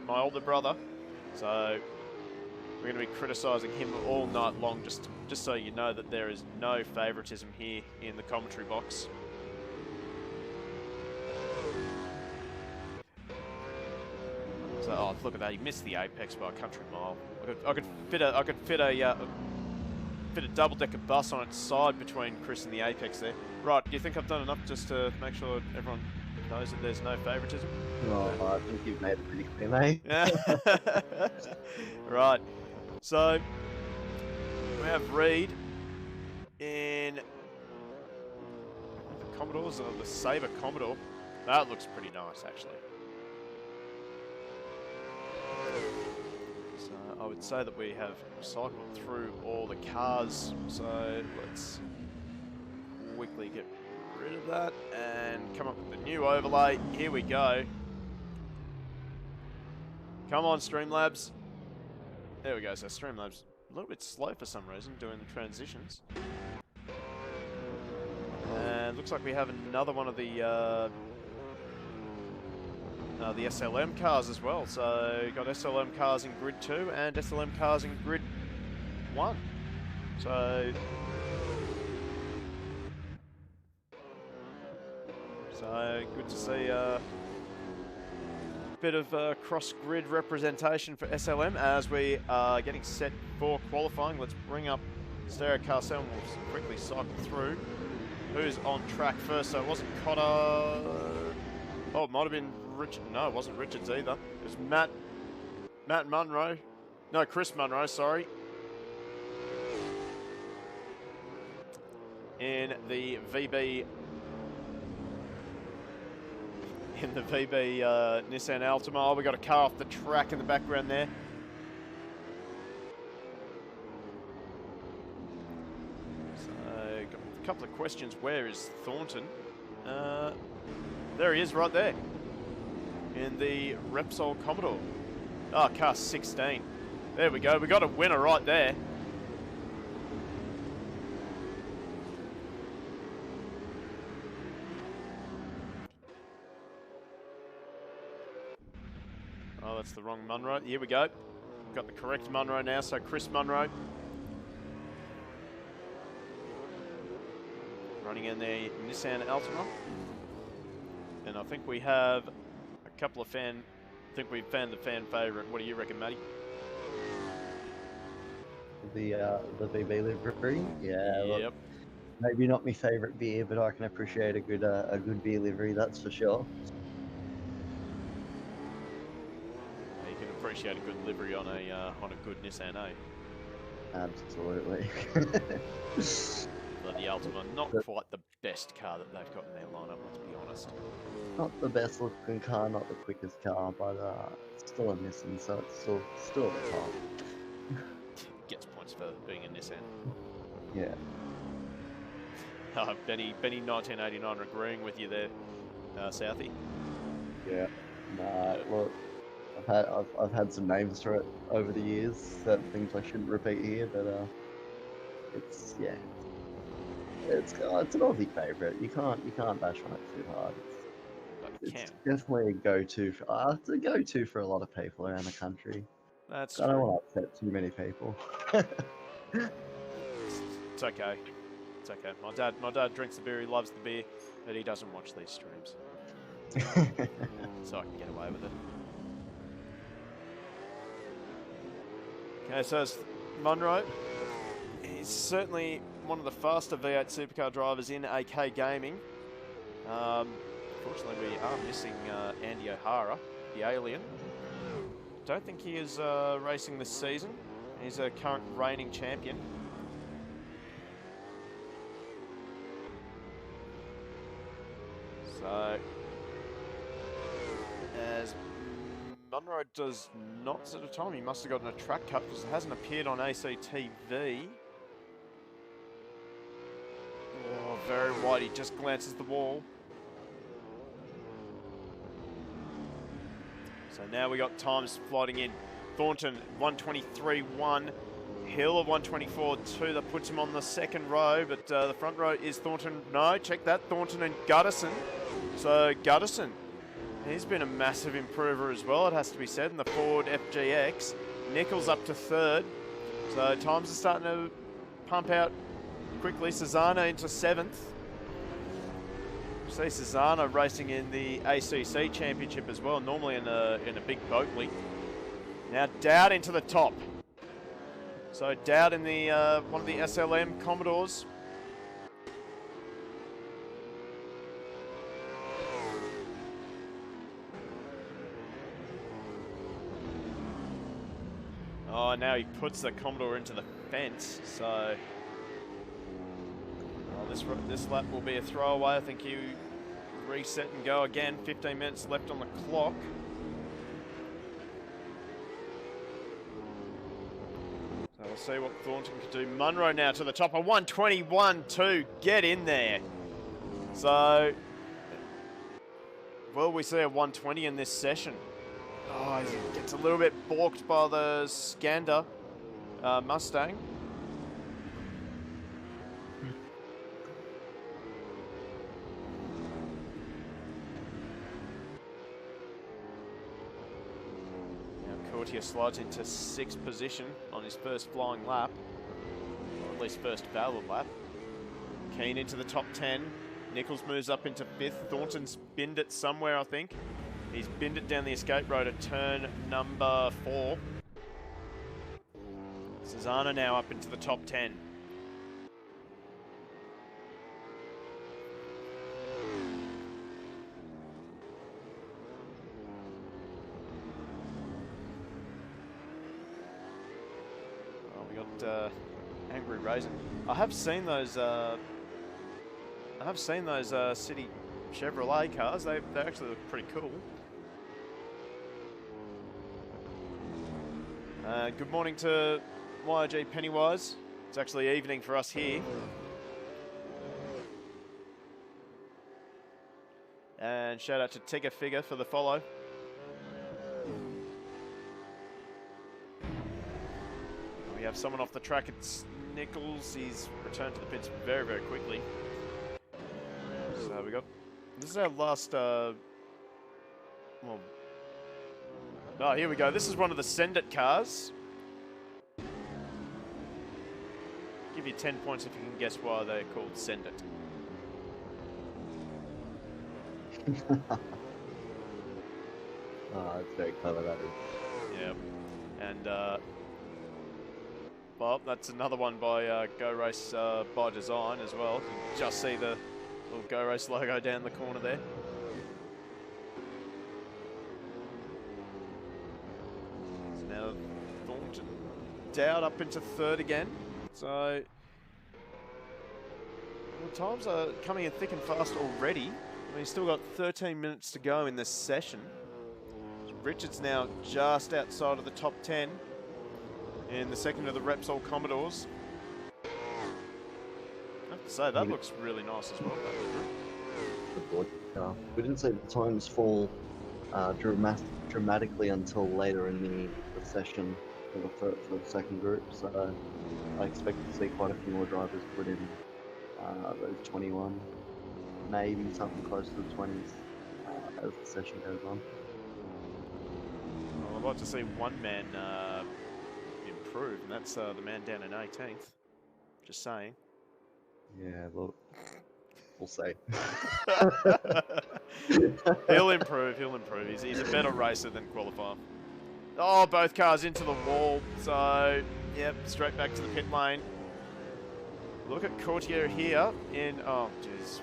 my older brother. So we're going to be criticising him all night long, just so you know that there is no favouritism here in the commentary box. So, oh, look at that! He missed the apex by a country mile. I could fit a double-decker bus on its side between Chris and the apex there. Right? Do you think I've done enough just to make sure everyone knows that there's no favouritism? Oh, I think you've made it pretty clear, mate. Right. So we have Reed in the Commodores, or the Sabre Commodore. That looks pretty nice, actually. So I would say that we have cycled through all the cars. So let's quickly get rid of that and come up with a new overlay. Here we go. Come on, Streamlabs. There we go. So Streamlabs a little bit slow for some reason doing the transitions. And looks like we have another one of the SLM cars as well. So you've got SLM cars in grid 2 and SLM cars in grid 1. So good to see a bit of cross-grid representation for SLM as we are getting set for qualifying. Let's bring up Stereo Carousel and we'll quickly cycle through. Who's on track first? So it wasn't Cotter. Oh, it might have been Richard. No, it wasn't Richards either. It was Matt Munro. No, Chris Munro, sorry. in the VB Nissan Altima. We got a car off the track in the background there. So, got a couple of questions. Where is Thornton? There he is, right there, in the Repsol Commodore. Oh, car 16. There we go. We got a winner right there. Oh, that's the wrong Munro. Here we go. Got the correct Munro now, so Chris Munro. Running in the Nissan Altima. And I think we have a couple of I think we've found the fan favourite. What do you reckon, Matty? The VB livery, yeah. Yep. Look, maybe not my favourite beer, but I can appreciate a good beer livery. That's for sure. You can appreciate a good livery on a good Nissan, eh? Absolutely. But the Altima, not quite the best car that they've got in their lineup, let's be honest. Not the best looking car, not the quickest car, but it's still a Nissan, so it's still at the top. Gets points for being a Nissan. Yeah. Benny 1989 agreeing with you there, Southie. Yeah. Nah, look, I've had some names for it over the years. Certain things I shouldn't repeat here, but it's an Aussie favourite. You can't bash on it too hard. It's definitely a go-to for for a lot of people around the country. That's I don't want to upset too many people. It's okay. It's okay. My dad drinks the beer. He loves the beer, but he doesn't watch these streams, so I can get away with it. Okay, so it's Munro. He's certainly one of the faster V8 supercar drivers in AK Gaming. Unfortunately, we are missing Andy O'Hara, the alien. Don't think he is racing this season. He's a current reigning champion. So, as Munro does not set a time, he must have gotten a track cut because it hasn't appeared on ACTV. Oh, very wide. He just glances the wall. So now we got times floating in. Thornton 123.1, Hill of 124.2. That puts him on the second row, but the front row is Thornton. No, check that, Thornton and Gutterson. So Gutterson, he's been a massive improver as well, it has to be said, in the Ford FGX. Nichols up to third. So times are starting to pump out quickly. Cesana into seventh. See Cesana racing in the ACC Championship as well, normally in a big boat league. Now Dowd into the top. So Dowd in the one of the SLM Commodores. Oh, now he puts the Commodore into the fence. So this lap will be a throwaway. I think you reset and go again. 15 minutes left on the clock. So we'll see what Thornton can do. Munro now to the top of 121.2. Get in there. So, will we see a 120 in this session? Oh, he gets a little bit balked by the Skander Mustang. Courtier slides into 6th position on his first flying lap, or at least first valid lap. Keen into the top 10. Nichols moves up into 5th. Thornton's binned it somewhere, I think. He's binned it down the escape road at turn number 4. Cesana now up into the top 10. Angry Raisin. I have seen those I have seen those City Chevrolet cars. They actually look pretty cool. Good morning to YG Pennywise. It's actually evening for us here. And shout out to Tigger Figure for the follow. We have someone off the track. It's Nichols. He's returned to the pits very, very quickly. So we got. This is our last. Well. Oh, here we go. This is one of the Send It cars. Give you 10 points if you can guess why they're called Send It. It's very clever, that is. Yeah. And, well, that's another one by Go Race by Design as well. You can just see the little Go Race logo down the corner there. So now Thornton Dowd up into third again. So the times are coming in thick and fast already. We've still got 13 minutes to go in this session. Richard's now just outside of the top 10 in the second of the Repsol Commodores. I have to say, that looks really nice as well. We didn't see the times fall dramatically until later in the session for the second group, so I expect to see quite a few more drivers put in those 21, maybe something close to the 20s as the session goes on. Well, I'd like to see one man improve, and that's the man down in 18th. Just saying. Yeah, look, we'll see. He'll improve, he'll improve. He's a better racer than qualifier. Oh, both cars into the wall. So, yep, straight back to the pit lane. Look at Courtier here in... Oh, jeez.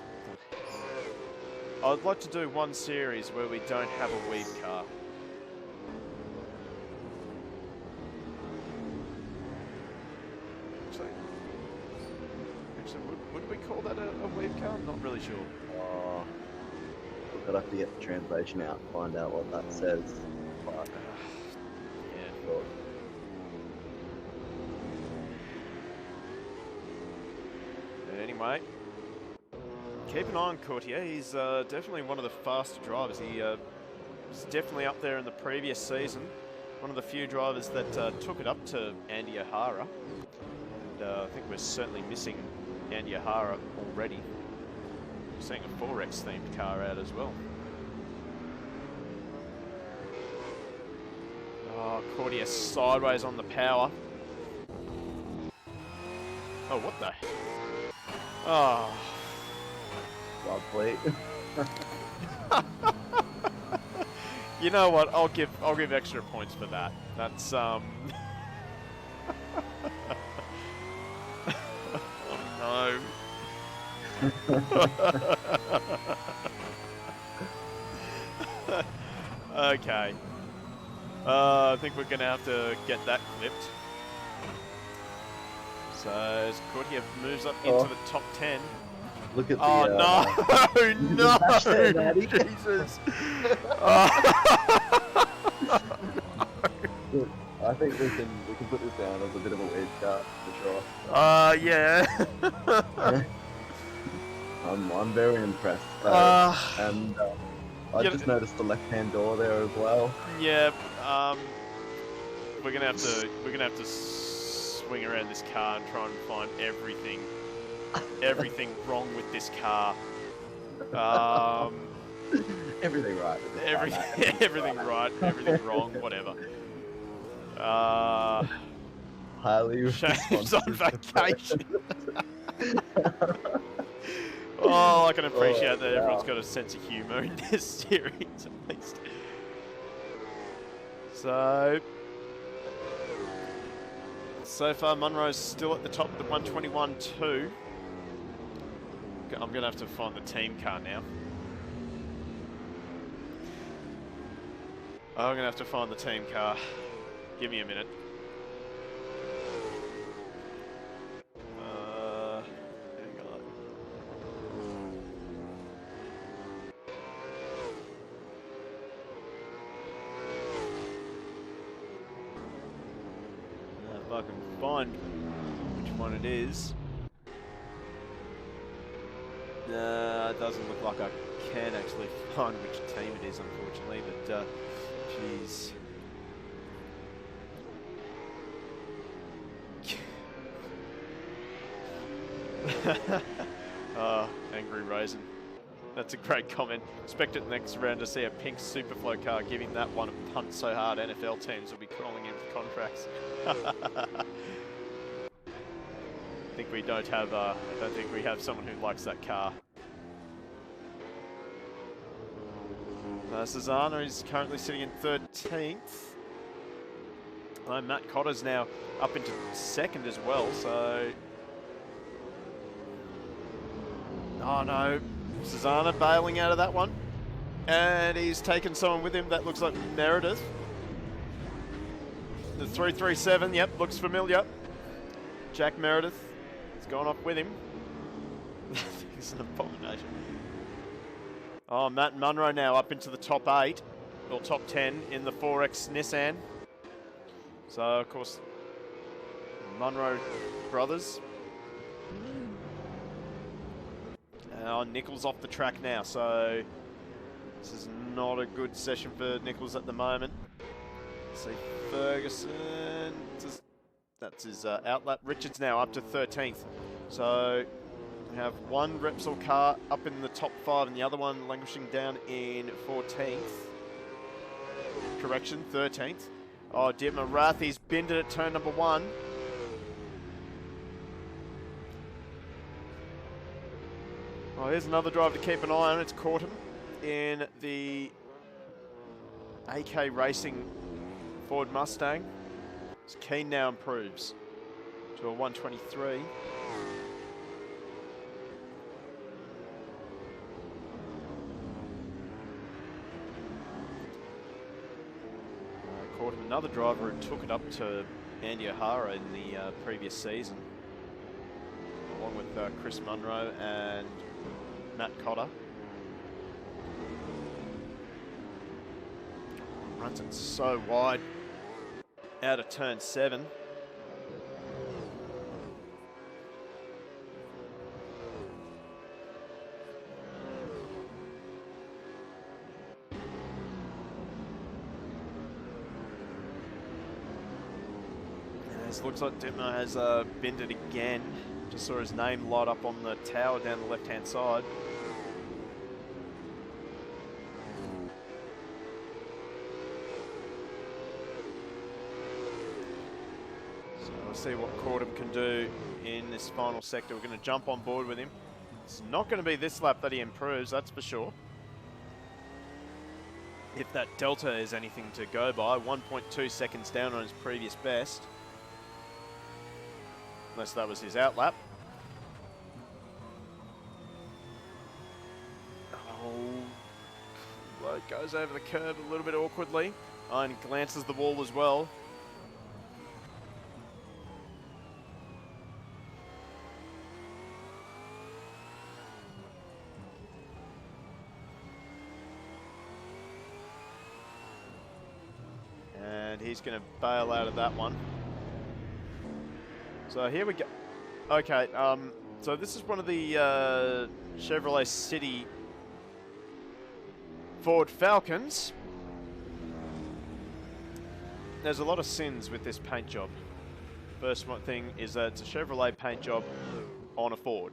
I'd like to do one series where we don't have a weave car. Actually would we call that a weave car? I'm not really sure. We'll have to get the translation out and find out what that says. But, yeah. Sure. But anyway, keep an eye on Courtier. He's definitely one of the faster drivers. He was definitely up there in the previous season. One of the few drivers that took it up to Andy O'Hara. And I think we're certainly missing Andy O'Hara already. We're seeing a 4X themed car out as well. Oh, Courtier sideways on the power. Oh, what the? Oh. Lovely. You know what? I'll give extra points for that. That's Oh no. Okay. I think we're gonna have to get that clipped. So as Courtier moves up into the top 10. Look at the. Oh no, no, Jesus! Look, I think we can put this down as a bit of a weird car for sure. Yeah. I'm very impressed. And I just noticed the left-hand door there as well. Yeah. We're gonna have to swing around this car and try and find everything wrong with this car. Everything right. Everything right, everything wrong, whatever. Highly Shane's on vacation. Oh, I can appreciate that everyone's got a sense of humour in this series, at least. So far, Munro's still at the top of the 121.2. I'm going to have to find the team car now. I'm going to have to find the team car. Give me a minute. Hang I can find which one it is. It doesn't look like I can actually find which team it is, unfortunately, but jeez. Angry Raisin. That's a great comment. Expect it next round to see a pink Superflow car giving that one a punt so hard NFL teams will be calling in for contracts. I think we don't have, I don't think we have someone who likes that car. Susanna is currently sitting in 13th. Matt Cotter's now up into 2nd as well, so... Oh no, Susanna bailing out of that one. And he's taken someone with him that looks like Meredith. The 337, yep, looks familiar. Jack Meredith has gone off with him. He's an abomination. Oh, Matt Munro now up into the top 8, or top 10 in the 4X Nissan. So, of course, Munro brothers. Nichols off the track now, so this is not a good session for Nichols at the moment. See Ferguson, that's his outlap. Richards now up to 13th. So we have one Repsol car up in the top 5 and the other one languishing down in 14th. Correction, 13th. Oh, dear, Marathi's binned it at turn number 1. Oh, here's another driver to keep an eye on. It's caught him in the AK Racing Ford Mustang. As Keane now improves to a 123. Caught him another driver who took it up to Andy O'Hara in the previous season, along with Chris Munro and Matt Cotter. Runs it so wide out of turn 7. It looks like Dittmer has binned it again. Just saw his name light up on the tower down the left-hand side. So we'll see what Cordham can do in this final sector. We're going to jump on board with him. It's not going to be this lap that he improves, that's for sure. If that delta is anything to go by, 1.2 seconds down on his previous best. Unless that was his outlap. Oh, it goes over the curb a little bit awkwardly. And glances the wall as well. And he's going to bail out of that one. So here we go. Okay, so this is one of the Chevrolet City Ford Falcons. There's a lot of sins with this paint job. First one thing is that it's a Chevrolet paint job on a Ford.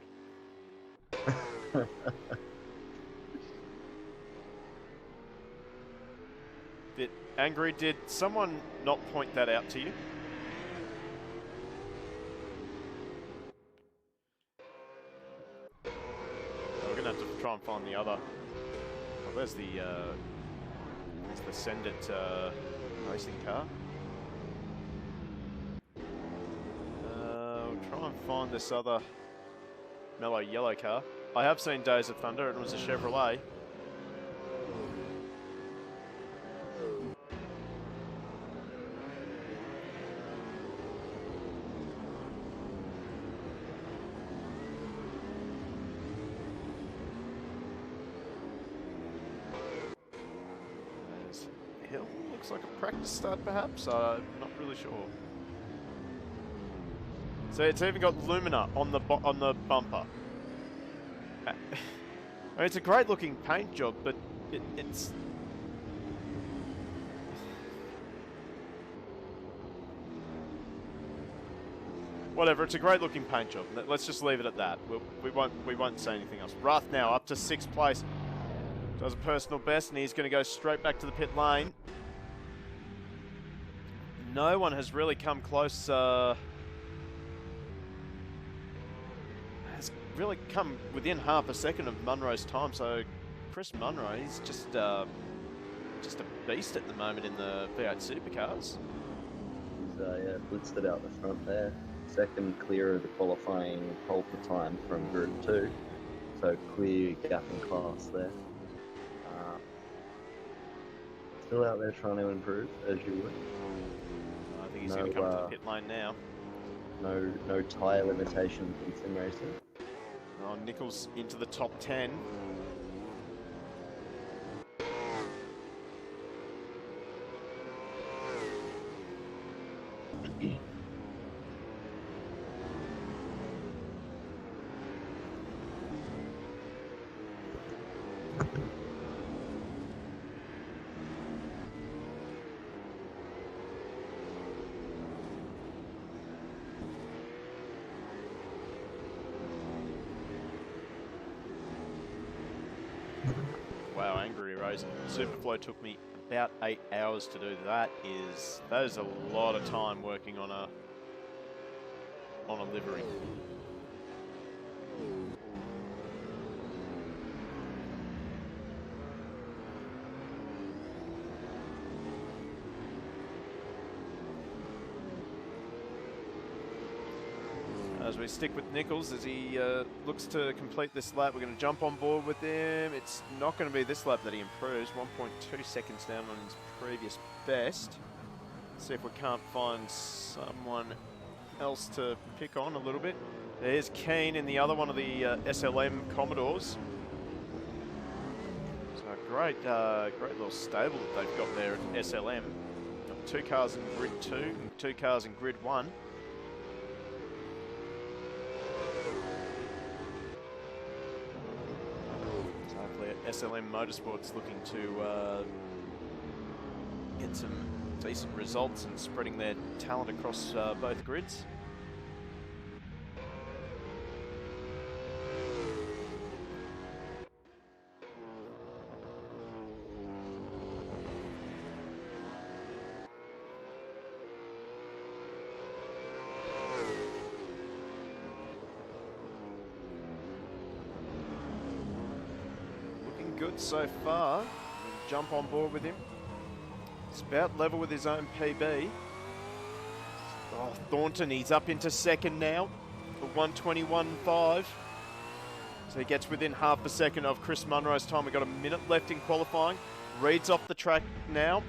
Bit angry. Did someone not point that out to you? Have to try and find the other. Oh, there's the Send It racing car. We'll try and find this other mellow yellow car. I have seen Days of Thunder, and it was a Chevrolet. Looks like a practice start, perhaps. I'm not really sure. So it's even got Lumina on the bumper. I mean, it's a great looking paint job, but it's... Whatever, it's a great looking paint job. Let's just leave it at that. We won't say anything else. Ruth now up to 6th place. Does a personal best, and he's going to go straight back to the pit lane. No one has really come close. Has really come within half a second of Munro's time. So Chris Munro, he's just a beast at the moment in the V8 Supercars. He's yeah, blitzed it out the front there. Second clear of the qualifying pole for time from Group 2. So clear gap in class there. Still out there trying to improve, as you would. I think he's going to come to the pit lane now. No tyre limitations in sim racing. Oh, Nichols into the top 10. Wow, Angry Rose. Superflow took me about 8 hours to do that. That is a lot of time working on a livery. As we stick with Nichols as he looks to complete this lap, we're going to jump on board with him. It's not going to be this lap that he improves. 1.2 seconds down on his previous best. Let's see if we can't find someone else to pick on a little bit. There's Keen in the other one of the SLM Commodores. So great little stable that they've got there at SLM. Got 2 cars in Grid 2 and 2 cars in Grid 1. SLM Motorsports looking to get some decent results and spreading their talent across both grids. Good so far. Jump on board with him. It's about level with his own PB. Oh, Thornton, he's up into second now for 1:21.5. So he gets within half a second of Chris Munro's time. We've got a minute left in qualifying. Reed's off the track now.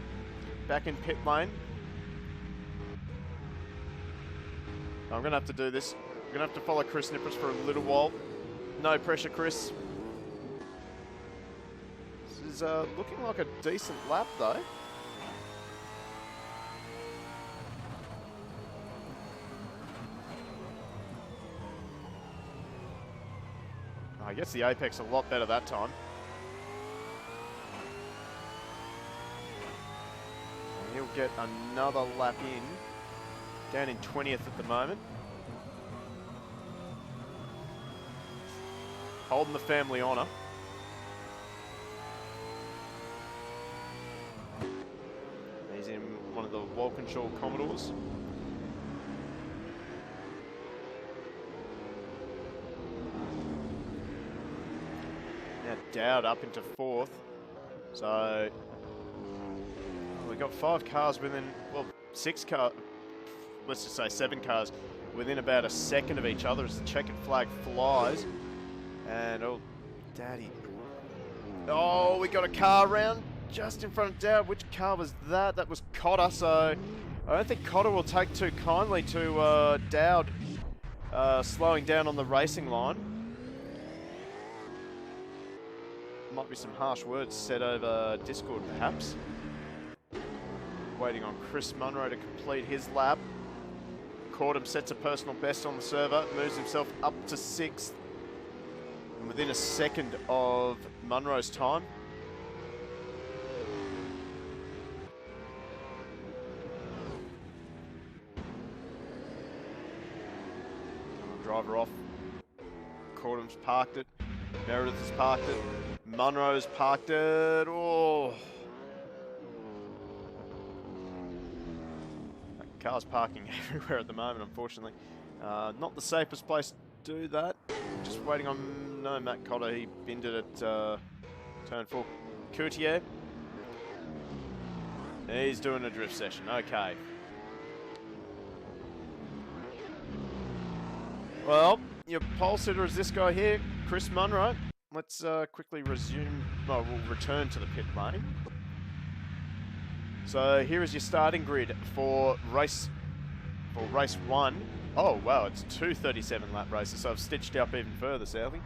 Back in pit lane. I'm going to have to do this. I'm going to have to follow Chris Nippers for a little while. No pressure, Chris. Is looking like a decent lap though. I guess the Apex a lot better that time. He'll get another lap in. Down in 20th at the moment. Holding the family honour. He's in one of the Walkinshaw Commodores. Now Dowd up into 4th. So we've got 5 cars within, well, 6 cars, let's just say 7 cars within about a second of each other as the checkered flag flies. And oh, daddy. Oh, we got a car around just in front of Dowd. Which car was that? That was Cotter. So I don't think Cotter will take too kindly to Dowd slowing down on the racing line. Might be some harsh words said over Discord perhaps. Waiting on Chris Munro to complete his lap. Cordham sets a personal best on the server, moves himself up to 6th, and within a second of Munro's time. Driver off. Cordham's parked it. Meredith has parked it. Munro's parked it. Oh. That car's parking everywhere at the moment, unfortunately. Not the safest place to do that. Just waiting on... No, Matt Cotter, he binned it at turn 4. Coutier. He's doing a drift session. Okay. Well, your pole sitter is this guy here, Chris Munro. Let's quickly resume, well, we'll return to the pit lane. So here is your starting grid for race 1. Oh wow, it's 2 37 lap races, so I've stitched up even further, Southey.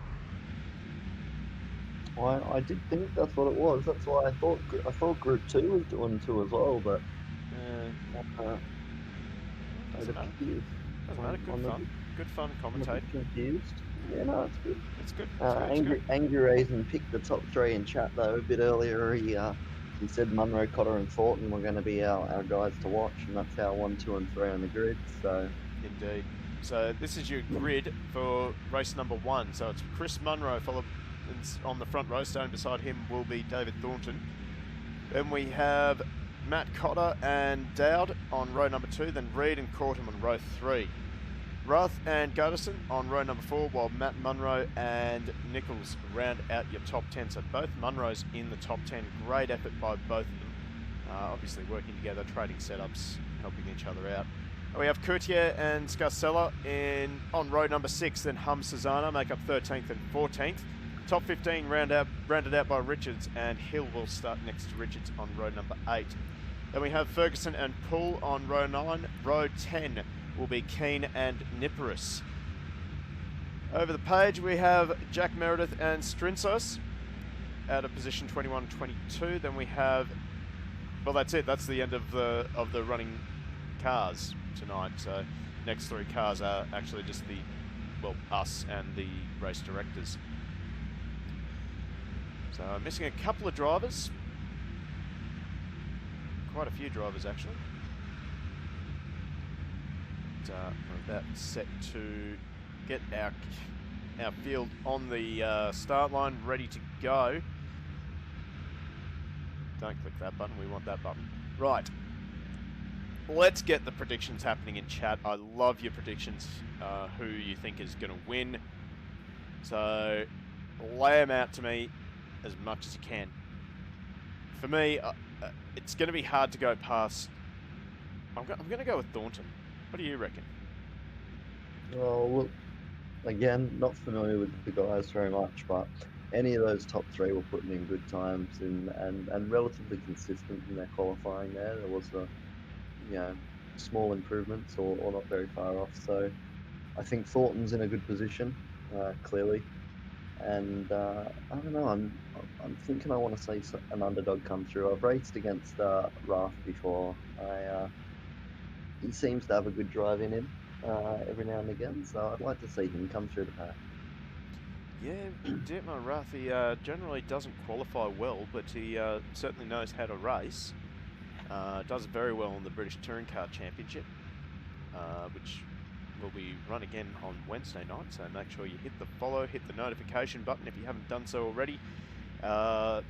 I did think that's what it was. That's why I thought Group 2 was doing 2 as well, but doesn't matter. Good fun. Good fun commentating. Confused. Yeah, no, it's good. It's good. Angry Raisin picked the top 3 in chat though a bit earlier. He said Munro, Cotter, and Thornton were going to be our guys to watch, and that's our 1, 2, and 3 on the grid. So indeed. So this is your grid for race number 1. So it's Chris Munro, followed on the front row. Standing beside him will be David Thornton. Then we have Matt Cotter and Dowd on row number 2. Then Reed and Cortum on row 3. Ruth and Gutterson on row number 4, while Matt Munro and Nichols round out your top 10. So both Munros in the top 10. Great effort by both of them. Obviously working together, trading setups, helping each other out. We have Coutier and Scarcella on row number 6, then Hum Cesana make up 13th and 14th. Top 15 rounded out by Richards, and Hill will start next to Richards on row number 8. Then we have Ferguson and Poole on row 9. Row 10 will be Keane and Niparis. Over the page we have Jack Meredith and Strinsos out of position 21-22. Then we have, well, that's it. That's the end of the running cars tonight. So next 3 cars are actually just us and the race directors. So I'm missing a couple of drivers. Quite a few drivers actually. We're about set to get our field on the start line, ready to go. Don't click that button, we want that button. Right, let's get the predictions happening in chat. I love your predictions, who you think is going to win. So lay them out to me as much as you can. For me, it's going to be hard to go past. I'm going to go with Thornton. What do you reckon? Well, look, again, not familiar with the guys very much, but any of those top 3 were putting in good times and relatively consistent in their qualifying there. There was small improvements or not very far off. So I think Thornton's in a good position, clearly. And I don't know, I'm thinking I want to see an underdog come through. I've raced against Raf before. He seems to have a good drive in him every now and again, so I'd like to see him come through the pack. Yeah, Dietmar Rath, he generally doesn't qualify well, but he certainly knows how to race. Does very well in the British Touring Car Championship, which will be run again on Wednesday night, so make sure you hit the follow, hit the notification button if you haven't done so already. And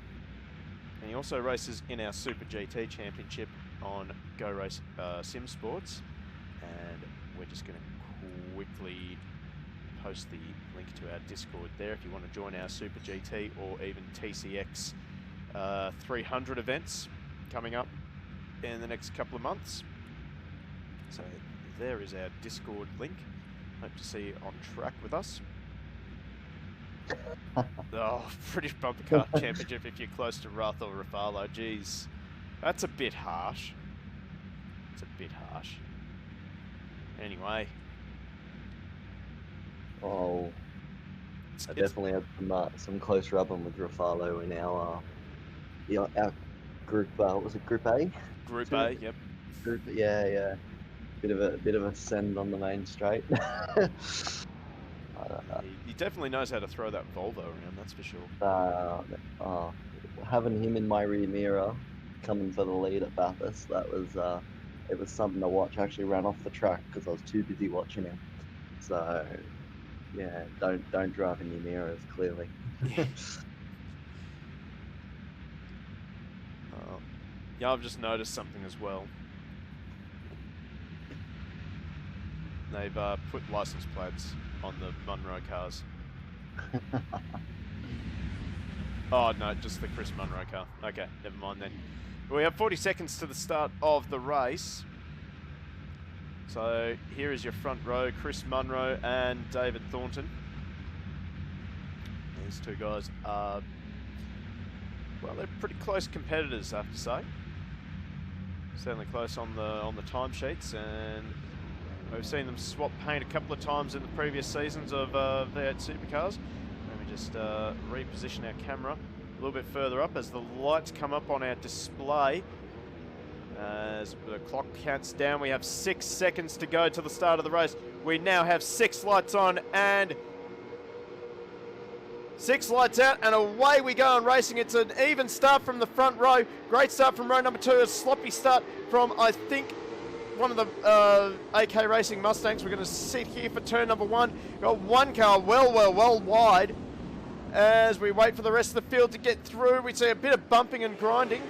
he also races in our Super GT Championship on Go Race Sim Sports, and we're just going to quickly post the link to our Discord there if you want to join our Super GT or even TCX 300 events coming up in the next couple of months. So there is our Discord link. Hope to see you on track with us. Oh, British Bumper Car Championship if you're close to Ruth or Rafalo. Geez, that's a bit harsh. It's a bit harsh. Anyway. Oh, I definitely had some close rubbing with Rafalo in our group. Was it Group A? Group A, yep. Yeah. Bit of a send on the main straight. He definitely knows how to throw that Volvo around, that's for sure. uh, Having him in my rear mirror, coming for the lead at Bathurst, that was it was something to watch. I actually ran off the track because I was too busy watching him. So yeah, don't drive in your mirrors, clearly. Yeah, I've just noticed something as well. They've put license plates on the Munro cars. Oh, no, just the Chris Munro car. Okay, never mind then. We have 40 seconds to the start of the race. So here is your front row, Chris Munro and David Thornton. These two guys are, well, they're pretty close competitors, I have to say. Certainly close on the timesheets, and we've seen them swap paint a couple of times in the previous seasons of V8 Supercars. Let me just reposition our camera a little bit further up as the lights come up on our display. As the clock counts down, we have 6 seconds to go to the start of the race. We now have 6 lights on and 6 lights out, and away we go on racing. It's an even start from the front row. Great start from row number 2. A sloppy start from, I think, one of the AK Racing Mustangs. We're going to sit here for turn number 1. Got one car well wide. As we wait for the rest of the field to get through, we see a bit of bumping and grinding.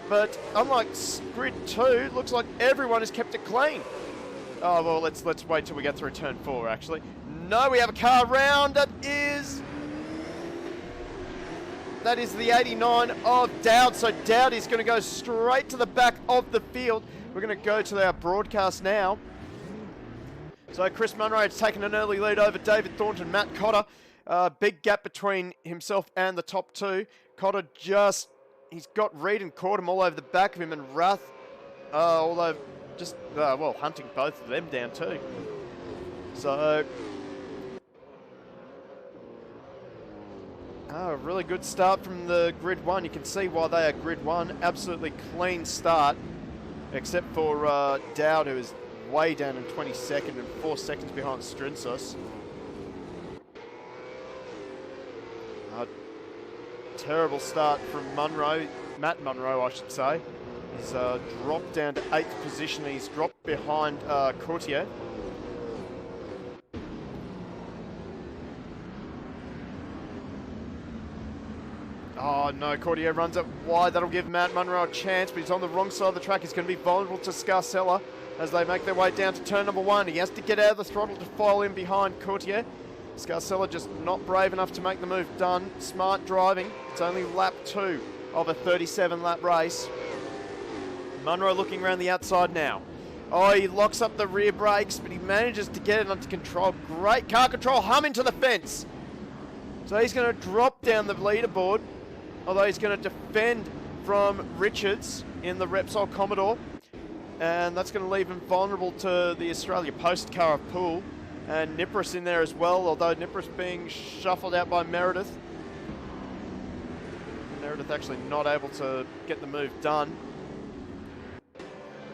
But unlike grid 2, looks like everyone has kept it clean. Oh, well, let's wait till we get through turn 4, actually. No, we have a car round. That is the 89 of Dowd. So Dowd is going to go straight to the back of the field. We're going to go to our broadcast now. So Chris Munro has taken an early lead over David Thornton, Matt Cotter. Big gap between himself and the top 2. Cotter he's got Reed and Cordham all over the back of him, and Rath, although just, well, hunting both of them down too. So, a really good start from the grid 1. You can see why they are grid 1. Absolutely clean start, except for Dowd, who is way down in 22nd and 4 seconds behind Strinsos. Terrible start from Munro, Matt Munro, I should say. He's dropped down to 8th position. He's dropped behind Courtier. Oh no, Courtier runs up wide. That'll give Matt Munro a chance, but he's on the wrong side of the track. He's going to be vulnerable to Scarcella as they make their way down to turn number 1. He has to get out of the throttle to file in behind Courtier. Scarcella just not brave enough to make the move done. Smart driving. It's only lap 2 of a 37-lap race. Munro looking around the outside now. Oh, he locks up the rear brakes, but he manages to get it under control. Great car control, hum into the fence. So he's going to drop down the leaderboard, although he's going to defend from Richards in the Repsol Commodore. And that's going to leave him vulnerable to the Australia Post car of Poole. And Nipris in there as well, although Nipris being shuffled out by Meredith. Meredith actually not able to get the move done.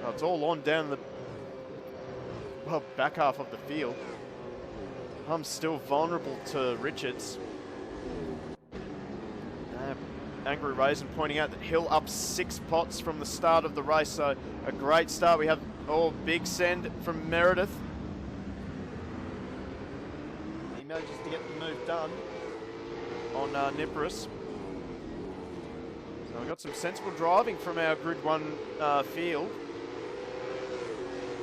Oh, it's all on down the back half of the field. I'm still vulnerable to Richards. Angry Raisin pointing out that Hill up 6 pots from the start of the race, so a great start. We have big send from Meredith. Manages to get the move done on Nipris. So we've got some sensible driving from our Grid 1 field.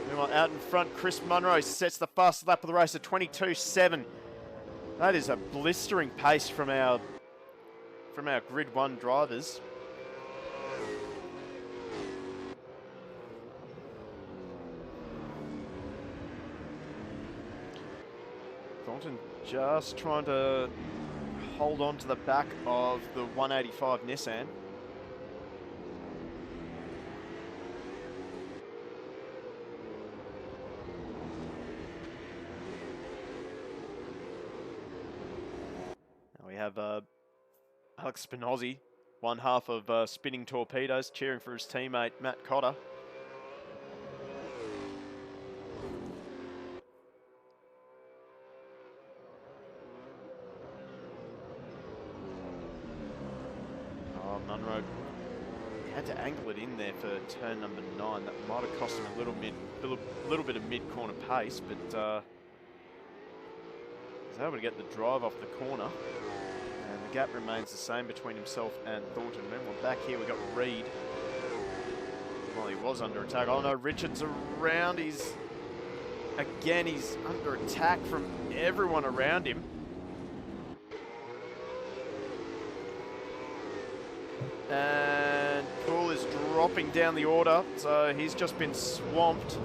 Meanwhile, out in front, Chris Munro sets the fastest lap of the race at 22.7. That is a blistering pace from our Grid 1 drivers. Thornton just trying to hold on to the back of the 185 Nissan. Now we have Alex Spinozzi, one half of Spinning Torpedoes, cheering for his teammate Matt Cotter. Munro had to angle it in there for turn number 9. That might have cost him a little bit of mid-corner pace, but he's able to get the drive off the corner. And the gap remains the same between himself and Thornton. Remember, back here we've got Reed. Well, he was under attack. Oh no, Richards around. He's under attack from everyone around him. And Poole is dropping down the order, so he's just been swamped.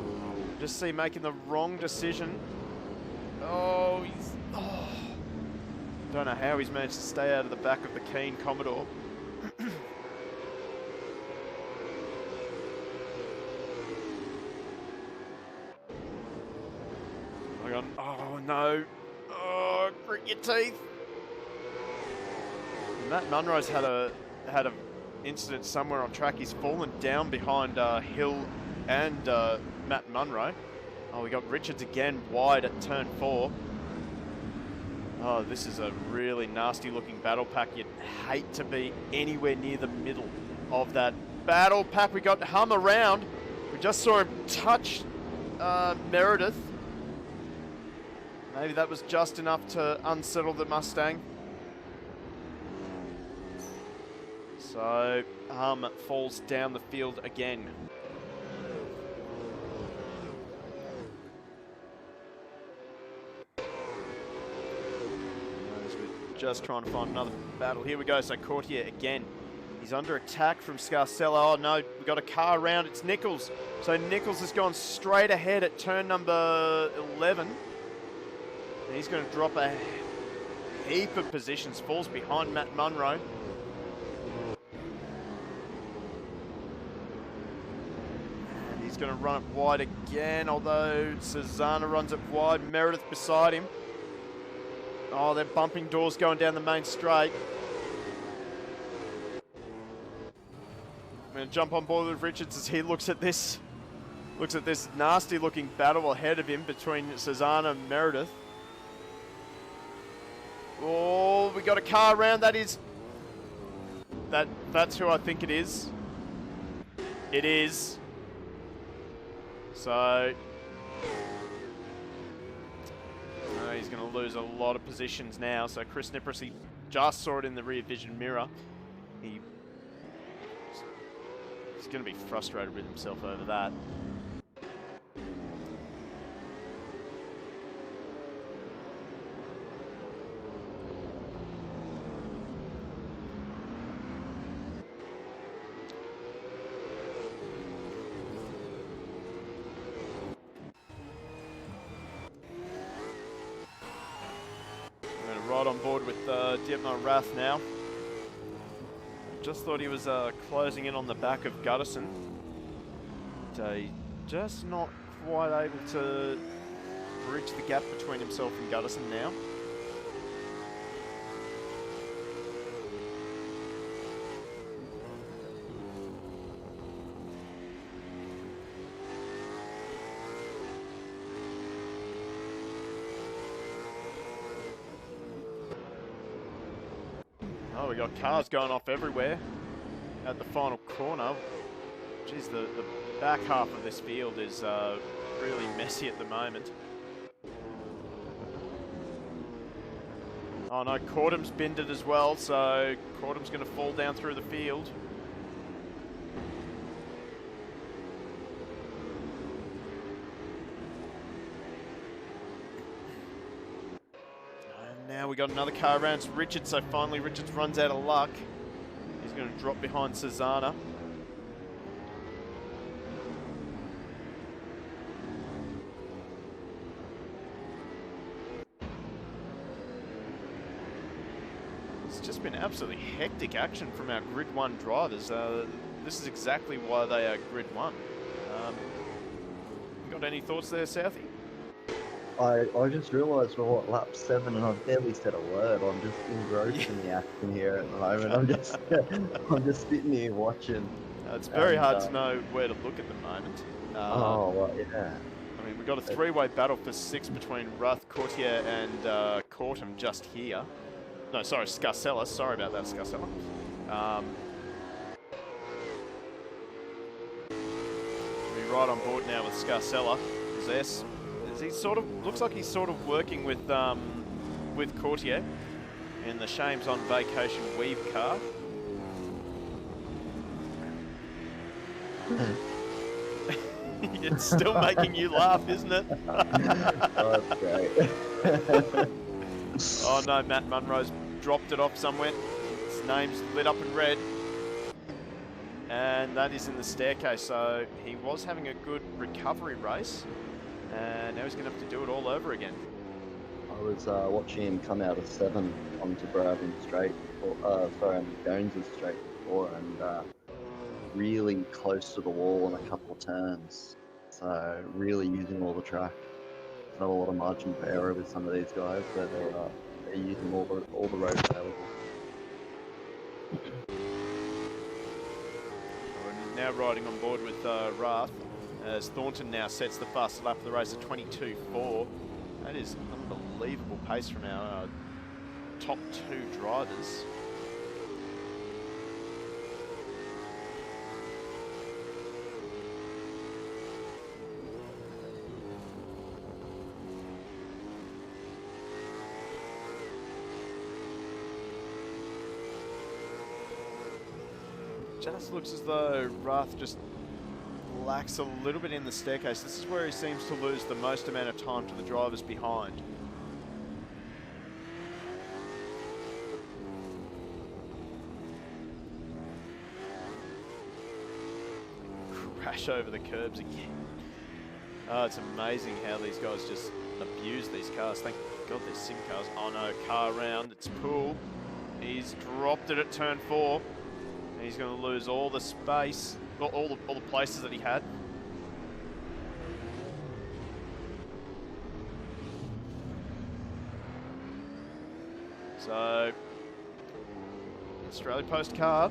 Just see making the wrong decision. Oh, don't know how he's managed to stay out of the back of the keen Commodore. Oh no! Oh, grit your teeth. Matt Munro's had a incident somewhere on track. He's fallen down behind Hill and Matt Munro. Oh, we got Richards again wide at turn 4. Oh, this is a really nasty looking battle pack. You'd hate to be anywhere near the middle of that battle pack. We got Hum around. We just saw him touch Meredith. Maybe that was just enough to unsettle the Mustang. So Hum falls down the field again. We're just trying to find another battle. Here we go. So Courtier again. He's under attack from Scarcella. Oh no, we've got a car around. It's Nichols. So Nichols has gone straight ahead at turn number 11. And he's going to drop a heap of positions. Falls behind Matt Munro. And he's going to run it wide again, although Cesana runs it wide. Meredith beside him. Oh, they're bumping doors going down the main straight. I'm going to jump on board with Richards as he looks at this nasty looking battle ahead of him between Cesana and Meredith. Oh, we got a car around. That's who I think it is. It is. So he's going to lose a lot of positions now. So Chris Nipris, he just saw it in the rear vision mirror. He's going to be frustrated with himself over that. Right on board with Dietmar Rath now. Just thought he was closing in on the back of Gutterson. But, just not quite able to bridge the gap between himself and Gutterson now. Oh, we got cars going off everywhere at the final corner. Geez, the back half of this field is really messy at the moment. Oh no, Cordham's binned it as well, so Cordham's going to fall down through the field. Now we got another car around. It's Richards, so finally Richards runs out of luck. He's going to drop behind Cesana. It's just been absolutely hectic action from our Grid 1 drivers. This is exactly why they are Grid 1. You got any thoughts there, Southie? I just realised we're at lap 7 and I've barely said a word. I'm just engrossed in the action here at the moment. I'm just sitting here watching. It's very hard to know where to look at the moment. Well, yeah. I mean, we've got a three-way battle for 6 between Ruth, Courtier and Cortum just here. No, sorry, Scarcella. Sorry about that, Scarcella. right on board now with Scarcella. He sort of looks like he's sort of working with Courtier in the Shames on Vacation Weave car. It's still making you laugh, isn't it? Oh, that's great. Oh no, Matt Munro's dropped it off somewhere. His name's lit up in red. And that is in the staircase, so he was having a good recovery race. And now he's going to have to do it all over again. I was watching him come out of 7 onto Bradden straight, onto Jones's straight before, and really close to the wall on a couple of turns. So really using all the track. Not a lot of margin for error with some of these guys, but they're using all the road available. And now riding on board with Rath, as Thornton now sets the fastest lap of the race at 22.4. That is an unbelievable pace from our top 2 drivers. Just looks as though Rath just lacks a little bit in the staircase. This is where he seems to lose the most amount of time to the drivers behind. Crash over the curbs again. Oh, it's amazing how these guys just abuse these cars. Thank God they're sim cars. Oh no, car around, it's Poole. He's dropped it at turn 4. And he's going to lose all the space, all the places that he had. So, Australia Post car.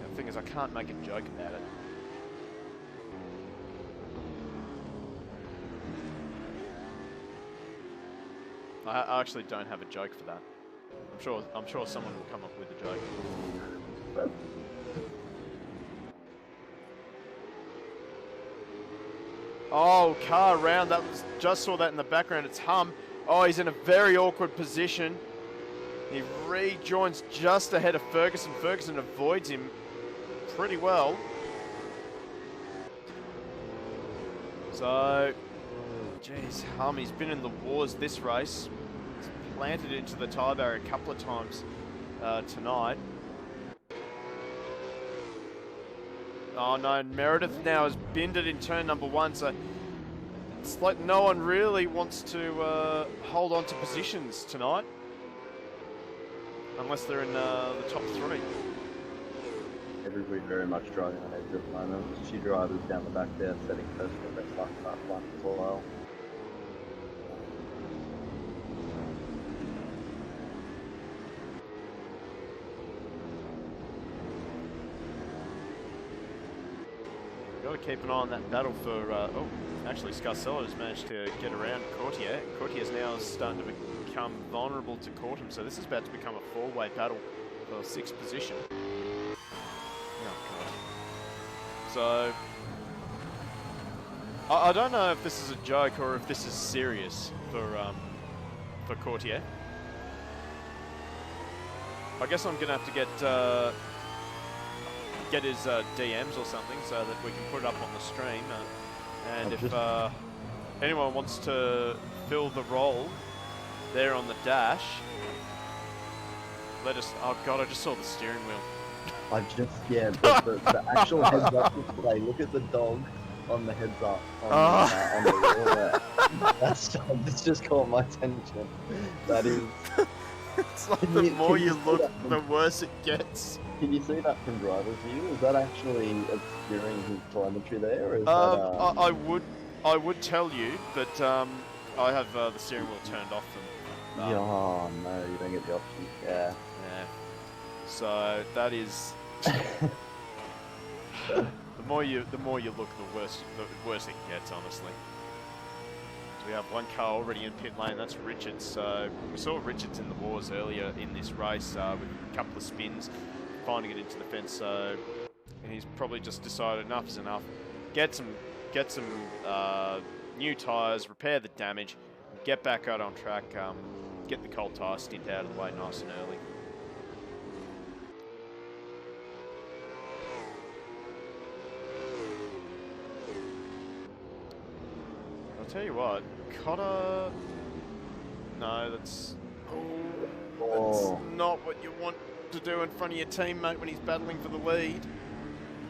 The thing is, I can't make a joke about it. I actually don't have a joke for that. I'm sure someone will come up with a joke. Oh, car around. Just saw that in the background. It's Hum. Oh, he's in a very awkward position. He rejoins just ahead of Ferguson. Ferguson avoids him pretty well. So, geez, Hum, he's been in the wars this race. He's planted into the tyre barrier a couple of times tonight. Oh no, Meredith now has binned it in turn number 1, so it's like no one really wants to hold on to positions tonight. Unless they're in the top 3. Everybody very much driving on edge at the moment. She drivers down the back there setting personal best luck that one as well. Got to keep an eye on that battle for, oh, actually Scarcella has managed to get around Courtier. Courtier's now starting to become vulnerable to Cortum, so this is about to become a 4-way battle for 6th position. Oh, God. So, I don't know if this is a joke or if this is serious for Courtier. I guess I'm going to have to get his DMs or something so that we can put it up on the stream. And if anyone wants to fill the role there on the dash, let us. Oh God, I just saw the steering wheel. The actual heads up display. Look at the dog on the heads up on the wheel there. That's just caught my attention. That is. It's like the more you look, the worse it gets. Can you see that from driver's view? Is that actually obscuring his telemetry there? Or is I would tell you, but I have the steering wheel turned off. Oh no, you don't get the option. Yeah. Yeah. So that is. the more you look, the worse it gets, honestly. We have one car already in pit lane, that's Richards. So we saw Richards in the wars earlier in this race with a couple of spins. finding it into the fence. So he's probably just decided enough is enough. Get some new tyres, repair the damage, get back out on track, get the cold tyre stint out of the way nice and early. I'll tell you what, Cotter... No, that's not what you want to do in front of your teammate when he's battling for the lead.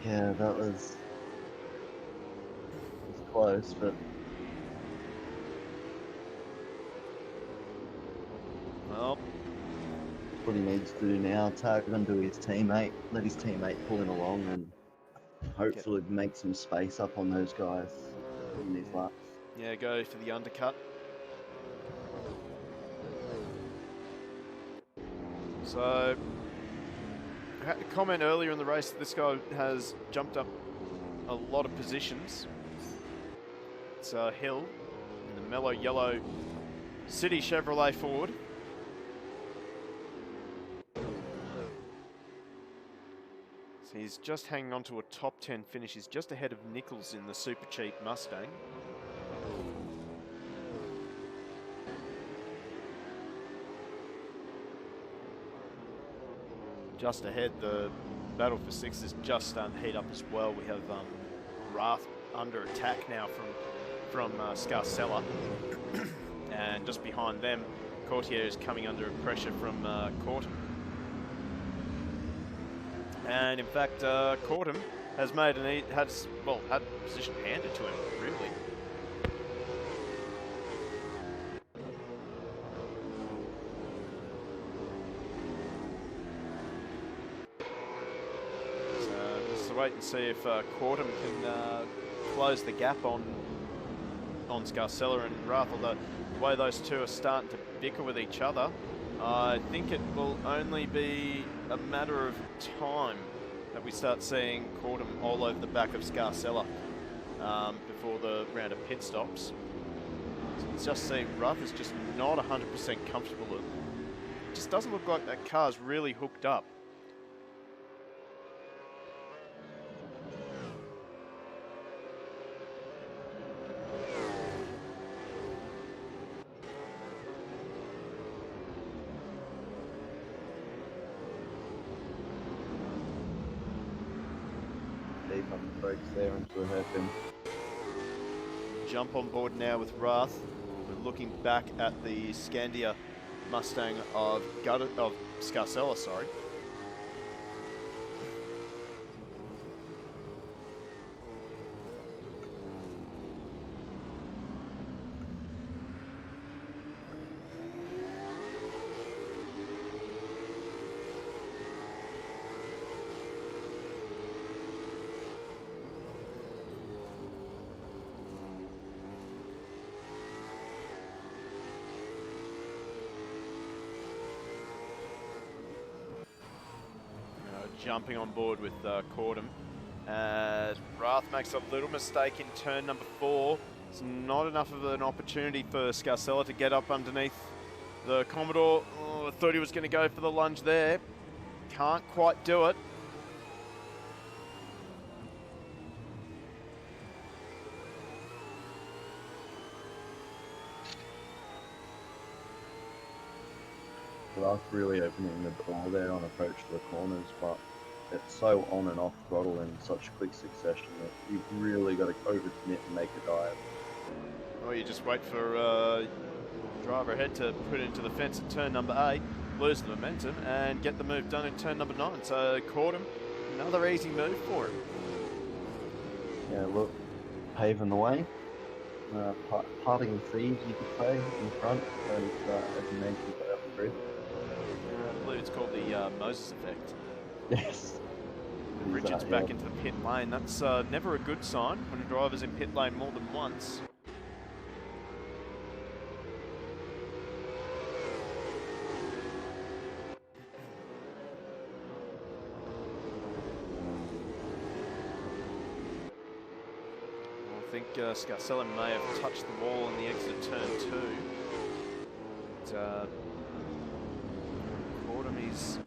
Yeah, that was close, but... Well, what he needs to do now, tag onto his teammate, let his teammate pull him along, and hopefully make some space up on those guys in these laps. Yeah, go for the undercut. So, I had to comment earlier in the race that this guy has jumped up a lot of positions. It's Hill in the mellow yellow City Chevrolet Ford. So he's just hanging on to a top 10 finish. He's just ahead of Nichols in the super cheap Mustang. Just ahead, the battle for sixth is just starting to heat up as well. We have Wrath under attack now from Scarcella. And just behind them, Courtier is coming under pressure from Courtham. And in fact, Courtham has made had position handed to him, really. Wait and see if Courtham can close the gap on Scarcella and Wrath. Although the way those two are starting to bicker with each other, I think it will only be a matter of time that we start seeing Courtham all over the back of Scarcella before the round of pit stops. So let's just see, Wrath is just not 100% comfortable. It just doesn't look like that car's really hooked up. Deep on the brakes there into the hairpin. Jump on board now with Wrath. We're looking back at the Scandia Mustang of Scarcella, sorry. Jumping on board with Courtham. As Wrath makes a little mistake in turn number 4. It's not enough of an opportunity for Scarcella to get up underneath the Commodore. Oh, I thought he was going to go for the lunge there. Can't quite do it. Wrath really opening the door there on approach to the corners, but it's so on and off throttle in such quick succession that you've really got to overcommit and make a dive. Well, you just wait for driver ahead to put it into the fence at turn number 8, lose the momentum, and get the move done in turn number 9. So Courtham, another easy move for him. Yeah, look, paving the way. Parting the seas, you could say, in front, as you mentioned, for grid. I believe it's called the Moses effect. Yes. Richards back into the pit lane. That's never a good sign when a driver's in pit lane more than once. I think Scarcella may have touched the wall on the exit of turn 2. But, Courtham is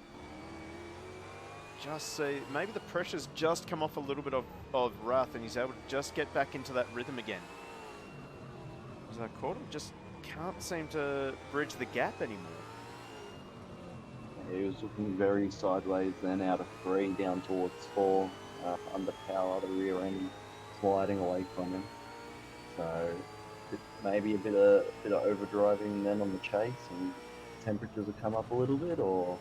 just see, maybe the pressure's just come off a little bit of Wrath and he's able to just get back into that rhythm again. So Cordham just can't seem to bridge the gap anymore. He was looking very sideways then, out of 3 down towards 4, under power, the rear end sliding away from him. So maybe a bit of overdriving then on the chase, and temperatures have come up a little bit, or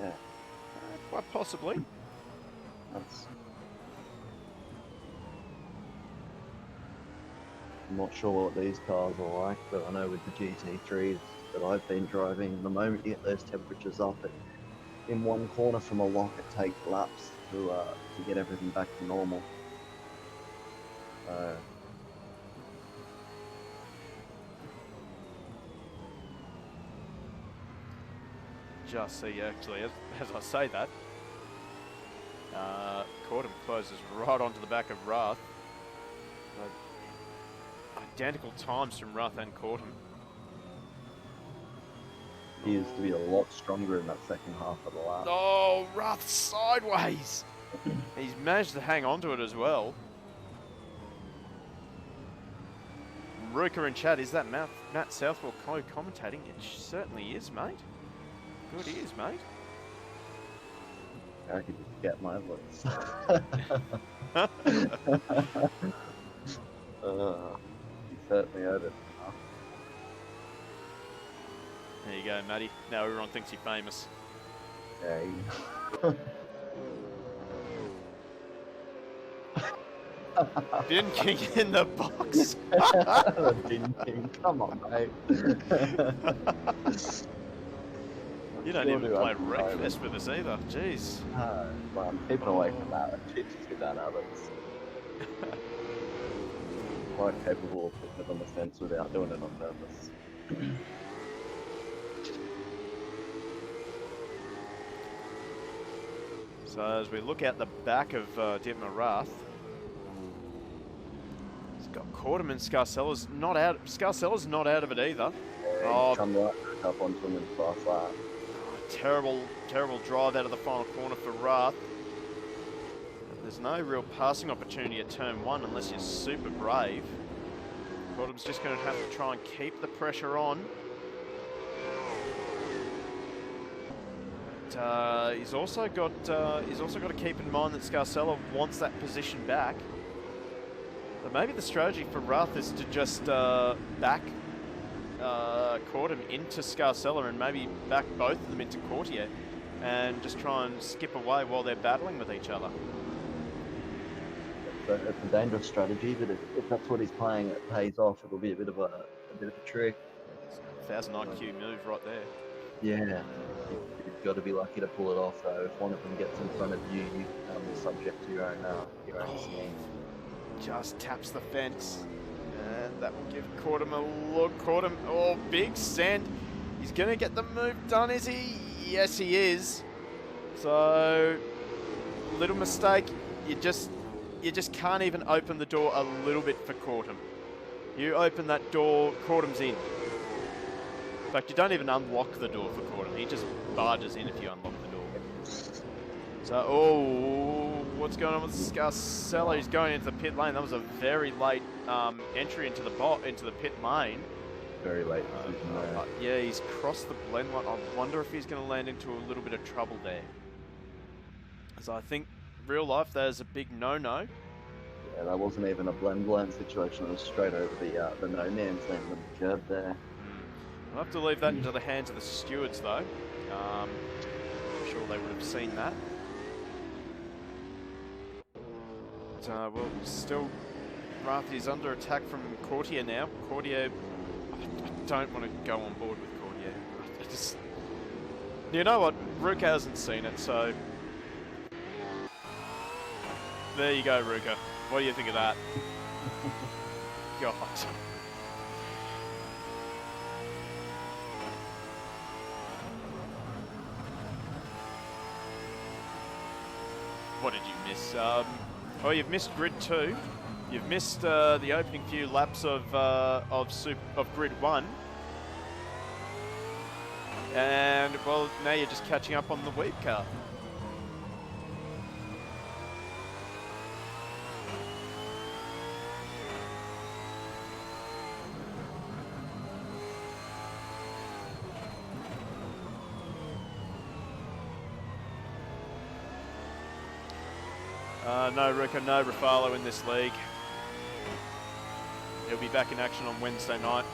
yeah, quite possibly. I'm not sure what these cars are like, but I know with the GT3s that I've been driving, the moment you get those temperatures up in one corner from a lock, it takes laps to get everything back to normal. Just see, actually, as I say that, Cordham closes right onto the back of Wrath. Identical times from Wrath and Cordham. He used to be a lot stronger in that second half of the lap. Oh, Wrath sideways! He's managed to hang on to it as well. Ruka in chat, is that Matt Southwell co-commentating? It certainly is, mate. Good ears, mate. I could just get my voice. He certainly heard it. There you go, Matty. Now everyone thinks you're famous. Hey. Bin King in the box. Bin King, come on, mate. You don't even play Wreckfest with us either. Jeez. Well, I'm keeping away from that. It's too bad others. Quite capable of putting it on the fence without doing it on purpose. So as we look at the back of Dietmar Wrath, he's got Cordham and Scarcella's not out. Scarcella's not out of it either. Yeah, come right up onto him in the fast lap. Terrible drive out of the final corner for Wrath. There's no real passing opportunity at turn 1 unless you're super brave. Cordham's just going to have to try and keep the pressure on. But, he's also got to keep in mind that Scarcella wants that position back. But maybe the strategy for Wrath is to just back Cordham into Scarcella and maybe back both of them into Courtier and just try and skip away while they're battling with each other. It's a dangerous strategy, but if that's what he's playing, it pays off. It'll be a bit of a trick. It's a 1000 IQ move right there. Yeah, you've got to be lucky to pull it off though. If one of them gets in front of you, you become subject to your own scheme. Just taps the fence. And that will give Cordham a look. Cordham, oh, big send. He's going to get the move done, is he? Yes, he is. So, little mistake. You just can't even open the door a little bit for Cordham. You open that door, Cordham's in. In fact, you don't even unlock the door for Cordham. He just barges in if you unlock the door. So, oh, what's going on with Scarcella? He's going into the pit lane. That was a very late entry into the pit lane. Very late. Yeah, he's crossed the blend line. I wonder if he's going to land into a little bit of trouble there. So I think real life there's a big no-no. Yeah, that wasn't even a blend situation. It was straight over the no man's land on the curb there. I'll have to leave that into the hands of the stewards though. I'm sure they would have seen that. But, well, still, Wrath is under attack from Courtier now. Courtier, I don't want to go on board with Courtier. I just, you know what? Ruka hasn't seen it, so there you go, Ruka. What do you think of that? God. What did you miss? Oh, you've missed grid 2. You've missed the opening few laps of grid 1. And, well, now you're just catching up on the Weep car. No Rico, no Rafalo in this league. He'll be back in action on Wednesday night.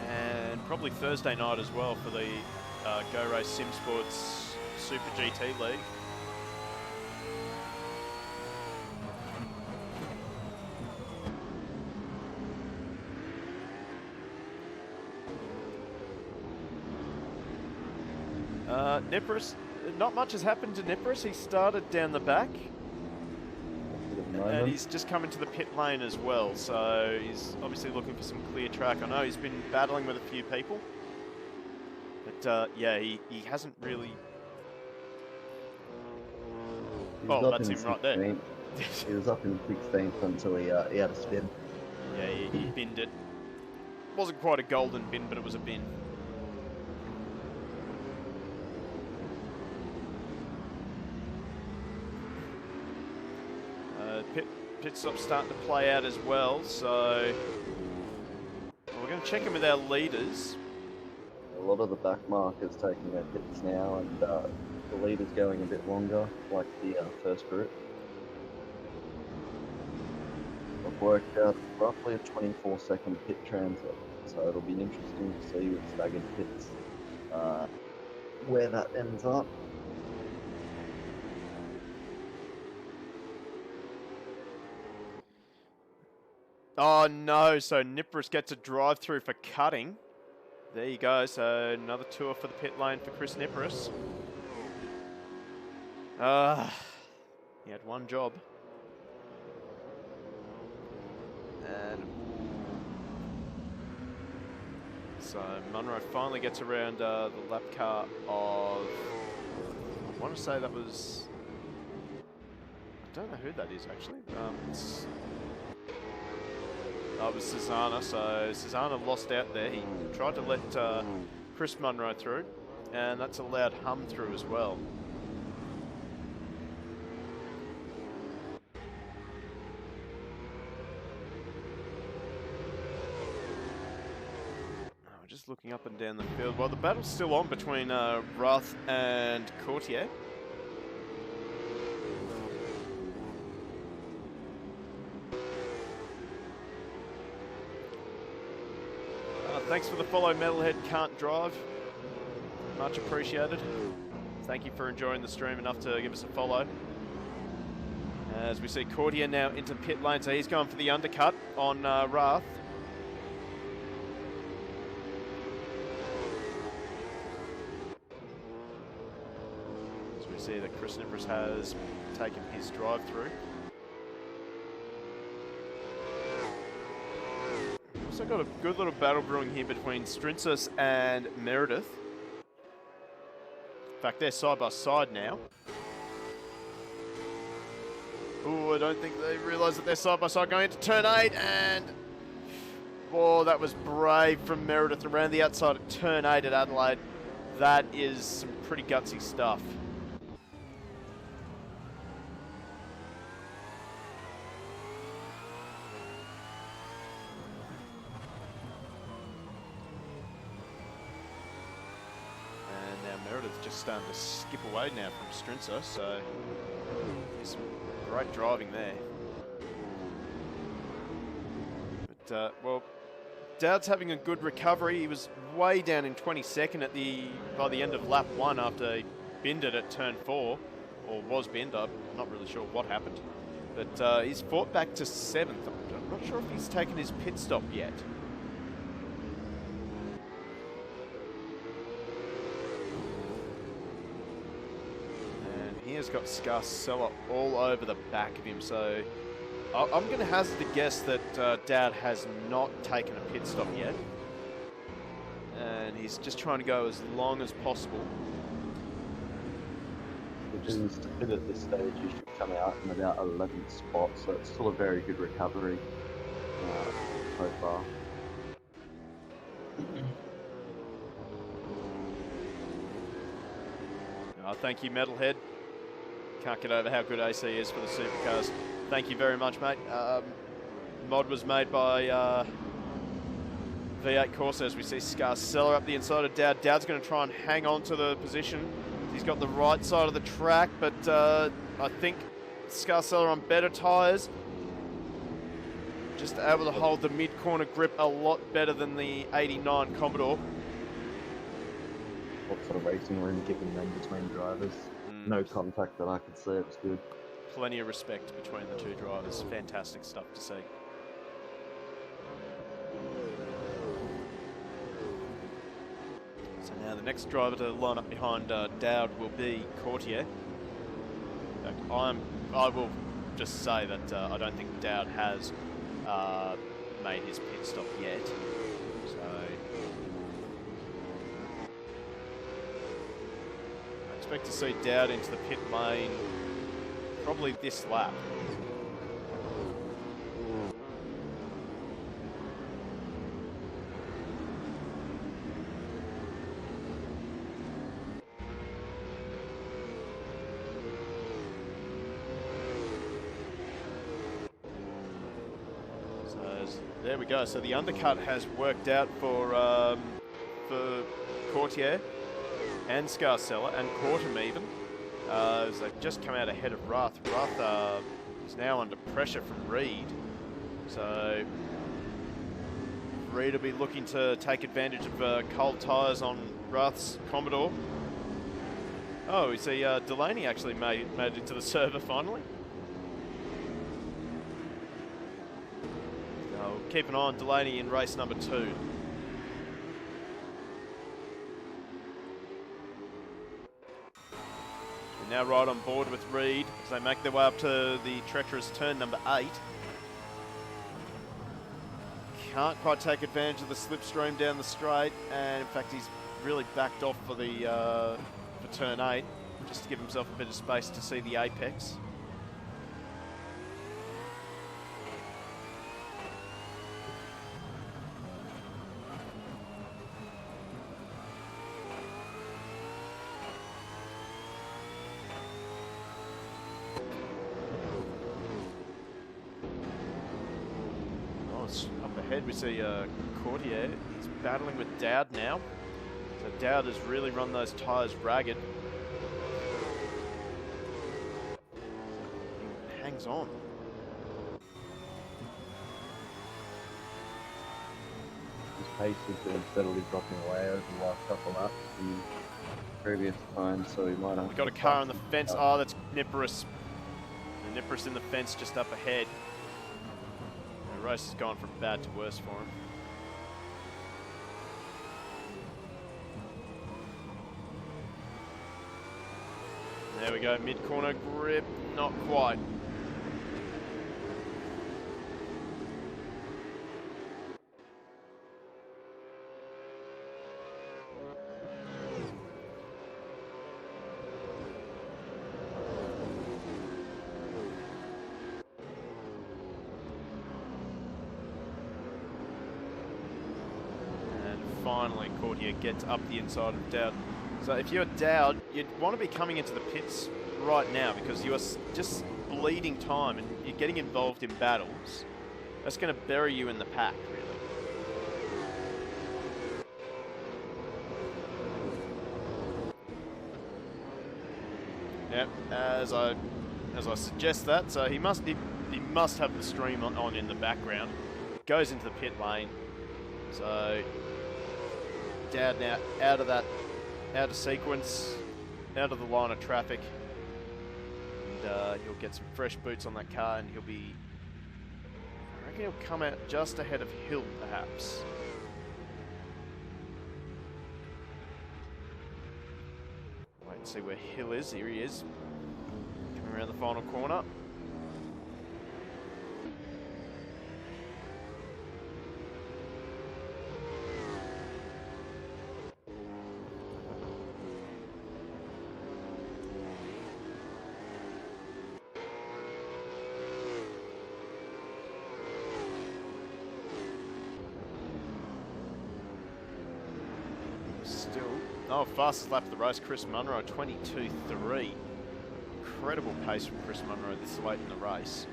And probably Thursday night as well for the Go Race Sim Sports Super GT League. Nipris, not much has happened to Nipris. He started down the back. And he's just come into the pit lane as well, so he's obviously looking for some clear track. I know he's been battling with a few people, but yeah, he hasn't really... Oh, that's him right there. He was up in 16th until he had a spin. Yeah, he binned it. Wasn't quite a golden bin, but it was a bin. Pit stop's starting to play out as well, so we're going to check in with our leaders. A lot of the back markers taking their pits now, and the leader's going a bit longer, like the first group. I've worked out roughly a 24-second pit transit, so it'll be interesting to see with staggered pits where that ends up. Oh no, so Nipris gets a drive through for cutting. There you go, so another tour for the pit lane for Chris Nipris. He had one job. And so Munro finally gets around the lap car of, I want to say that was, I don't know who that is actually. It was Susanna, so Susanna lost out there. He tried to let Chris Munro through, and that's allowed Hum through as well. We're just looking up and down the field. Well, the battle's still on between Ruth and Courtier. Thanks for the follow, Metalhead Can't Drive. Much appreciated. Thank you for enjoying the stream enough to give us a follow. As we see Courtier now into pit lane, so he's going for the undercut on Rath. As we see that Chris Nipris has taken his drive through. Also got a good little battle brewing here between Strinsus and Meredith. In fact, they're side by side now. Oh, I don't think they realise that they're side by side going into turn 8, and oh, that was brave from Meredith around the outside at turn 8 at Adelaide. That is some pretty gutsy stuff. Just starting to skip away now from Strinsa, so there's some great driving there. But, well, Dowd's having a good recovery. He was way down in 22nd by the end of lap 1 after he binned it at turn 4, or was binned. I'm not really sure what happened. But he's fought back to 7th. I'm not sure if he's taken his pit stop yet. He has got Scarcella all over the back of him, so I'm going to hazard a guess that Dowd has not taken a pit stop yet. And he's just trying to go as long as possible. Which is to pit at this stage, you should come out in about 11th spot, so it's still a very good recovery so far. Thank you, Metalhead. Can't get over how good AC is for the Supercars. Thank you very much, mate. Mod was made by V8 Corsairs. We see Scarcella up the inside of Dowd. Dowd's going to try and hang on to the position. He's got the right side of the track, but I think Scarcella on better tyres. Just able to hold the mid-corner grip a lot better than the 89 Commodore. What sort of racing room giving them between drivers? No contact that I could see. It was good. Plenty of respect between the two drivers. Fantastic stuff to see. So now the next driver to line up behind Dowd will be Courtier. In fact, I will just say that I don't think Dowd has made his pit stop yet. So I expect to see Dowd into the pit lane probably this lap. There we go. So the undercut has worked out for Courtier and Scarcella and Cortum even. As they've just come out ahead of Ruth. Ruth is now under pressure from Reed. So Reed will be looking to take advantage of cold tyres on Ruth's Commodore. Oh, we see Delaney actually made it into the server finally. Keep an eye on Delaney in race number 2. We're now right on board with Reed as they make their way up to the treacherous turn number 8. Can't quite take advantage of the slipstream down the straight, and in fact he's really backed off for the for turn 8 just to give himself a bit of space to see the apex. Up ahead we see Courtier. He's battling with Dowd now. So Dowd has really run those tyres ragged. He hangs on. His pace has been steadily dropping away over the last couple of laps from previous times, so he might have... We've got a car on the fence. Oh, that's Nippers. The Nippers in the fence just up ahead. The race has gone from bad to worse for him. There we go, mid-corner grip, not quite. Finally, Courtier gets up the inside of Dowd. So if you're Dowd, you'd want to be coming into the pits right now because you are just bleeding time and you're getting involved in battles. That's going to bury you in the pack, really. Yep, as I suggest that, so he must have the stream on in the background. Goes into the pit lane. So Dowd now out of sequence, out of the line of traffic, and he'll get some fresh boots on that car, and I reckon he'll come out just ahead of Hill, perhaps. Wait and see where Hill is. Here he is, coming around the final corner. Still Oh, fastest lap of the race, Chris Munro, 22.3. Incredible pace from Chris Munro this late in the race.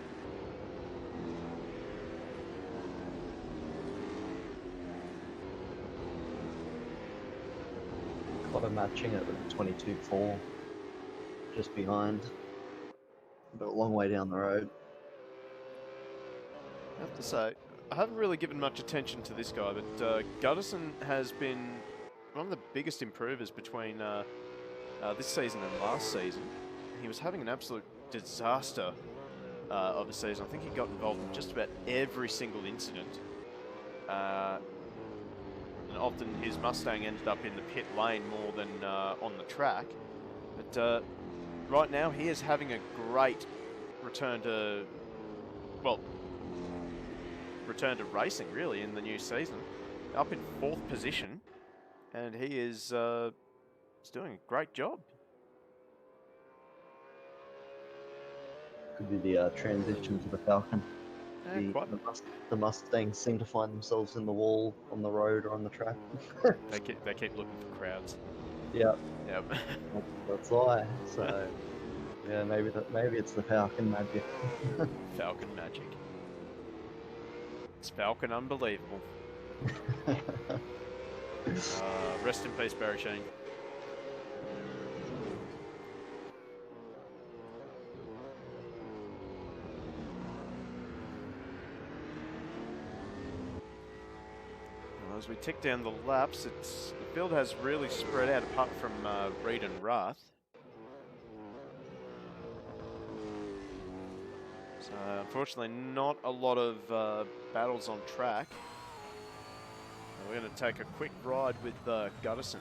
Got a matching it with 22.4, just behind, but a long way down the road. I have to say, I haven't really given much attention to this guy, but Gutterson has been one of the biggest improvers between this season and last season. He was having an absolute disaster of a season. I think he got involved in just about every single incident. And often his Mustang ended up in the pit lane more than on the track. But right now he is having a great return to, well, return to racing really in the new season. Up in 4th position, and he is doing a great job. Could be the transition to the Falcon. Yeah, The Mustangs seem to find themselves in the wall, on the road, or on the track. they keep looking for crowds. Yeah. Yep. That's why. So, yeah, maybe it's the Falcon magic. Falcon magic. It's Falcon unbelievable. Rest in peace, Barry Sheen. As we tick down the laps, the field has really spread out apart from Reed and Rath. So unfortunately not a lot of battles on track. We're going to take a quick ride with Gutterson.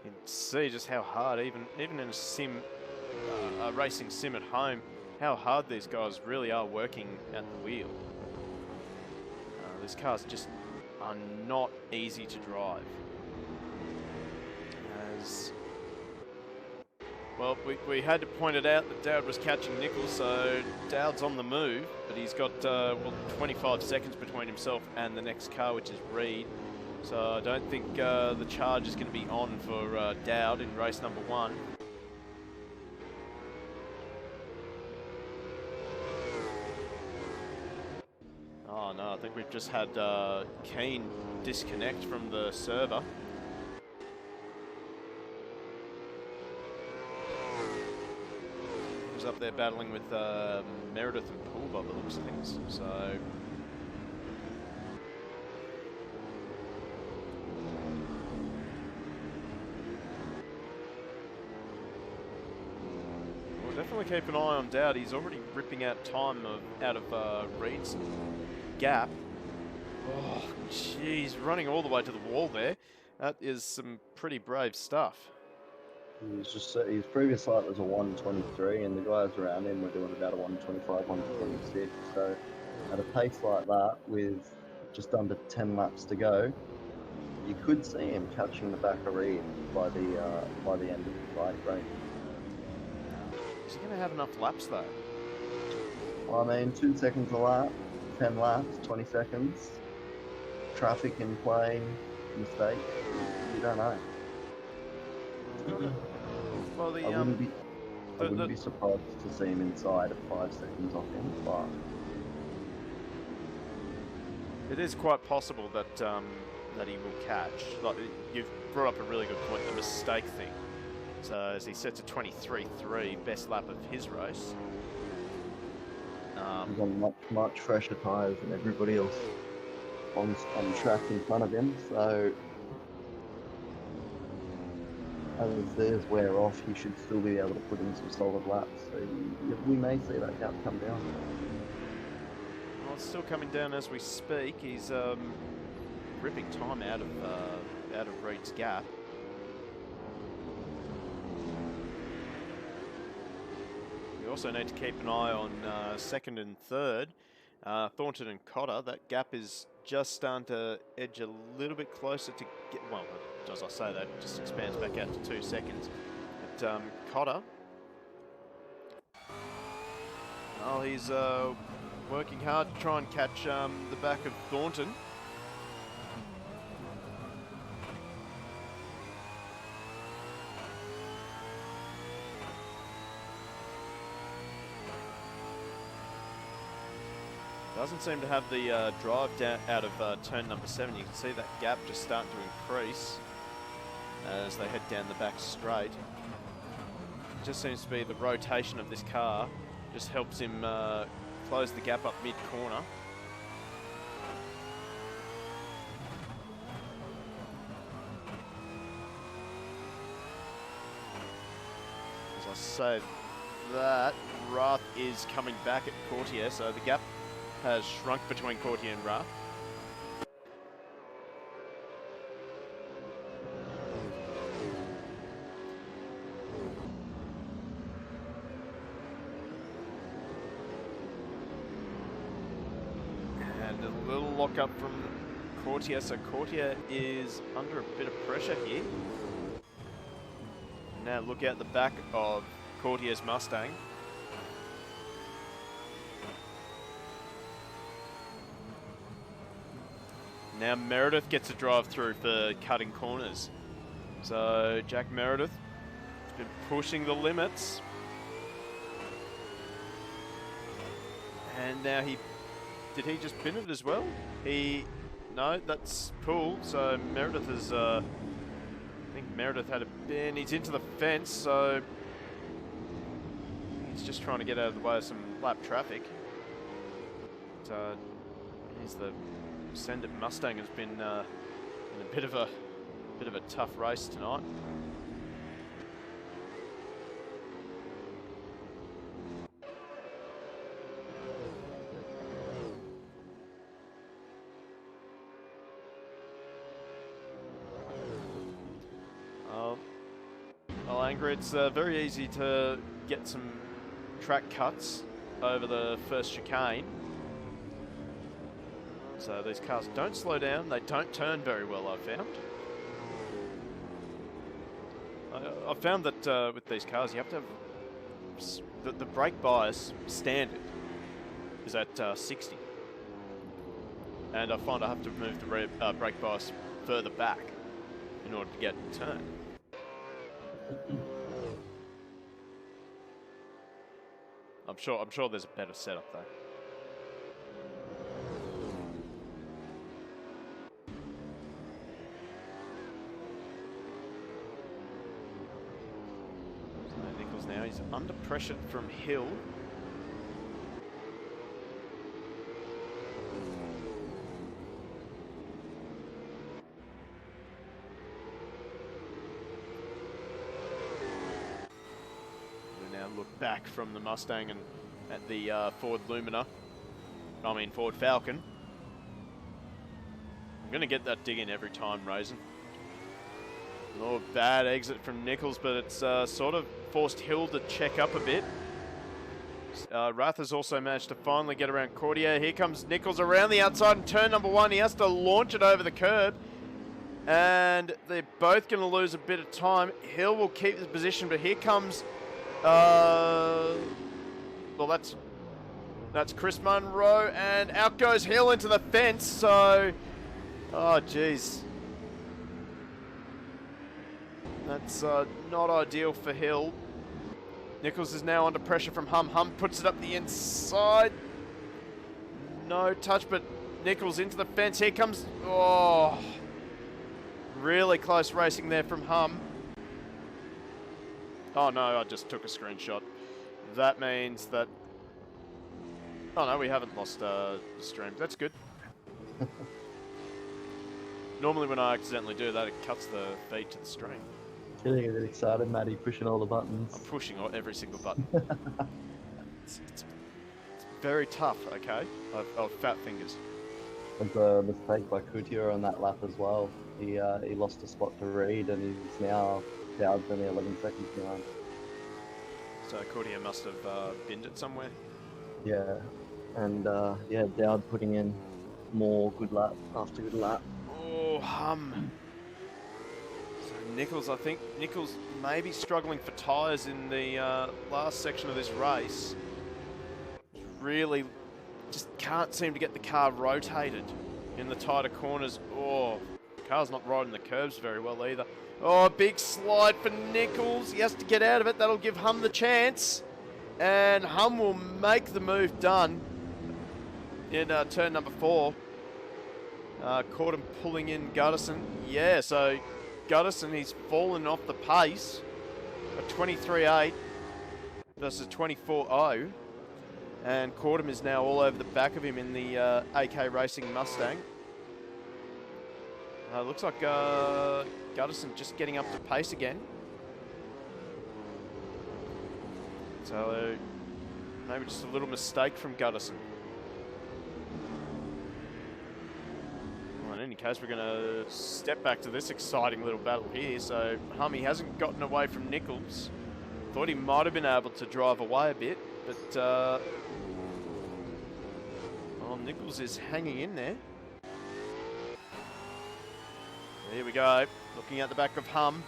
You can see just how hard, even in a sim, a racing sim at home, how hard these guys really are working at the wheel. These cars just are not easy to drive. As well, we had to point it out that Dowd was catching Nichols, so Dowd's on the move, but he's got well, 25 seconds between himself and the next car, which is Reed. So I don't think the charge is going to be on for Dowd in race number 1. Oh no, I think we've just had Keen disconnect from the server. He was up there battling with Meredith and Poole by the looks of things, so... Definitely keep an eye on Dowd. He's already ripping out time out of Reed's gap. Oh, jeez, running all the way to the wall there. That is some pretty brave stuff. His previous lap was a 1:23, and the guys around him were doing about a 1:25, 1:26. So at a pace like that, with just under 10 laps to go, you could see him catching the back of Reed by the end of the bike race. Is he going to have enough laps though? Well, I mean, 2 seconds a lap, 10 laps, 20 seconds. Traffic in play, mistake. You don't know. Well, the I wouldn't be surprised to see him inside at 5 seconds off him, but it is quite possible that that he will catch. Like, you've brought up a really good point, the mistake thing. So as he sets a 23.3, best lap of his race. he's on much fresher tyres than everybody else on track in front of him. So as theirs wear off, he should still be able to put in some solid laps. So we may see that gap come down. Well, it's still coming down as we speak. He's ripping time out of Reed's gap. We also need to keep an eye on second and third. Thornton and Cotter, that gap is just starting to edge a little bit closer to get, well, as I say that, it just expands back out to 2 seconds. But Cotter, well, he's working hard to try and catch the back of Thornton. Doesn't seem to have the drive down out of turn number 7. You can see that gap just starting to increase as they head down the back straight. It just seems to be the rotation of this car just helps him close the gap up mid-corner. As I say that, Rath is coming back at Courtier, so the gap has shrunk between Courtier and Rath. And a little lock-up from Courtier, so Courtier is under a bit of pressure here. Now look out the back of Courtier's Mustang. Now Meredith gets a drive through for cutting corners. So Jack Meredith has been pushing the limits. And now did he just bin it as well? No, that's cool. So Meredith is, I think Meredith had a bin. He's into the fence, so he's just trying to get out of the way of some lap traffic. But, here's the Send-It Mustang has been in a bit of a tough race tonight. Well, Angry, it's very easy to get some track cuts over the first chicane. So these cars don't slow down, they don't turn very well, I've found. I've found that with these cars you have to have the brake bias standard is at 60. And I find I have to move the brake bias further back in order to get a turn. I'm sure there's a better setup though. Now he's under pressure from Hill. We now look back from the Mustang and at the Ford Ford Falcon. I'm going to get that dig in every time, Raisin. Oh, bad exit from Nichols, but it's sort of forced Hill to check up a bit. Rath has also managed to finally get around Courtier. Here comes Nichols around the outside in turn number 1. He has to launch it over the curb. And they're both going to lose a bit of time. Hill will keep the position, but here comes... well, that's Chris Munro, and out goes Hill into the fence, so... Oh, jeez. That's not ideal for Hill. Nichols is now under pressure from Hum. Hum puts it up the inside. No touch, but Nichols into the fence. Here comes... Oh, really close racing there from Hum. Oh no, I just took a screenshot. That means that... Oh no, we haven't lost the stream. That's good. Normally when I accidentally do that, it cuts the feed to the stream. Getting a bit excited, Matty, pushing all the buttons. I'm pushing every single button. it's very tough, okay? I've fat fingers. There's a mistake by Couture on that lap as well. He lost a spot to Reed and he's now Dowd's only 11 seconds behind. So Couture must have binned it somewhere. Yeah, and yeah, Dowd putting in more good lap after good lap. Oh, Hum. So Nichols, I think Nichols may be struggling for tyres in the last section of this race. Really just can't seem to get the car rotated in the tighter corners. Oh, car's not riding the curbs very well either. Oh, big slide for Nichols. He has to get out of it. That'll give Hum the chance. And Hum will make the move done in turn number 4. Caught him pulling in Gutterson. Yeah, so Gutterson, he's fallen off the pace. A 23.8 versus 24.0. And Cordham is now all over the back of him in the AK Racing Mustang. Looks like Gutterson just getting up to pace again. So maybe just a little mistake from Gutterson. Well, in any case, we're going to step back to this exciting little battle here. So Hummy hasn't gotten away from Nichols. Thought he might have been able to drive away a bit, but well, Nichols is hanging in there. Here we go, looking at the back of Hum.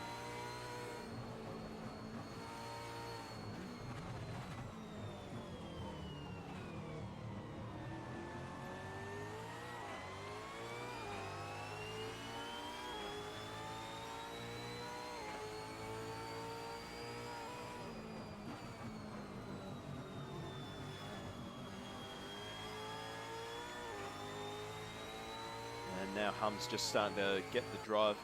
Now Hum's just starting to get the drive.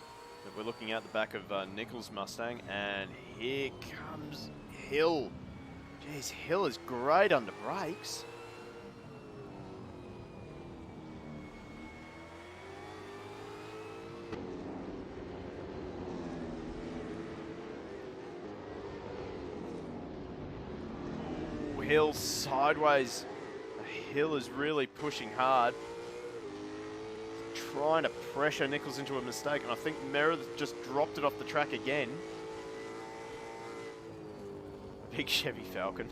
But we're looking at the back of Nichols' Mustang, and here comes Hill. Jeez, Hill is great under brakes. Ooh, Hill sideways. Hill is really pushing hard. Trying to pressure Nichols into a mistake, and I think Meredith just dropped it off the track again. Big Chevy Falcon.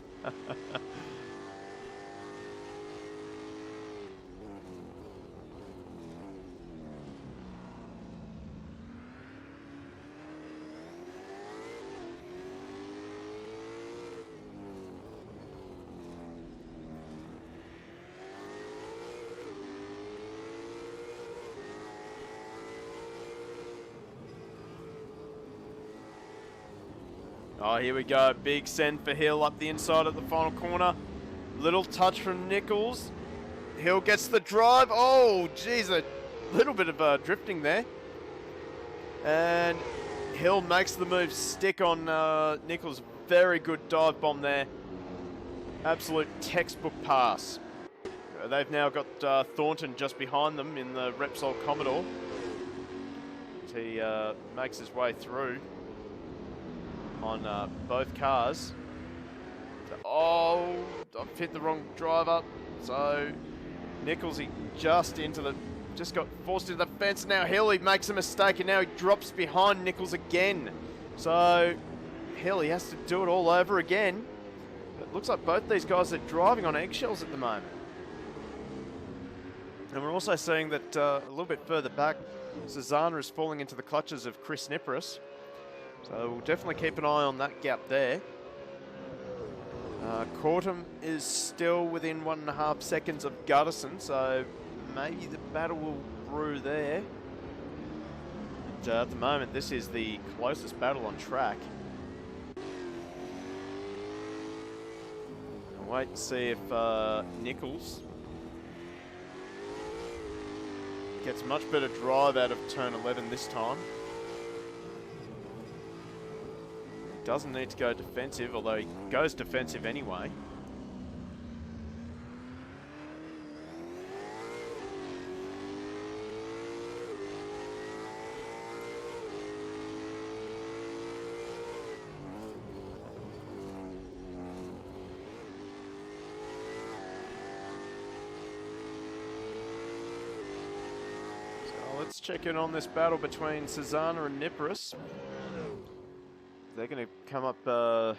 Oh, here we go. Big send for Hill up the inside at the final corner. Little touch from Nichols. Hill gets the drive. Oh, geez, a little bit of drifting there. And Hill makes the move stick on Nichols. Very good dive bomb there. Absolute textbook pass. They've now got Thornton just behind them in the Repsol Commodore. As he makes his way through on both cars. Oh, I've hit the wrong driver. So Nichols, he just got forced into the fence. Now Hill, he makes a mistake, and now he drops behind Nichols again. So Hill, he has to do it all over again. It looks like both these guys are driving on eggshells at the moment. And we're also seeing that a little bit further back, Susanna is falling into the clutches of Chris Nipris. So we'll definitely keep an eye on that gap there. Cortum is still within 1.5 seconds of Gutterson, so maybe the battle will brew there at the moment, this is the closest battle on track. I'll wait and see if Nichols gets much better drive out of turn 11 this time. Doesn't need to go defensive, although he goes defensive anyway. Let's check in on this battle between Cesana and Niparis. They're going to come up, well,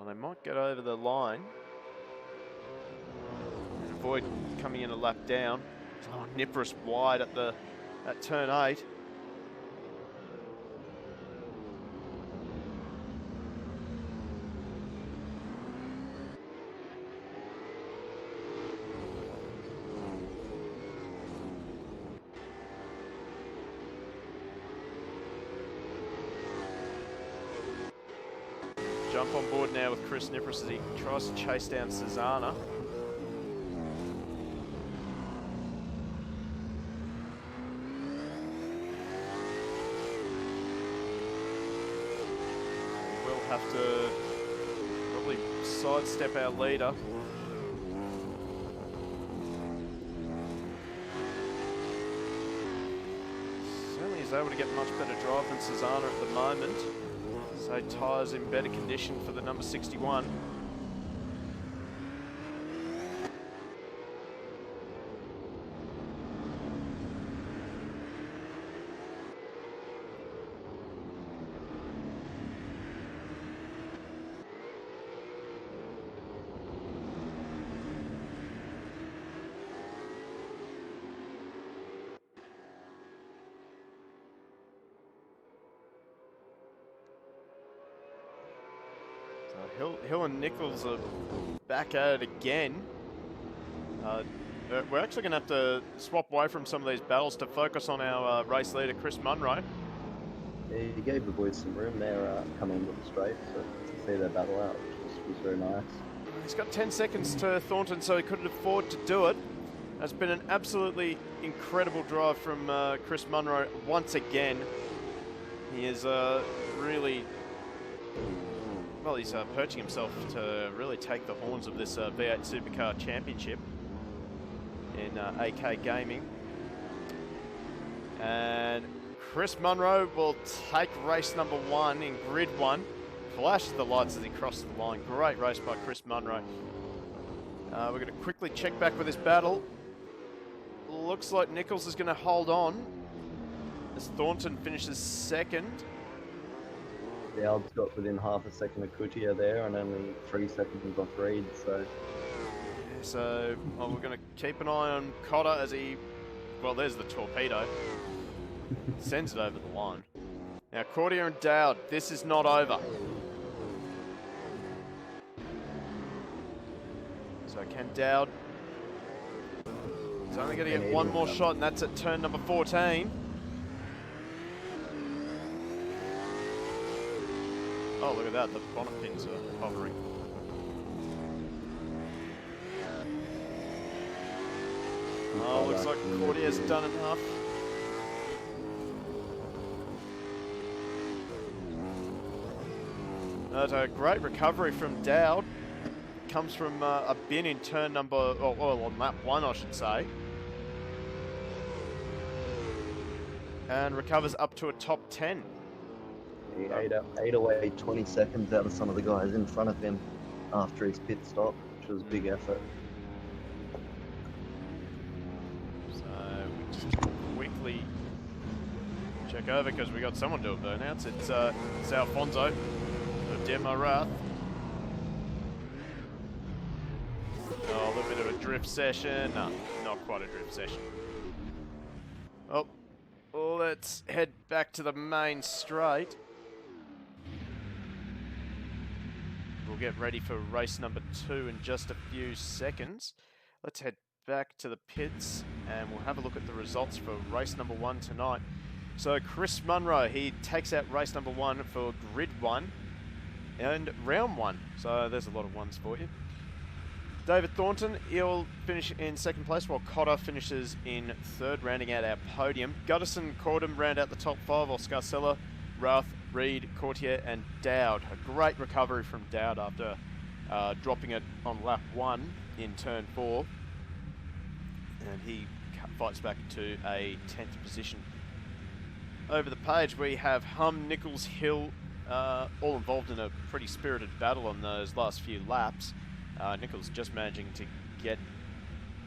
they might get over the line and avoid coming in a lap down. Oh, Niparis wide at turn 8. Jump on board now with Chris Niparis as he tries to chase down Cesana. We'll have to probably sidestep our leader. Certainly is able to get much better drive than Cesana at the moment. So tyres in better condition for the number 61. Hill and Nichols are back at it again. We're actually going to have to swap away from some of these battles to focus on our race leader, Chris Munro. Yeah, he gave the boys some room there coming into the straight to see their battle out, which was very nice. He's got 10 seconds to Thornton, so he couldn't afford to do it. It's been an absolutely incredible drive from Chris Munro once again. He is really... Well, he's perching himself to really take the horns of this V8 Supercar Championship in AK Gaming. And Chris Munro will take race number 1 in grid 1. Flashes the lights as he crosses the line. Great race by Chris Munro. We're going to quickly check back with this battle. Looks like Nichols is going to hold on as Thornton finishes second. Dowd's got within half a second of Kutia there and only 3 seconds off Reed, so... So, well, we're going to keep an eye on Cotter as he... Well, there's the torpedo. Sends it over the line. Now, Cordier and Dowd, this is not over. So can Dowd... He's only going to get one more shot, and that's at turn number 14. Oh, look at that, the bonnet pins are hovering. Oh, looks like Cordier's done enough. That's a great recovery from Dowd. Comes from a bin in turn number, well, on lap 1, I should say. And recovers up to a top 10. He ate away 20 seconds out of some of the guys in front of him after his pit stop, which was a big effort. So we just quickly check over because we got someone doing burnouts. It's Alfonso of Demarath. Oh, a little bit of a drift session. No, not quite a drift session. Oh, let's head back to the main straight. We'll get ready for race number 2 in just a few seconds. Let's head back to the pits and we'll have a look at the results for race number 1 tonight. So Chris Munro, he takes out race number 1 for grid 1 and round 1. So there's a lot of ones for you. David Thornton, he'll finish in 2nd place, while Cotter finishes in 3rd, rounding out our podium. Guttison, Cordham round out the top 5, while Scarcella, Rath, Reed, Courtier and Dowd. A great recovery from Dowd after dropping it on lap 1 in turn 4. And he fights back to a 10th position. Over the page, we have Hum, Nichols, Hill, all involved in a pretty spirited battle on those last few laps. Nichols just managing to get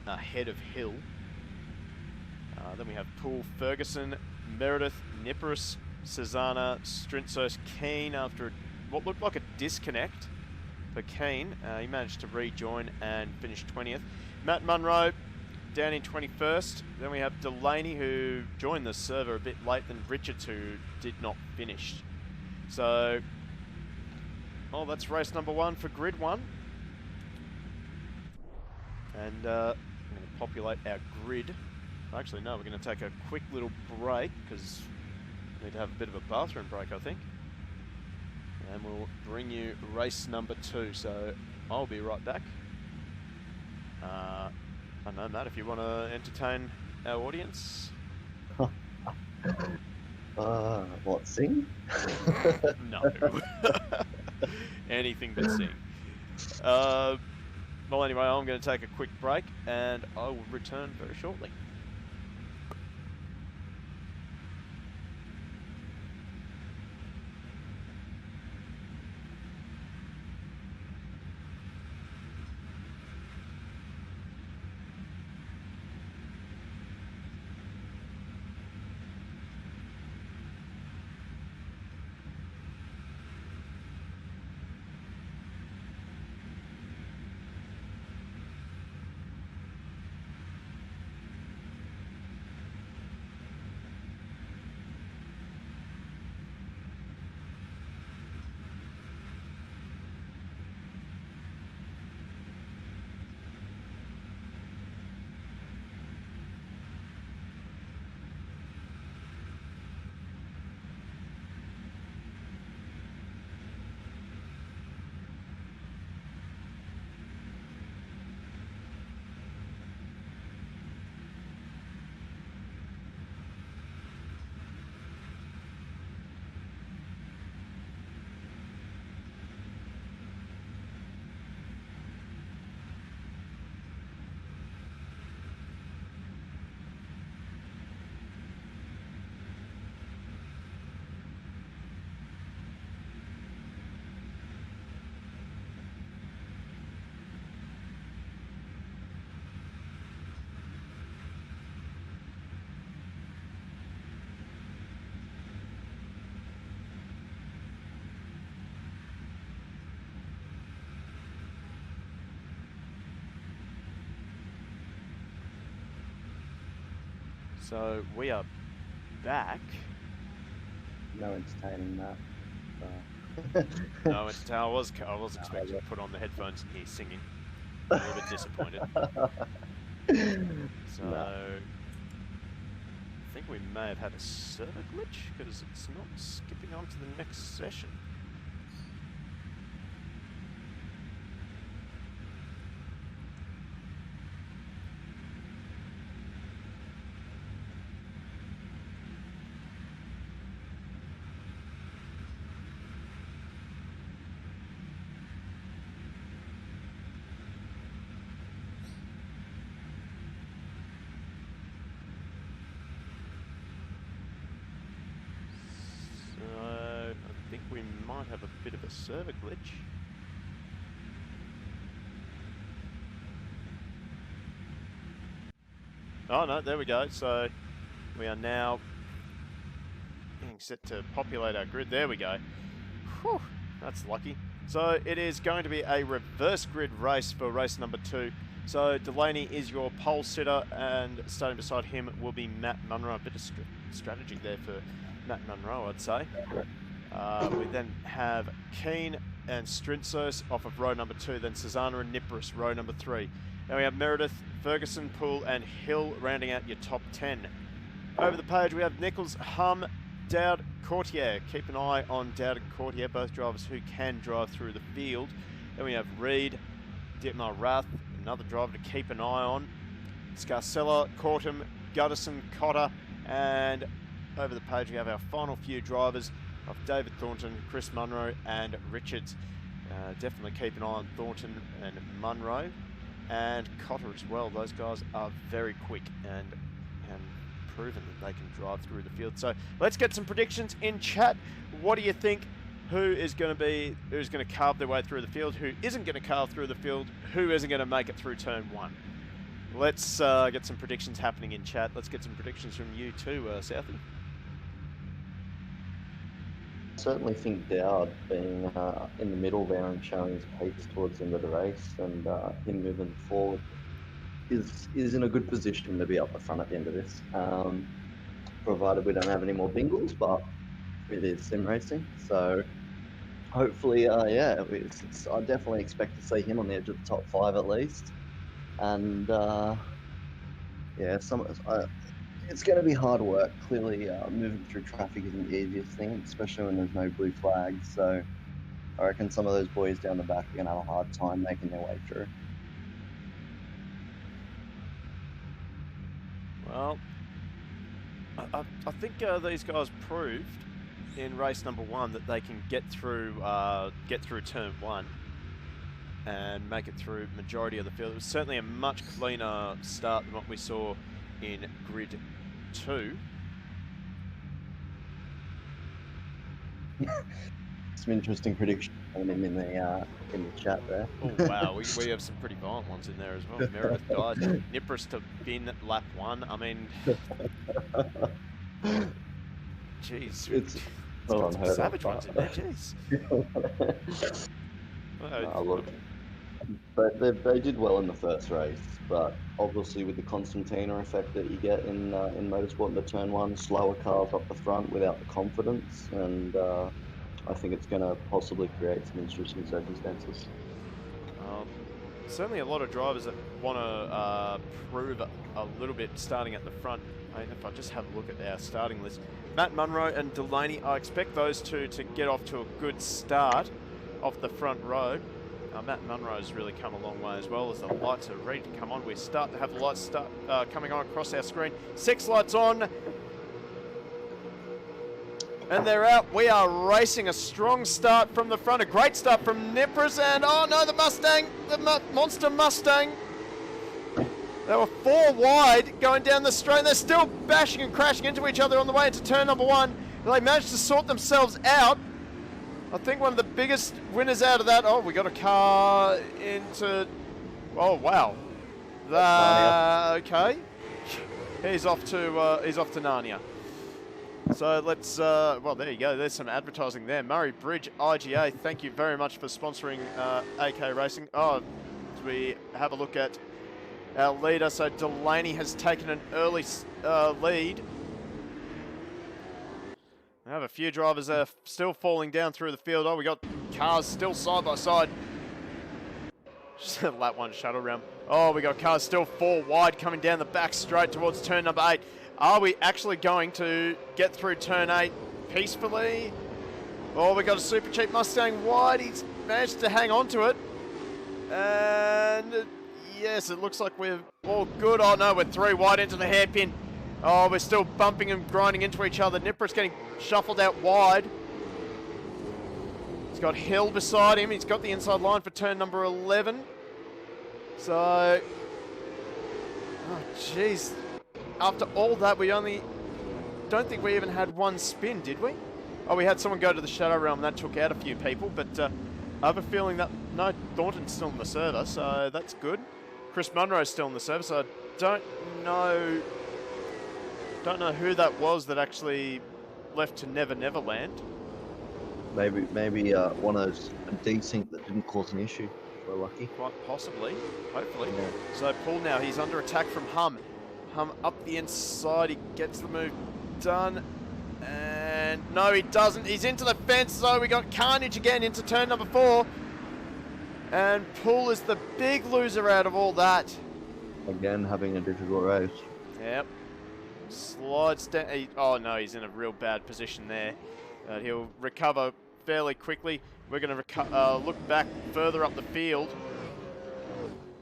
ahead of Hill. Then we have Poole, Ferguson, Meredith, Nippers, Cesana, Strintzos, Keane after what looked like a disconnect for Keane. He managed to rejoin and finish 20th. Matt Munro down in 21st. Then we have Delaney, who joined the server a bit late, then Richards, who did not finish. So, well, that's race number 1 for grid 1. And I'm going to populate our grid. Actually, no, we're going to take a quick little break because we need to have a bit of a bathroom break, I think. And we'll bring you race number 2. So I'll be right back. I don't know, Matt, if you want to entertain our audience. What, sing? No. Anything but sing. Well, anyway, I'm going to take a quick break and I will return very shortly. So we are back. No entertaining that. No, I was expecting to put on the headphones and hear singing. I'm a little bit disappointed. So I think we may have had a server glitch because it's not skipping on to the next session. We might have a bit of a server glitch. Oh no, there we go. So we are now getting set to populate our grid. There we go. Whew, that's lucky. So it is going to be a reverse grid race for race number 2. So Delaney is your pole sitter, and starting beside him will be Matt Munro. A bit of strategy there for Matt Munro, I'd say. We then have Keane and Strintzos off of row number 2, then Cesana and Nippers, row number 3. Then we have Meredith, Ferguson, Poole and Hill rounding out your top 10. Over the page, we have Nichols, Hum, Dowd, Courtier. Keep an eye on Dowd and Courtier, both drivers who can drive through the field. Then we have Reed, Dietmar Rath, another driver to keep an eye on. Scarcella, Cortum, Guttison, Cotter, and over the page we have our final few drivers of David Thornton, Chris Munro, and Richards. Definitely keep an eye on Thornton and Munro, and Cotter as well. Those guys are very quick and proven that they can drive through the field. So let's get some predictions in chat. What do you think? Who's going to carve their way through the field? Who isn't going to carve through the field? Who isn't going to make it through turn one? Let's get some predictions happening in chat. Let's get some predictions from you too, Southie. I certainly think Dowd being in the middle there and showing his pace towards the end of the race, and him moving forward is in a good position to be up the front at the end of this, provided we don't have any more bingles, but it is sim racing, so hopefully, I definitely expect to see him on the edge of the top 5 at least, and it's going to be hard work. Clearly, moving through traffic isn't the easiest thing, especially when there's no blue flags, so I reckon some of those boys down the back are going to have a hard time making their way through. Well, I think these guys proved in race number 1 that they can get through turn 1 and make it through majority of the field. It was certainly a much cleaner start than what we saw in grid 2. Some interesting predictions in the chat there. Oh wow, we have some pretty violent ones in there as well. Meredith died. Nipris to bin lap 1. I mean, jeez, it's got some savage ones in there. Jeez. Look, but they did well in the first race, but obviously with the Constantina effect that you get in motorsport into turn 1, slower cars up the front without the confidence, and I think it's going to possibly create some interesting circumstances. Certainly a lot of drivers that want to prove a little bit starting at the front. I mean, if I just have a look at our starting list, Matt Munro and Delaney, I expect those two to get off to a good start off the front row. Matt Munro's really come a long way as well, as the lights are ready to come on. We start to have the lights coming on across our screen. 6 lights on. And they're out. We are racing a strong start from the front. A great start from Nipris. And oh no, the Mustang, the monster Mustang. They were 4 wide going down the straight. They're still bashing and crashing into each other on the way into turn number 1. They managed to sort themselves out. I think one of the biggest winners out of that. Oh, we got a car into. Oh wow. Okay. He's off to Narnia. So let's. Well, there you go. There's some advertising there. Murray Bridge IGA. Thank you very much for sponsoring AK Racing. Oh, as we have a look at our leader. So Delaney has taken an early lead. We have a few drivers that are still falling down through the field. Oh, we got cars still side by side. Just a lap 1 shuttle round. Oh, we got cars still 4 wide coming down the back straight towards turn number 8. Are we actually going to get through turn 8 peacefully? Oh, we got a super cheap Mustang wide. He's managed to hang on to it. And yes, it looks like we're all good. Oh no, we're 3 wide into the hairpin. Oh, we're still bumping and grinding into each other. Nipris getting shuffled out wide. He's got Hill beside him. He's got the inside line for turn number 11. So, oh jeez. After all that, we don't think we even had 1 spin, did we? Oh, we had someone go to the Shadow Realm. That took out a few people, but I have a feeling that, no, Thornton's still in the server, so that's good. Chris Munro's still in the server, so I don't know who that was that actually left to Never Neverland. Maybe one of those desync that didn't cause an issue. We're lucky. Quite possibly, hopefully. Yeah. So Paul now, he's under attack from Hum. Hum up the inside, he gets the move done. And no, he doesn't. He's into the fence, so we got carnage again into turn number 4. And Poole is the big loser out of all that. Again, having a difficult race. Yep. Slides down. Oh no, he's in a real bad position there. He'll recover fairly quickly. We're going to look back further up the field.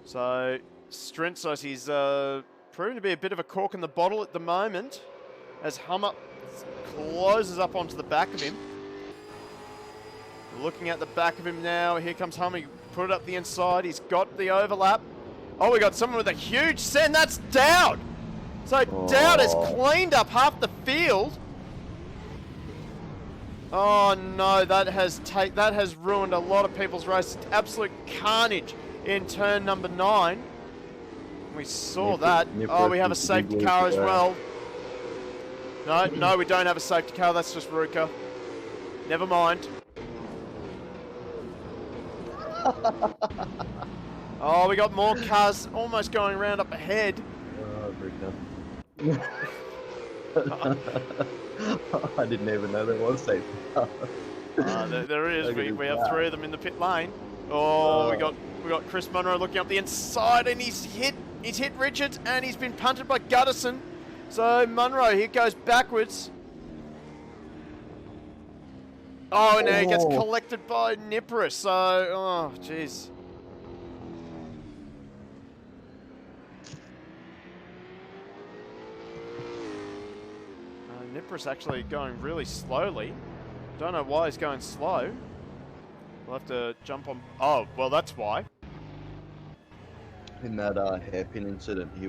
So Strentzos, he's proven to be a bit of a cork in the bottle at the moment as Hummer closes up onto the back of him. Looking at the back of him now. Here comes Hummer. Put it up the inside. He's got the overlap. Oh, we got someone with a huge send. That's Dowd. So Dowd has cleaned up half the field. Oh no, that has ruined a lot of people's races. Absolute carnage in turn number 9. We saw that. Oh, we have a safety car as well. No, we don't have a safety car. That's just Ruka. Never mind. Oh, we got more cars almost going round up ahead. I didn't even know there was safety car. There is. We have 3 of them in the pit lane. Oh, we got Chris Munro looking up the inside, and he's hit Richards, and he's been punted by Gutterson. So Munro here goes backwards. Oh, and now he gets collected by Nippris. So, oh, jeez. Nippris actually going really slowly. Don't know why he's going slow. We'll have to jump on. Oh, well, that's why. In that hairpin incident, he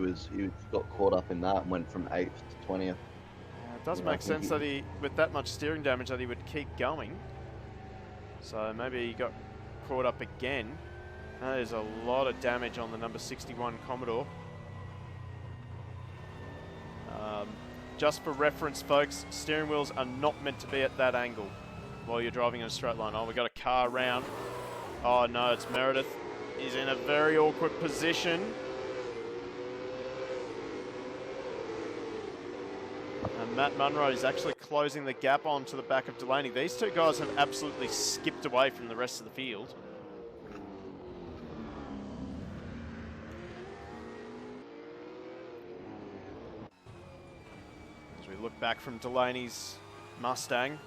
got caught up in that and went from 8th to 20th. It does make sense that he, with that much steering damage, that he would keep going. So maybe he got caught up again. That is a lot of damage on the number 61 Commodore. Just for reference, folks, steering wheels are not meant to be at that angle while you're driving in a straight line. Oh, we got a car around. Oh no, it's Meredith. He's in a very awkward position. And Matt Munro is actually closing the gap onto the back of Delaney. These 2 guys have absolutely skipped away from the rest of the field. As we look back from Delaney's Mustang.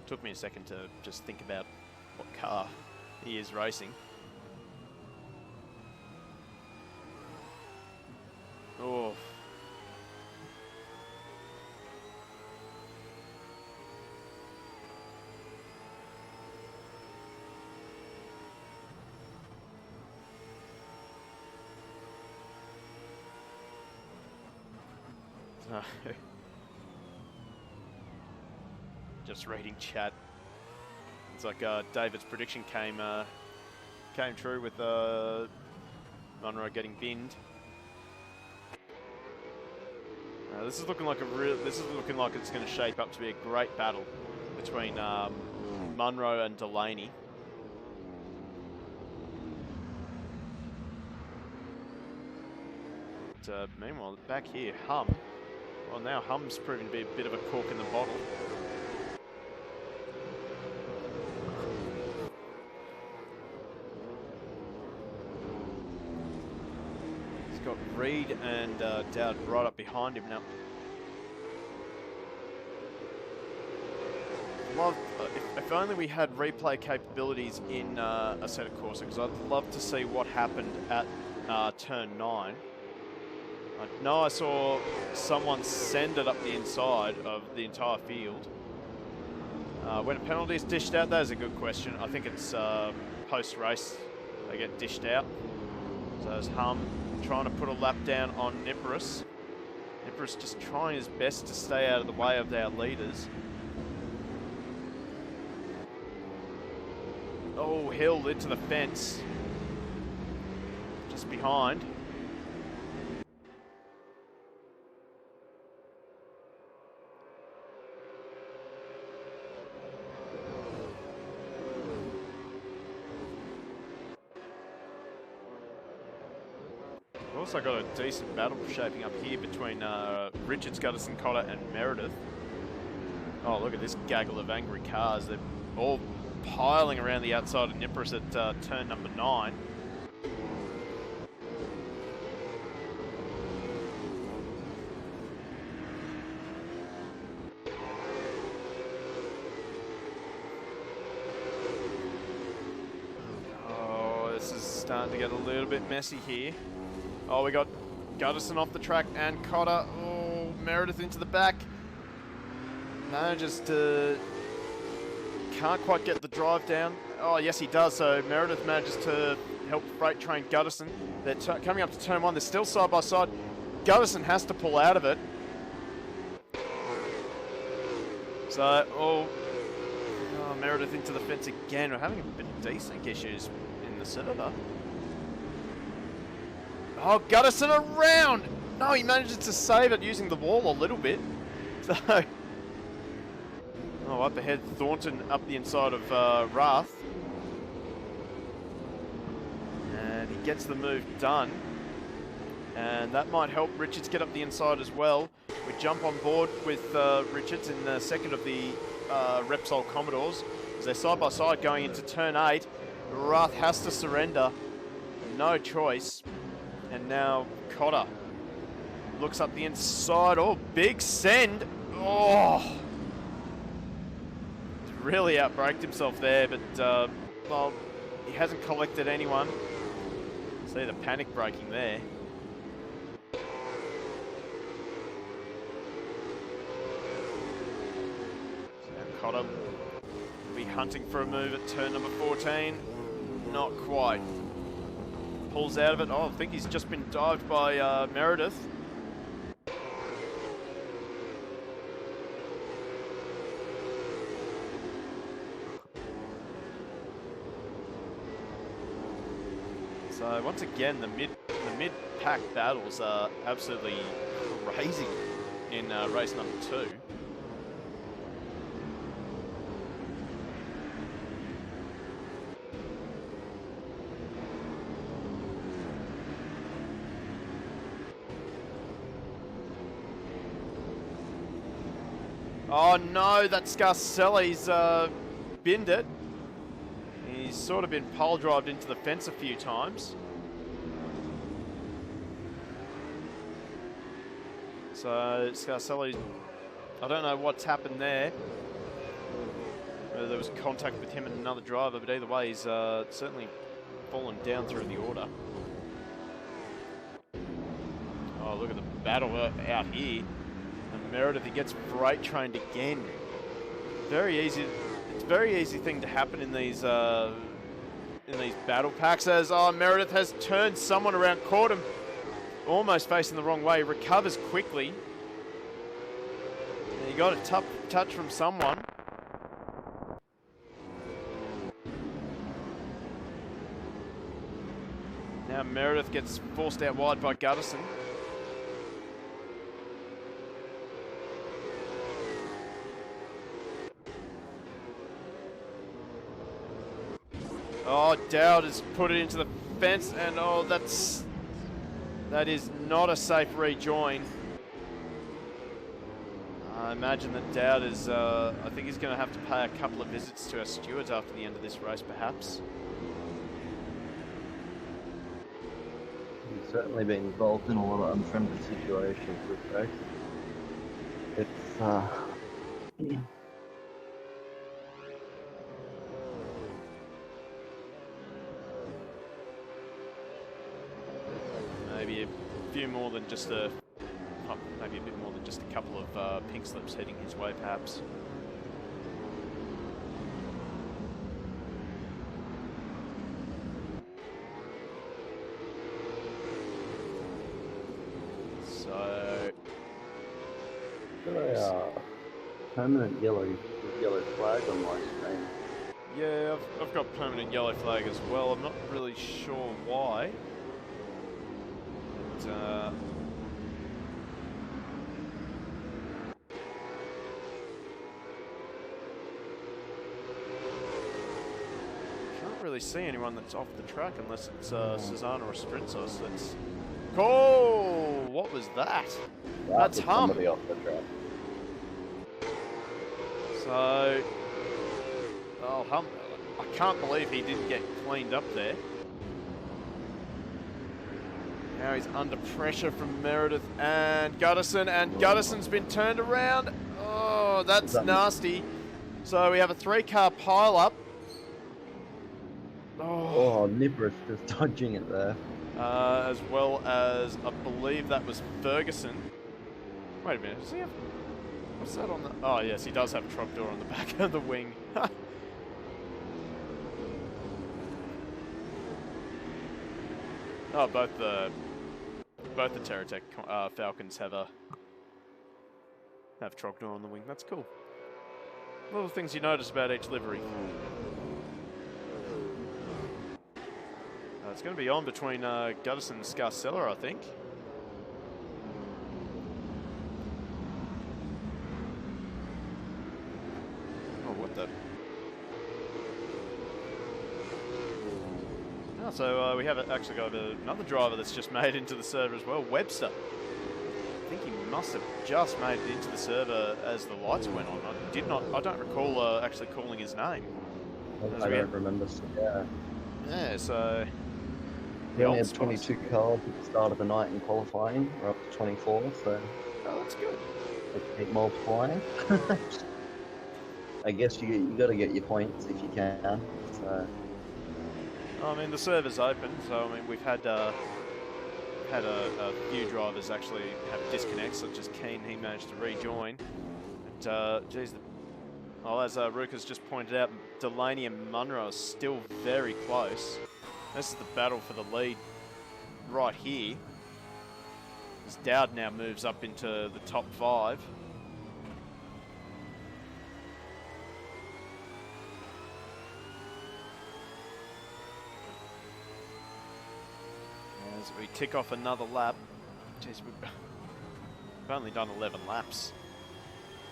Took me a second to just think about what car he is racing. Oh. Just reading chat. It's like David's prediction came true with Munro getting binned. This is looking like it's going to shape up to be a great battle between Munro and Delaney. But, meanwhile, back here, Hum. Well, now Hum's proving to be a bit of a cork in the bottle. He's got Reed and Dowd right up behind him now. If only we had replay capabilities in Assetto Corsa, because I'd love to see what happened at turn 9. I know I saw someone send it up the inside of the entire field. When a penalty is dished out, that is a good question. I think it's post-race they get dished out. So there's Hum trying to put a lap down on Nippris. Nippris just trying his best to stay out of the way of their leaders. Oh, Hill into the fence. Just behind. Also got a decent battle shaping up here between Richards, Gutterson, Cotter and Meredith. Oh, look at this gaggle of angry cars. They're all piling around the outside of Nippris at turn number 9. starting to get a little bit messy here. Oh, we got Gutterson off the track and Cotter. Oh, Meredith into the back. Manages to... Can't quite get the drive down. Oh, yes, he does. So Meredith manages to help freight train Gutterson. They're coming up to turn one. They're still side by side. Gutterson has to pull out of it. So, Meredith into the fence again. We're having a bit of desync issues in the server. Oh, Gutterson around! No, he manages to save it using the wall a little bit. So, up ahead, Thornton up the inside of Rath. And he gets the move done. And that might help Richards get up the inside as well. We jump on board with Richards in the second of the Repsol Commodores. As they're side by side going into turn 8. Rath has to surrender. No choice. And now Cotter looks up the inside. Oh, big send. Oh. Really outbraked himself there, but well, he hasn't collected anyone. See the panic braking there. So Cotter will be hunting for a move at turn number 14. Not quite. Pulls out of it. Oh, I think he's just been dived by Meredith. So once again, the mid-pack battles are absolutely crazy in race number 2. Oh no, that Scarcelli's binned it. He's sort of been pole drived into the fence a few times. So Scarcelli, I don't know what's happened there. Whether there was contact with him and another driver, but either way, he's certainly fallen down through the order. Oh, look at the battle out here. And Meredith, he gets freight trained again. Very easy. It's a very easy thing to happen in these battle packs. As Meredith has turned someone around, caught him almost facing the wrong way. Recovers quickly. And he got a tough touch from someone. Now Meredith gets forced out wide by Gutterson. Oh, Dowd has put it into the fence, and oh, that is not a safe rejoin. I imagine that Dowd is, I think he's going to have to pay a couple of visits to our stewards after the end of this race, perhaps. He's certainly been involved in a lot of unfriendly situations this race. It's, Maybe a few more than just maybe a bit more than just a couple of pink slips heading his way, perhaps. So, permanent yellow flag on my screen. Yeah, I've got permanent yellow flag as well. I'm not really sure why. But, can't really see anyone that's off the track unless it's Susanna or Sprinter. So that's... Oh, what was that? That's Hum. Somebody off the track. So, oh, Hum, I can't believe he didn't get cleaned up there. Now he's under pressure from Meredith and Gutterson, and Gutterson's been turned around. Oh, that's nasty. So we have a 3-car pile-up. Oh, Oh, Nipper's just dodging it there. As well as, I believe that was Ferguson. Wait a minute, does he have... What's that on the... Oh, yes, he does have a truck door on the back of the wing. Oh, both the Terratech Falcons have truck door on the wing. That's cool. Little things you notice about each livery. It's going to be on between Guttison and Scarcella, I think. Oh, what the... Oh, so we have actually got another driver that's just made into the server as well, Webster. I think he must have just made it into the server as the lights went on. I don't recall actually calling his name. I don't remember. Yeah. Yeah, so... We only had 22 cars at the start of the night in qualifying. We're up to 24, so... Oh, that's good. Let's keep multiplying. I guess you got to get your points if you can. So. I mean, the server's open, so I mean, we've had a few drivers actually have disconnects, such as Keane. He managed to rejoin. And, geez, as Ruka's just pointed out, Delaney and Munro are still very close. This is the battle for the lead right here. As Dowd now moves up into the top 5. As we tick off another lap. Jeez, we've only done 11 laps.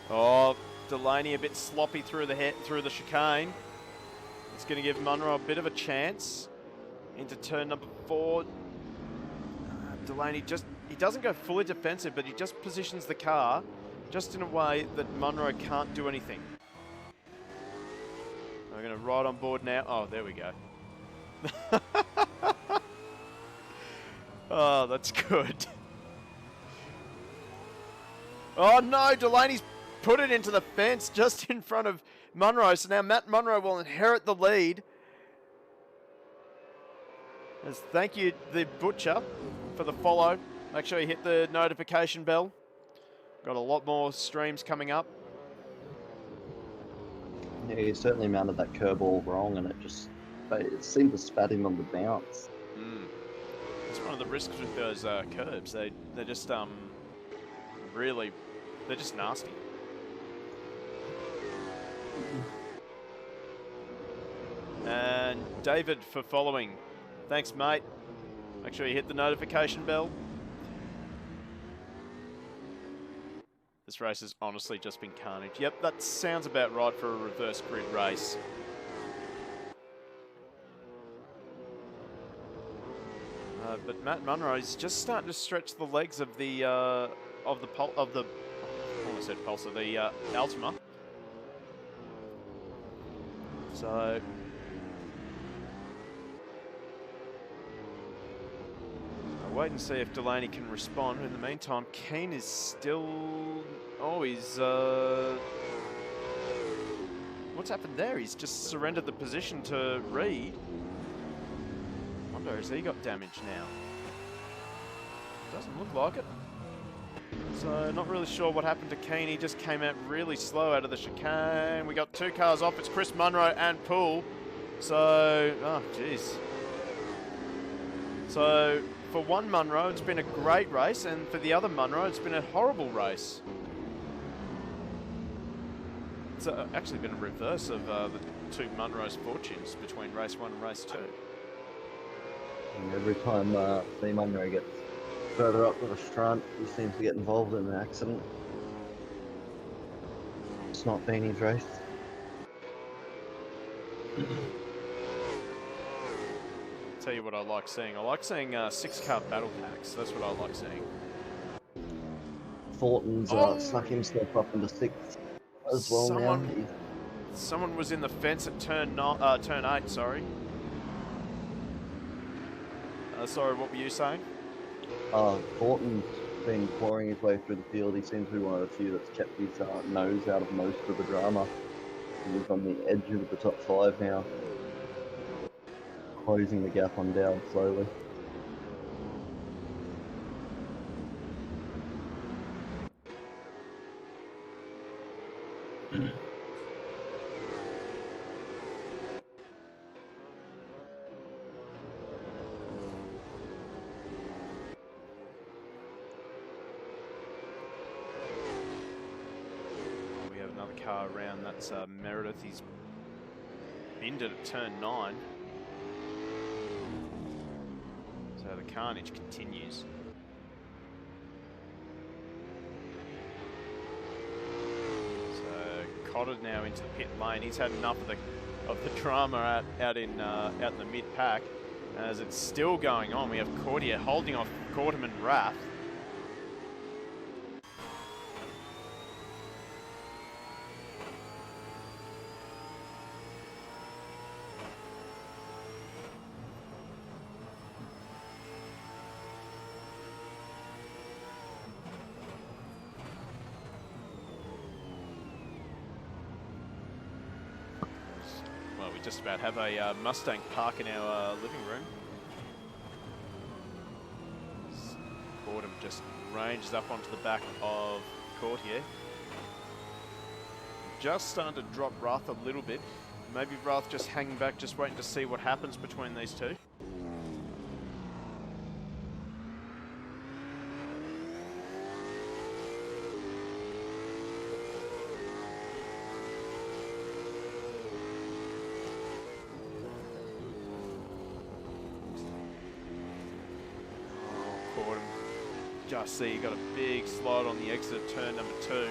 Oh, Delaney a bit sloppy through the chicane. It's going to give Munro a bit of a chance. Into turn number 4. Delaney he doesn't go fully defensive, but he just positions the car just in a way that Munro can't do anything. We're going to ride on board now. Oh, there we go. Oh, that's good. Oh no, Delaney's put it into the fence just in front of Munro. So now Matt Munro will inherit the lead. As thank you, the Butcher, for the follow. Make sure you hit the notification bell. Got a lot more streams coming up. Yeah, he certainly mounted that curb all wrong, and it seemed to spat him on the bounce. It's one of the risks with those curbs. They're just they're just nasty. And David for following. Thanks, mate. Make sure you hit the notification bell. This race has honestly just been carnage. Yep, that sounds about right for a reverse grid race. But Matt Munro is just starting to stretch the legs of the Altima. So I'll wait and see if Delaney can respond. In the meantime, Keane is still... Oh, he's... What's happened there? He's just surrendered the position to Reed. I wonder, has he got damage now? Doesn't look like it. So, not really sure what happened to Keane. He just came out really slow out of the chicane. We got 2 cars off. It's Chris Munro and Poole. So, oh, jeez. So, for one Munro, it's been a great race, and for the other Munro, it's been a horrible race. It's actually been a reverse of the 2 Munro's fortunes between race 1 and race 2. And every time the Munro gets further up to the front, he seems to get involved in an accident. It's not been his race. Tell you what I like seeing. I like seeing 6-car battle packs. That's what I like seeing. Thornton's snuck himself up into 6th as well now. Someone was in the fence at turn 8, sorry. Sorry, what were you saying? Thornton's been clawing his way through the field. He seems to be one of the few that's kept his nose out of most of the drama. He's on the edge of the top 5 now. closing the gap on Dowd slowly. We have another car around. That's Meredith. He's binned it at turn 9. So the carnage continues. So Cotter now into the pit lane. He's had enough of the drama out in the mid pack. As it's still going on, we have Cordier holding off Cortum and Rath. Well, we just about have a Mustang park in our living room. Cortum just ranges up onto the back of Courtier. Just starting to drop Rath a little bit. Maybe Rath just hanging back, just waiting to see what happens between these two. Just see you got a big slide on the exit of turn number 2.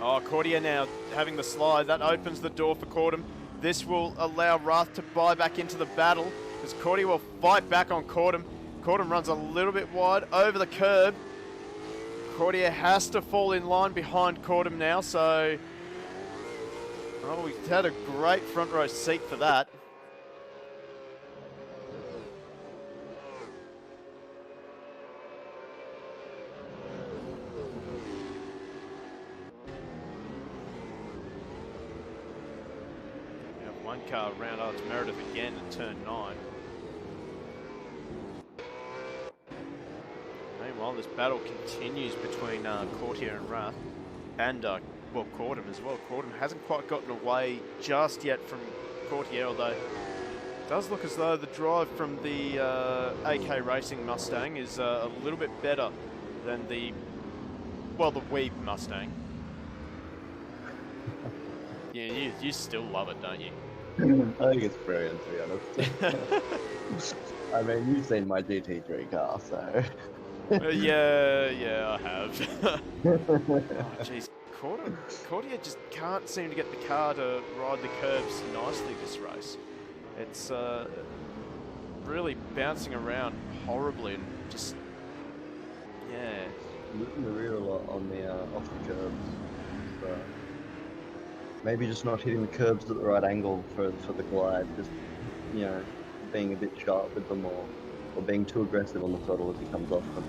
Oh, Cordier now having the slide. That opens the door for Cortum. This will allow Rath to buy back into the battle because Cordier will fight back on Cortum. Cortum runs a little bit wide over the curb. Cordier has to fall in line behind Cortum now, so... Oh, we've had a great front row seat for that. One car round out to Meredith again at turn 9. Meanwhile, this battle continues between Courtier and Rath, and well, Cortum as well. Cortum hasn't quite gotten away just yet from Courtier, although it does look as though the drive from the AK Racing Mustang is a little bit better than the Weeb Mustang. Yeah, you still love it, don't you? I think it's brilliant, to be honest. I mean, you've seen my GT3 car, so... yeah, I have. Oh, jeez. Courtier just can't seem to get the car to ride the curbs nicely this race. It's really bouncing around horribly and just... Yeah. Losing the rear a lot on the off the curbs. So maybe just not hitting the curbs at the right angle for the glide. Just, you know, being a bit sharp with them or being too aggressive on the throttle as he comes off them.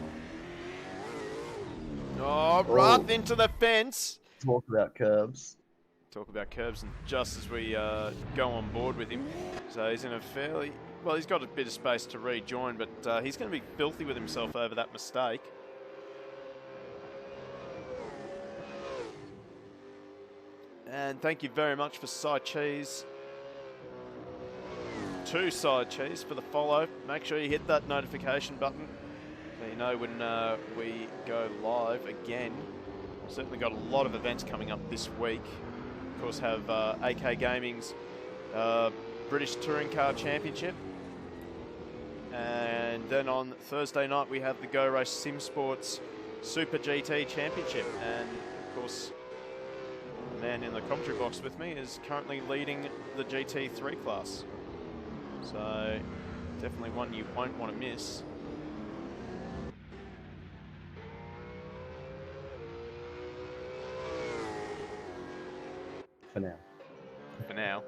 Oh, Rath into the fence. Talk about curbs. Talk about curbs, and just as we go on board with him, so he's in a fairly... Well, he's got a bit of space to rejoin, but he's going to be filthy with himself over that mistake. And thank you very much for Side Cheese. 2 Side Cheese for the follow. Make sure you hit that notification button so you know when we go live again. Certainly got a lot of events coming up this week. Of course, have AK Gaming's British Touring Car Championship. And then on Thursday night, we have the Go Race Sim Sports Super GT Championship. And of course, the man in the commentary box with me is currently leading the GT3 class. So definitely one you won't want to miss. For now. For now.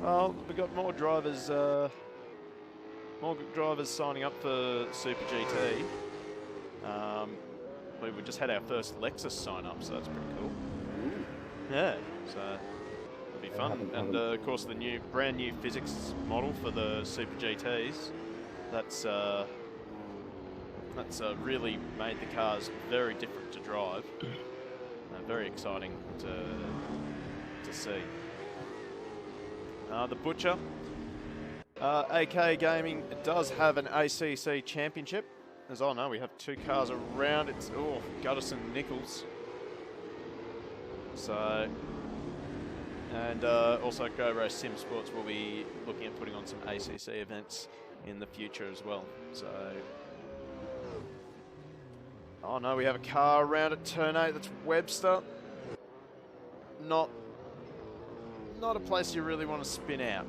Well, we've got more drivers signing up for Super GT. we just had our first Lexus sign up, so that's pretty cool. Yeah, so it'll be fun. And of course, the brand new physics model for the Super GTs. That's really made the cars very different to drive. Very exciting to see. The Butcher. AK Gaming does have an ACC championship. As I know, we have 2 cars around. It's Guttison Nichols. So, and also Go Race Sim Sports will be looking at putting on some ACC events in the future as well. So, oh no, we have a car around at turn 8. That's Webster. Not a place you really want to spin out.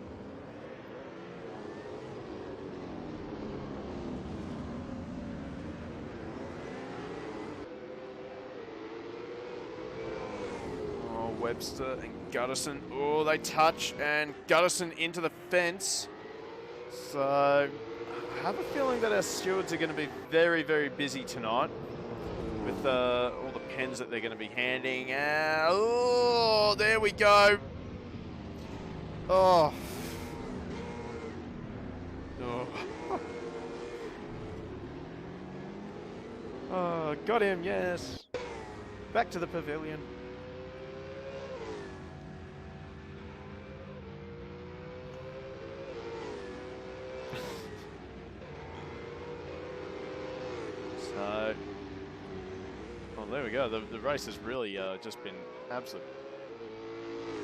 Webster and Guttison. Oh, they touch, and Guttison into the fence. So, I have a feeling that our stewards are going to be very, very busy tonight with all the pens that they're going to be handing out. Oh, there we go. Oh. Oh. Oh, got him, yes. Back to the pavilion. Well, there we go. The race has really just been absolute.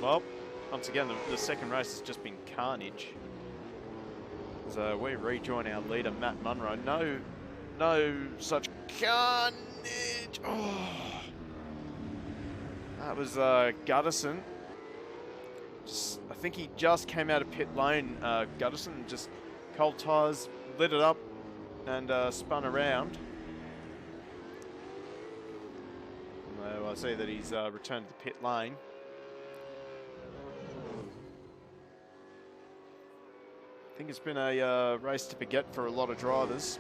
Well, once again, the second race has just been carnage. So we rejoin our leader, Matt Munro. No such carnage. Oh. That was Guttison. I think he just came out of pit lane, Guttison, just cold tyres, lit it up and spun around. I see that he's returned to the pit lane. I think it's been a race to forget for a lot of drivers.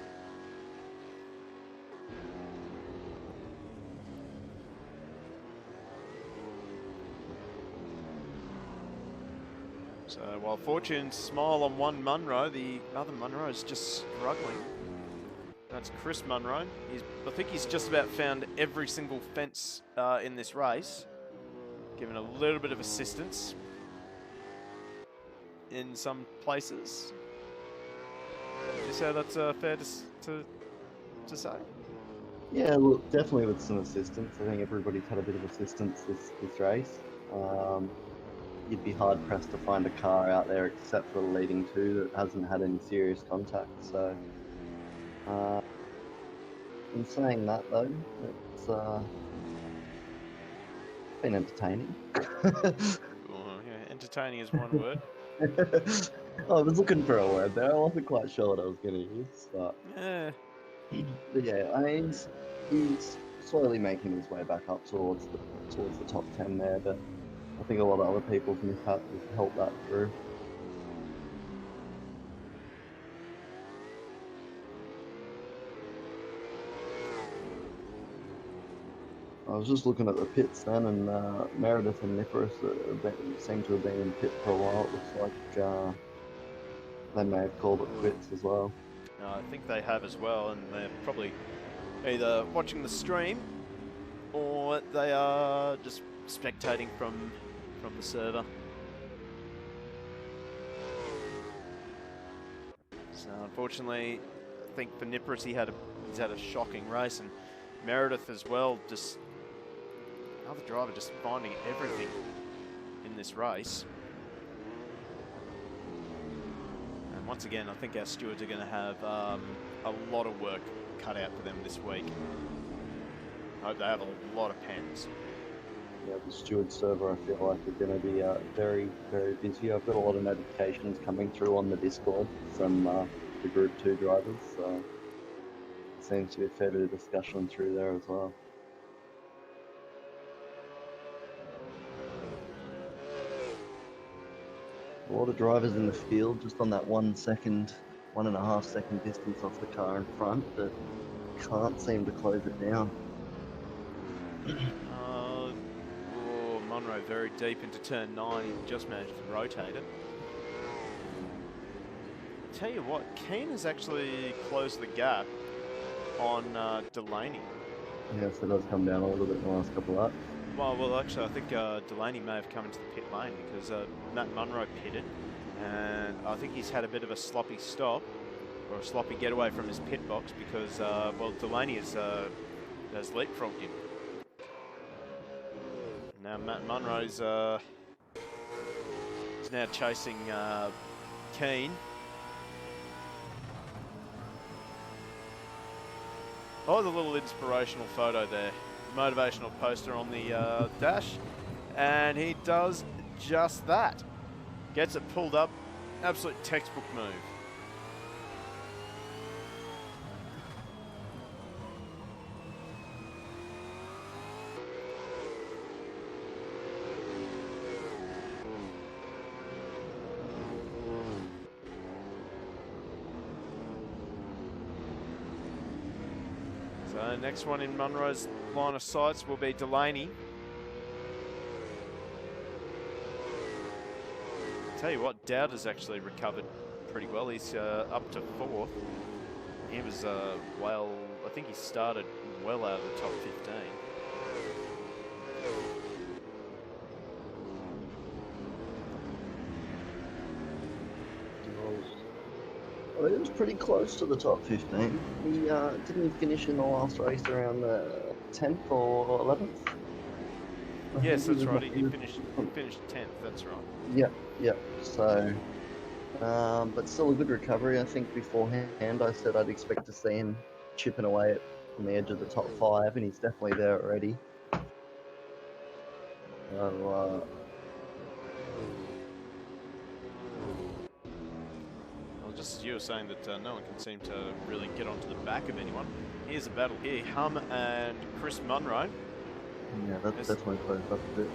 So while fortunes smile on one Munro, the other Munro is just struggling. That's Chris Munro. I think he's just about found every single fence in this race, given a little bit of assistance in some places. Would you say that's fair to say? Yeah, look, definitely with some assistance. I think everybody's had a bit of assistance this race. You'd be hard pressed to find a car out there except for the leading 2 that hasn't had any serious contact. So, in saying that though, it's been entertaining. Yeah, entertaining is one word. I was looking for a word there. I wasn't quite sure what I was going to use, but Yeah. But yeah, I mean, he's slowly making his way back up towards the top 10 there, but I think a lot of other people can help that through. I was just looking at the pits then, and Meredith and Nicholas seem to have been in pit for a while. It looks like they may have called it quits as well. I think they have as well, and they're probably either watching the stream or they are just spectating from the server. So unfortunately, I think for Nippers he's had a shocking race, and Meredith as well. Just another driver just finding everything in this race. And once again, I think our stewards are going to have a lot of work cut out for them this week. I hope they have a lot of pens. Yeah, the steward server, I feel like, are going to be very, very busy. I've got a lot of notifications coming through on the Discord from the Group 2 drivers, so it seems to be a fair bit of discussion through there as well. A lot of drivers in the field just on that 1 second, 1.5 second distance off the car in front, but can't seem to close it down. Monroe very deep into turn 9. He just managed to rotate it. Tell you what, Keane has actually closed the gap on Delaney. Yes, it does come down a little bit in the last couple of laps. Well, actually, I think Delaney may have come into the pit lane because Matt Munro pitted, and I think he's had a bit of a sloppy stop or a sloppy getaway from his pit box because, well, Delaney has leapfrogged him. Now Matt Munro's is now chasing Keane. Oh, the little inspirational photo there. Motivational poster on the dash. And he does just that. Gets it pulled up. Absolute textbook move. So next one in Munro's line of sights will be Delaney. Tell you what, Dowd has actually recovered pretty well. He's up to 4th. He was, well, I think he started well out of the top 15. Well, it was pretty close to the top 15. He didn't he finish in the last race around the 10th or 11th? Yes, that's right. He finished 10th. That's right. Yeah. So, but still a good recovery. I think beforehand I said I'd expect to see him chipping away on the edge of the top 5, and he's definitely there already. So, just as you were saying that no one can seem to really get onto the back of anyone. Here's a battle here. Hum and Chris Munro. Yeah, that's definitely closed up a bit.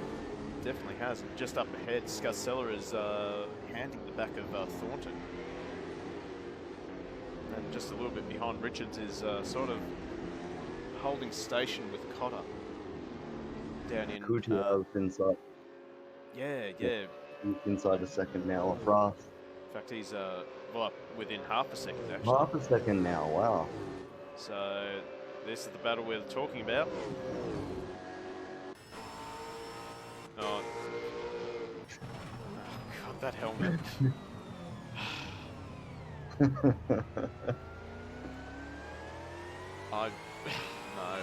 Definitely has. And just up ahead, Scarcella is handing the back of Thornton. And just a little bit behind, Richards is sort of holding station with Cotter. Down in... inside. Yeah. He's inside a second now of Wrath. In fact, he's well, within half a second, actually. Half a second now, wow. So, this is the battle we're talking about. Oh, God, that helmet. No.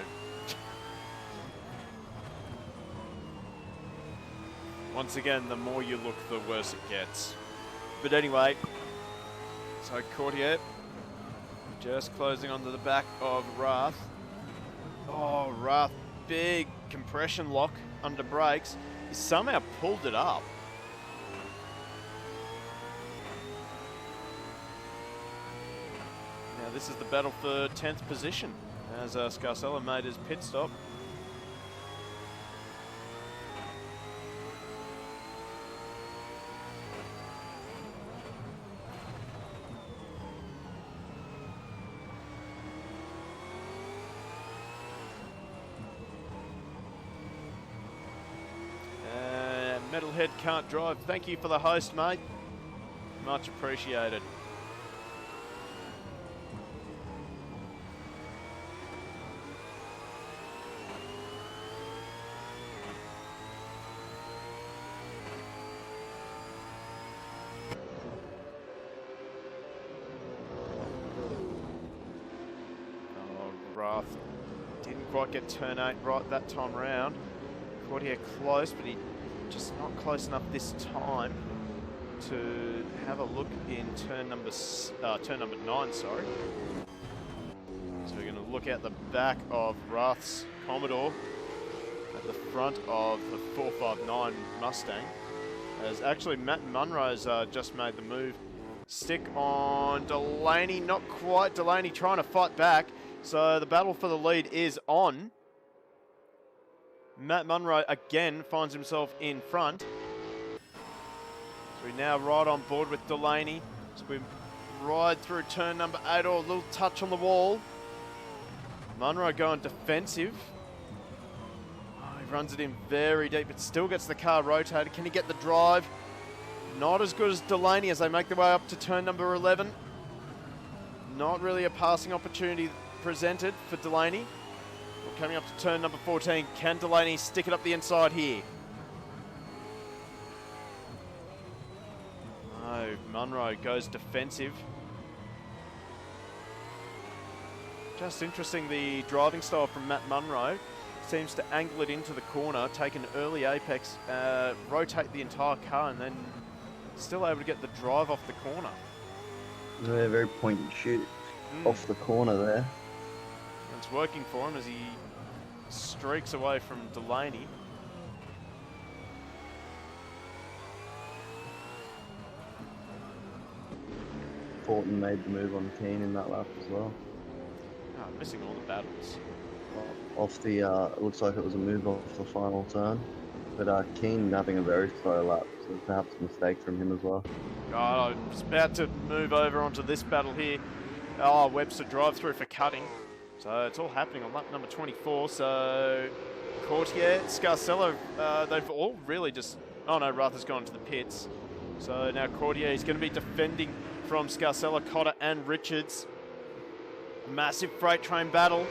Once again, the more you look, the worse it gets. But anyway, so Courtier just closing onto the back of Wrath. Oh, Wrath, big compression lock under brakes. He somehow pulled it up. Now this is the battle for 10th position as Scarcella made his pit stop. Metalhead can't drive. Thank you for the host, mate. Much appreciated. Oh, Wrath didn't quite get turn 8 right that time round. Courtier close, but he just not close enough this time to have a look in turn number 9, sorry. So we're going to look at the back of Wrath's Commodore at the front of the 459 Mustang. As actually Matt Munro's just made the move. Stick on Delaney, not quite. Delaney trying to fight back. So the battle for the lead is on. Matt Munro again finds himself in front. So we're now right on board with Delaney. So we ride through turn number 8, or a little touch on the wall. Munro going defensive. He runs it in very deep, but still gets the car rotated. Can he get the drive? Not as good as Delaney as they make their way up to turn number 11. Not really a passing opportunity presented for Delaney. We're coming up to turn number 14. Can Delaney stick it up the inside here? No, Munro goes defensive. Just interesting, the driving style from Matt Munro seems to angle it into the corner, take an early apex, rotate the entire car, and then still able to get the drive off the corner. Yeah, very point and shoot off the corner there. And it's working for him as he streaks away from Delaney. Fortin made the move on Keane in that lap as well. Oh, missing all the battles. Off the, it looks like it was a move off the final turn. But Keane having a very slow lap, so perhaps a mistake from him as well. God, I was about to move over onto this battle here. Oh, Webster drive through for cutting. So it's all happening on lap number 24. So Courtier, Scarcella, they've all really just... Oh no, Ruther's gone to the pits. So now Courtier is going to be defending from Scarcella, Cotter and Richards. Massive freight train battle.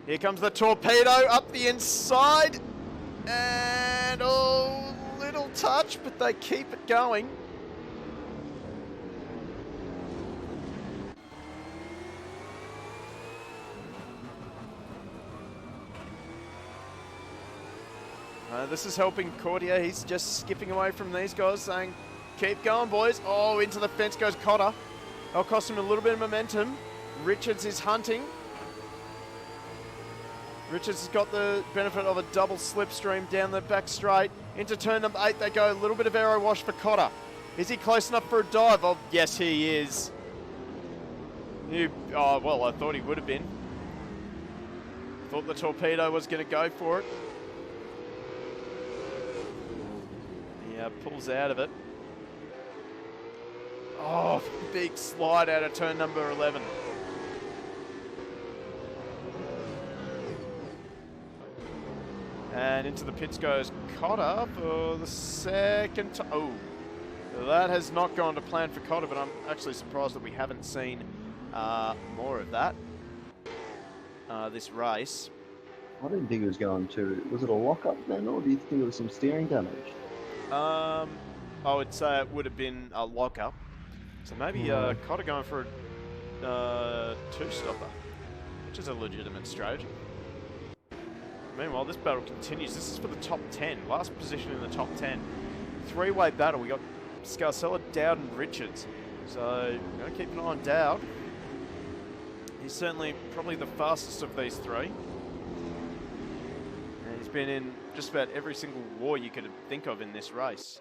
Here comes the torpedo up the inside. And oh, little touch, but they keep it going. This is helping Courtier. He's just skipping away from these guys, saying, keep going, boys. Oh, into the fence goes Cotter. That'll cost him a little bit of momentum. Richards is hunting. Richards has got the benefit of a double slipstream down the back straight. Into turn number 8 they go. A little bit of aero wash for Cotter. Is he close enough for a dive? Oh, yes, he is. Oh, well, I thought he would have been. Thought the torpedo was going to go for it. Yeah, pulls out of it. Oh, big slide out of turn number 11. And into the pits goes Cotter for the second time. Oh, that has not gone to plan for Cotter, but I'm actually surprised that we haven't seen more of that this race. I didn't think it was going to. Was it a lock-up then, or do you think it was some steering damage? I would say it would have been a lock-up. So maybe Cotter going for a two-stopper, which is a legitimate strategy. Meanwhile, this battle continues. This is for the top 10, last position in the top 10. Three-way battle. We got Scarcella, Dowd, and Richards. So, going to keep an eye on Dowd. He's certainly probably the fastest of these three. And he's been in just about every single war you could think of in this race.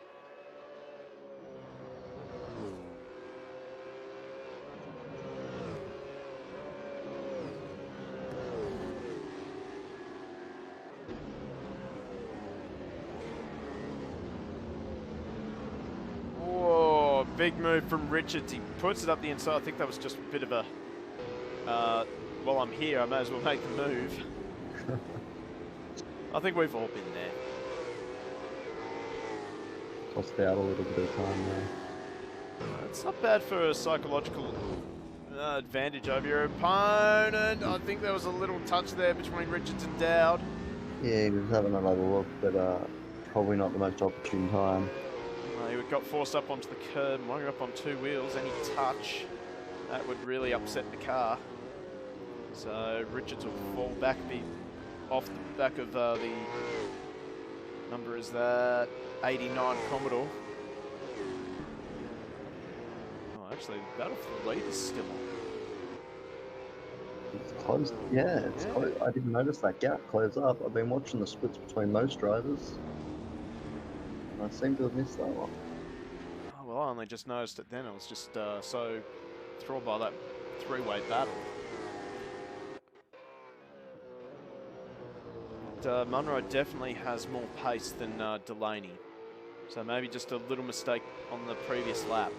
Big move from Richards. He puts it up the inside. I think that was just a bit of a, well, I'm here, I may as well make the move. I think we've all been there. Lost out a little bit of time there. It's not bad for a psychological advantage over your opponent. I think there was a little touch there between Richards and Dowd. Yeah, he was having another look, but probably not the most opportune time. He got forced up onto the curb, wiring up on two wheels. Any touch, that would really upset the car. So Richards will fall back, be off the back of the number is that 89 Commodore. Oh, actually, the battle for the lead is still on. It's closed. Yeah, it's closed. I didn't notice that gap close up. I've been watching the splits between most drivers. I seem to have missed that one. Oh, well, I only just noticed it then. I was just so thrilled by that three-way battle. And, Munro definitely has more pace than Delaney. So maybe just a little mistake on the previous lap.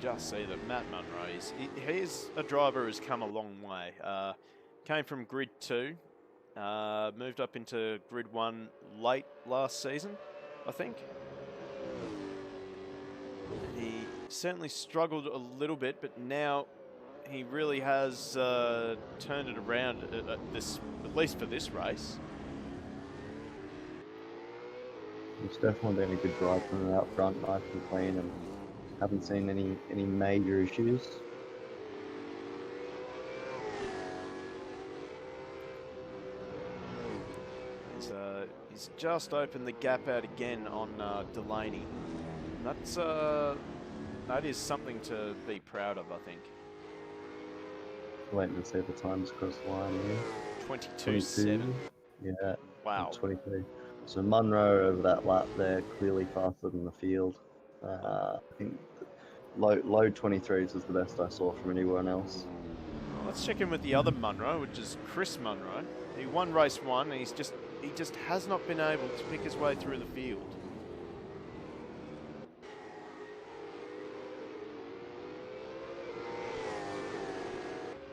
just see that Matt Munro he's a driver who's come a long way. Came from Grid 2, moved up into Grid 1 late last season, I think. He certainly struggled a little bit, but now he really has turned it around at least for this race. It's definitely been a good drive from out front, nice and clean, and haven't seen any major issues. He's just opened the gap out again on Delaney. That is something to be proud of, I think. Waiting to see the times across the line here. 22.7. Yeah. Wow. 23. So Munro over that lap there, clearly faster than the field. I think low 23s is the best I saw from anyone else. Let's check in with the other Munro, which is Chris Munro. He won race 1, and he just has not been able to pick his way through the field.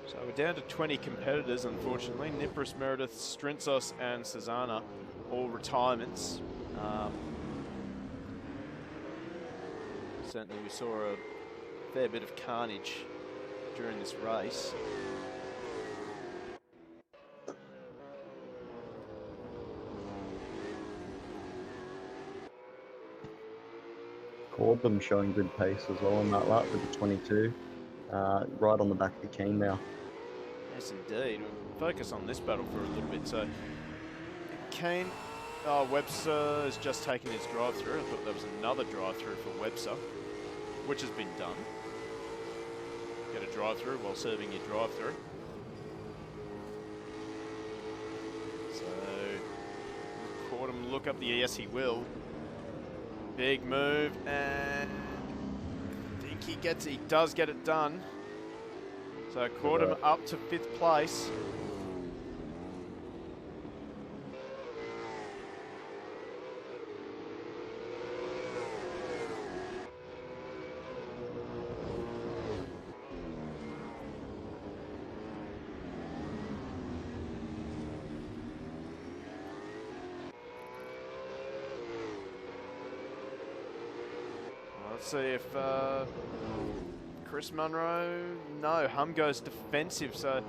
So we're down to 20 competitors, unfortunately. Nipris, Meredith, Strintzos, and Susanna, all retirements. Certainly we saw a fair bit of carnage during this race. Cordham showing good pace as well on that lap with the 22. Right on the back of the Keen now. Yes, indeed. We'll focus on this battle for a little bit. So, Kane, Webster has just taken his drive-through. I thought there was another drive-through for Webster, which has been done. Get a drive-through while serving your drive-through. So, Cordham look up the yes, he will. Big move, and I think he does get it done. So Cordham up to 5th place. Let's see if Chris Munro, no, Hum goes defensive, so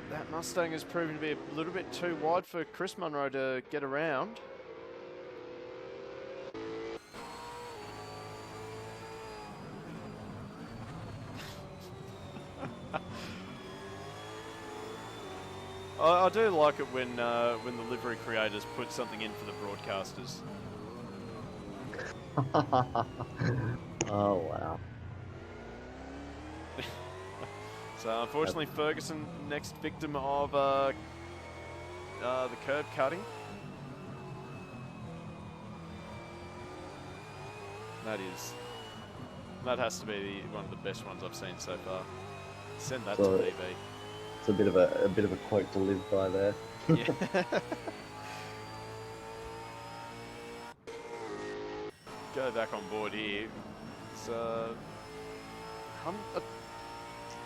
that Mustang has proven to be a little bit too wide for Chris Munro to get around. I do like it when the livery creators put something in for the broadcasters. Oh wow. So unfortunately Ferguson, next victim of the curb cutting. That has to be one of the best ones I've seen so far. Send that to TV. It's a bit of a quote to live by there. Yeah. Go back on board here. So,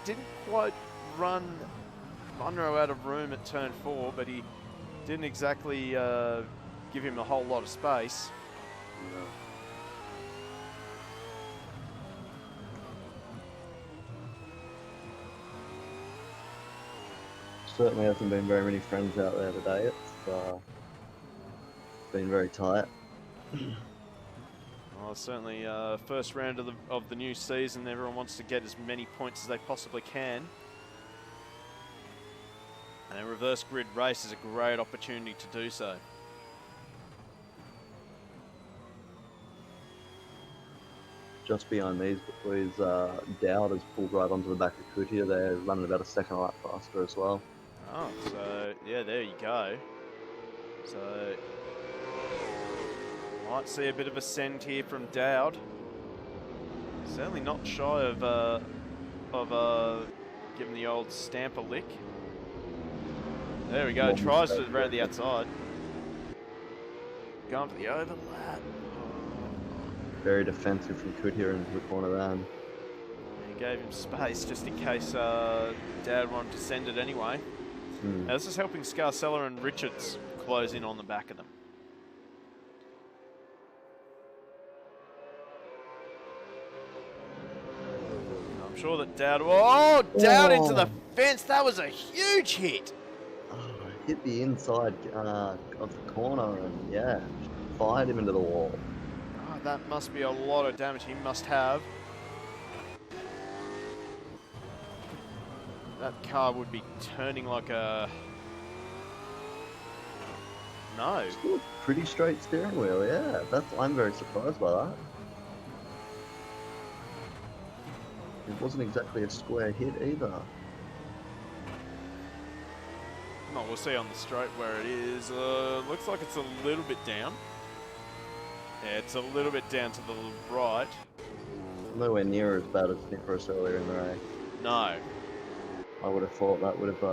didn't quite run Munro out of room at turn 4, but he didn't exactly give him a whole lot of space. No. Certainly hasn't been very many friends out there today. It's been very tight. Well, certainly first round of the new season, everyone wants to get as many points as they possibly can. And a reverse grid race is a great opportunity to do so. Just behind these boys, Dowd has pulled right onto the back of Kutia. They're running about a second lap faster as well. Oh, so yeah, there you go. So might see a bit of a send here from Dowd. Certainly not shy of giving the old stamp a lick. There we go. Tries to around the outside. Going for the overlap. Very defensive from Kutia into the corner then. He gave him space just in case Dad wanted to send it anyway. Now this is helping Scarcella and Richards close in on the back of them. I'm sure that Dowd... Oh! Dowd into the fence! That was a huge hit! Oh, hit the inside of the corner and, yeah, fired him into the wall. Oh, that must be a lot of damage he must have. That car would be turning like a... No. Still pretty straight steering wheel, yeah. I'm very surprised by that. It wasn't exactly a square hit either. Oh, we'll see on the straight where it is. Looks like it's a little bit down. Yeah, it's a little bit down to the right. Nowhere near as bad as Nicholas earlier in the race. No. I would have thought that would have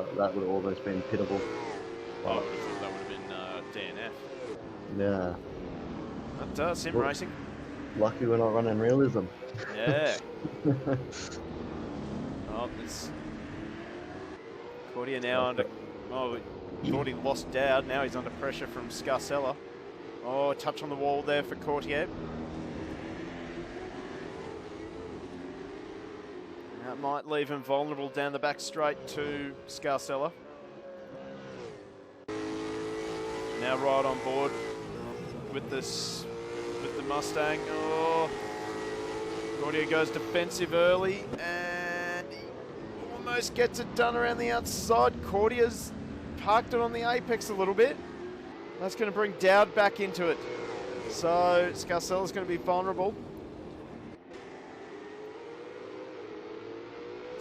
almost been pittable. I would have thought that would have been DNF. Yeah. But sim racing. Lucky we're not running realism. Yeah. Oh, there's Cordia now under... Oh, thought he lost Dowd. Now he's under pressure from Scarcella. Oh, a touch on the wall there for Courtier. That might leave him vulnerable down the back straight to Scarcella. Now right on board with the Mustang. Oh, Courtier goes defensive early and he almost gets it done around the outside. Courtier's parked it on the apex a little bit. That's going to bring Dowd back into it. So Scarcella's going to be vulnerable.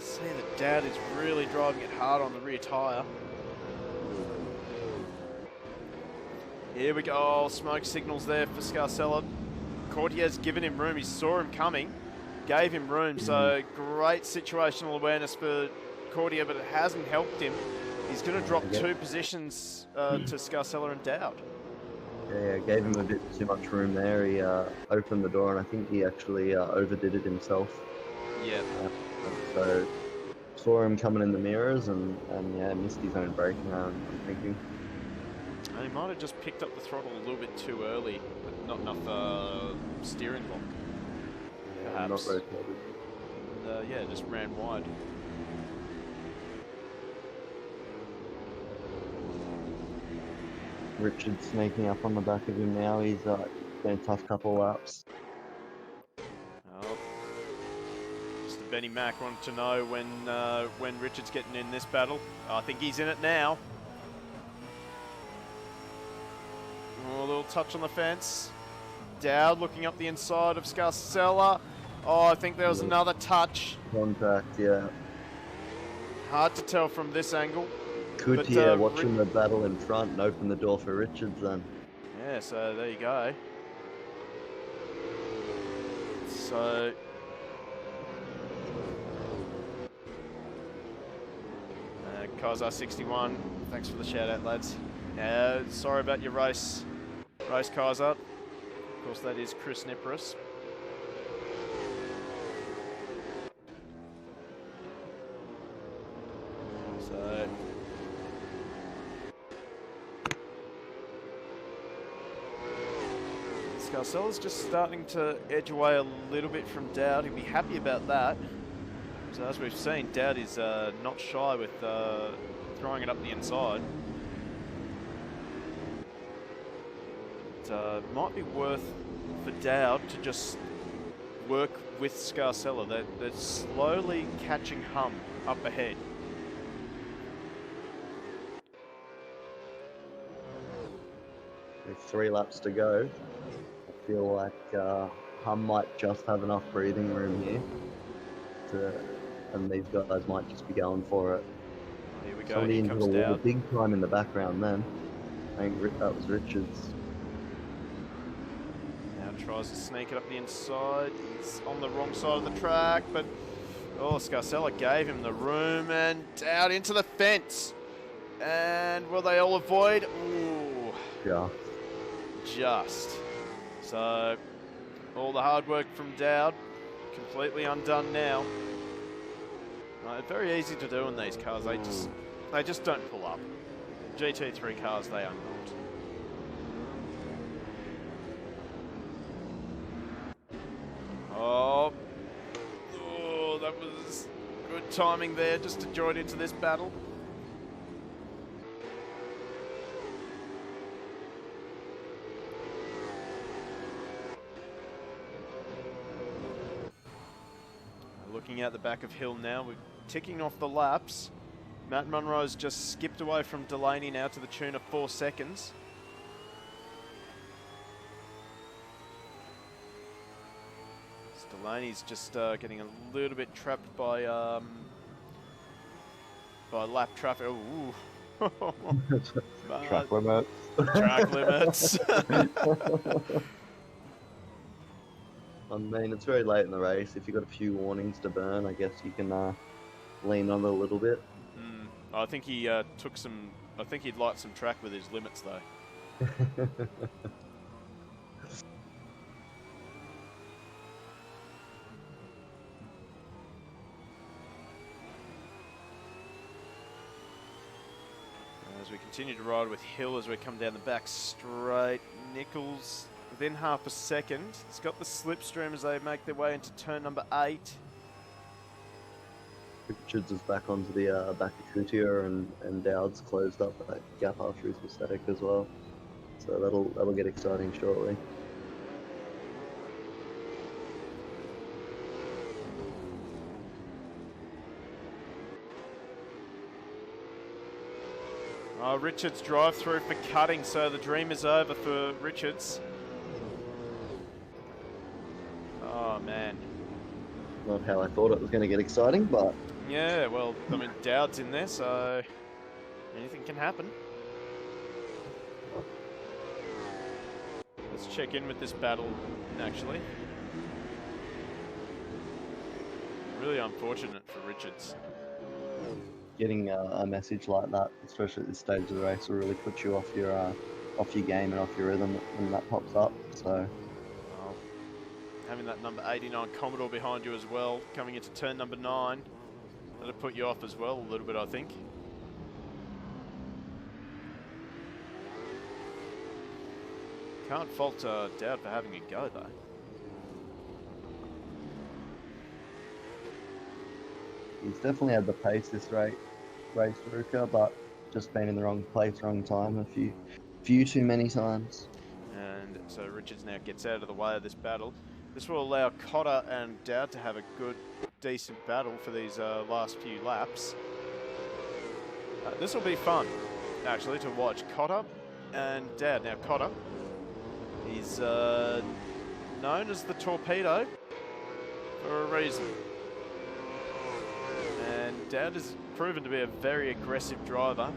See that Dowd is really driving it hard on the rear tyre. Here we go. Oh, smoke signals there for Scarcella. Courtier's given him room. He saw him coming, gave him room. So great situational awareness for Courtier, but it hasn't helped him. He's going to drop 2 positions to Scarcella and Dowd. Yeah, gave him a bit too much room there. He opened the door and I think he actually overdid it himself. Yeah. So saw him coming in the mirrors and yeah, missed his own braking, I'm thinking. He might have just picked up the throttle a little bit too early, with not enough steering lock. Yeah, Perhaps. not rotated. And, yeah, just ran wide. Richard sneaking up on the back of him now. He's been a tough couple of laps. Oh. Mr. Benny Mack wanted to know when Richard's getting in this battle. I think he's in it now. Oh, a little touch on the fence. Dowd looking up the inside of Scarcella. Oh, I think there was another touch. Contact, yeah. Hard to tell from this angle. Kutia watching the battle in front and open the door for Richards then. Yeah, so there you go. So... Kazar 61, thanks for the shout out, lads. Sorry about your race Kazar. Of course, that is Chris Niparis. So... Scarcella's just starting to edge away a little bit from Dowd. He'll be happy about that. So as we've seen, Dowd is not shy with throwing it up the inside. It might be worth for Dowd to just work with Scarcella. They're slowly catching hum up ahead. With 3 laps to go, I feel like Hum might just have enough breathing room here, and these guys might just be going for it. Here we go. Somebody Here into comes the wall Dowd. big time in the background then. I think that was Richards. Now tries to sneak it up the inside. He's on the wrong side of the track, but oh, Scarcella gave him the room and Dowd into the fence. And will they all avoid? Ooh. Yeah. Just. So All the hard work from Dowd, completely undone now. Very easy to do in these cars. They just don't pull up. GT3 cars, they are not. Oh, that was good timing there just to join into this battle. Looking at the back of Hill now, we're ticking off the laps. Matt Munro's just skipped away from Delaney now to the tune of 4 seconds. Delaney's just getting a little bit trapped by lap traffic. Ooh. Track limits. Track limits. I mean, it's very late in the race. If you've got a few warnings to burn, I guess you can lean on it a little bit. I think he took some. I think he'd light some track with his limits, though. As we continue to ride with Hill as we come down the back straight, Nichols within half a second. He's got the slipstream as they make their way into turn number 8. Richards is back onto the back of Coutier, and Dowd's closed up that gap after his mistake as well. So that'll get exciting shortly. Richards drive through for cutting, so the dream is over for Richards. Oh man. Not how I thought it was going to get exciting, but... Yeah, well, I mean, Dowd's in there, so anything can happen. Let's check in with this battle, actually. Really unfortunate for Richards. Getting a message like that, especially at this stage of the race, will really put you off your game and off your rhythm when that pops up. So, having that number 89 Commodore behind you as well, coming into turn number 9, that'll put you off as well a little bit, I think. Can't fault Dowd for having a go though. He's definitely had the pace this race, Ruka, but just been in the wrong place, wrong time a few too many times. And so Richards now gets out of the way of this battle. This will allow Cotter and Dowd to have a good, decent battle for these last few laps. This will be fun, actually, to watch Cotter and Dowd. Now Cotter, he's known as the Torpedo for a reason. And Dowd has proven to be a very aggressive driver.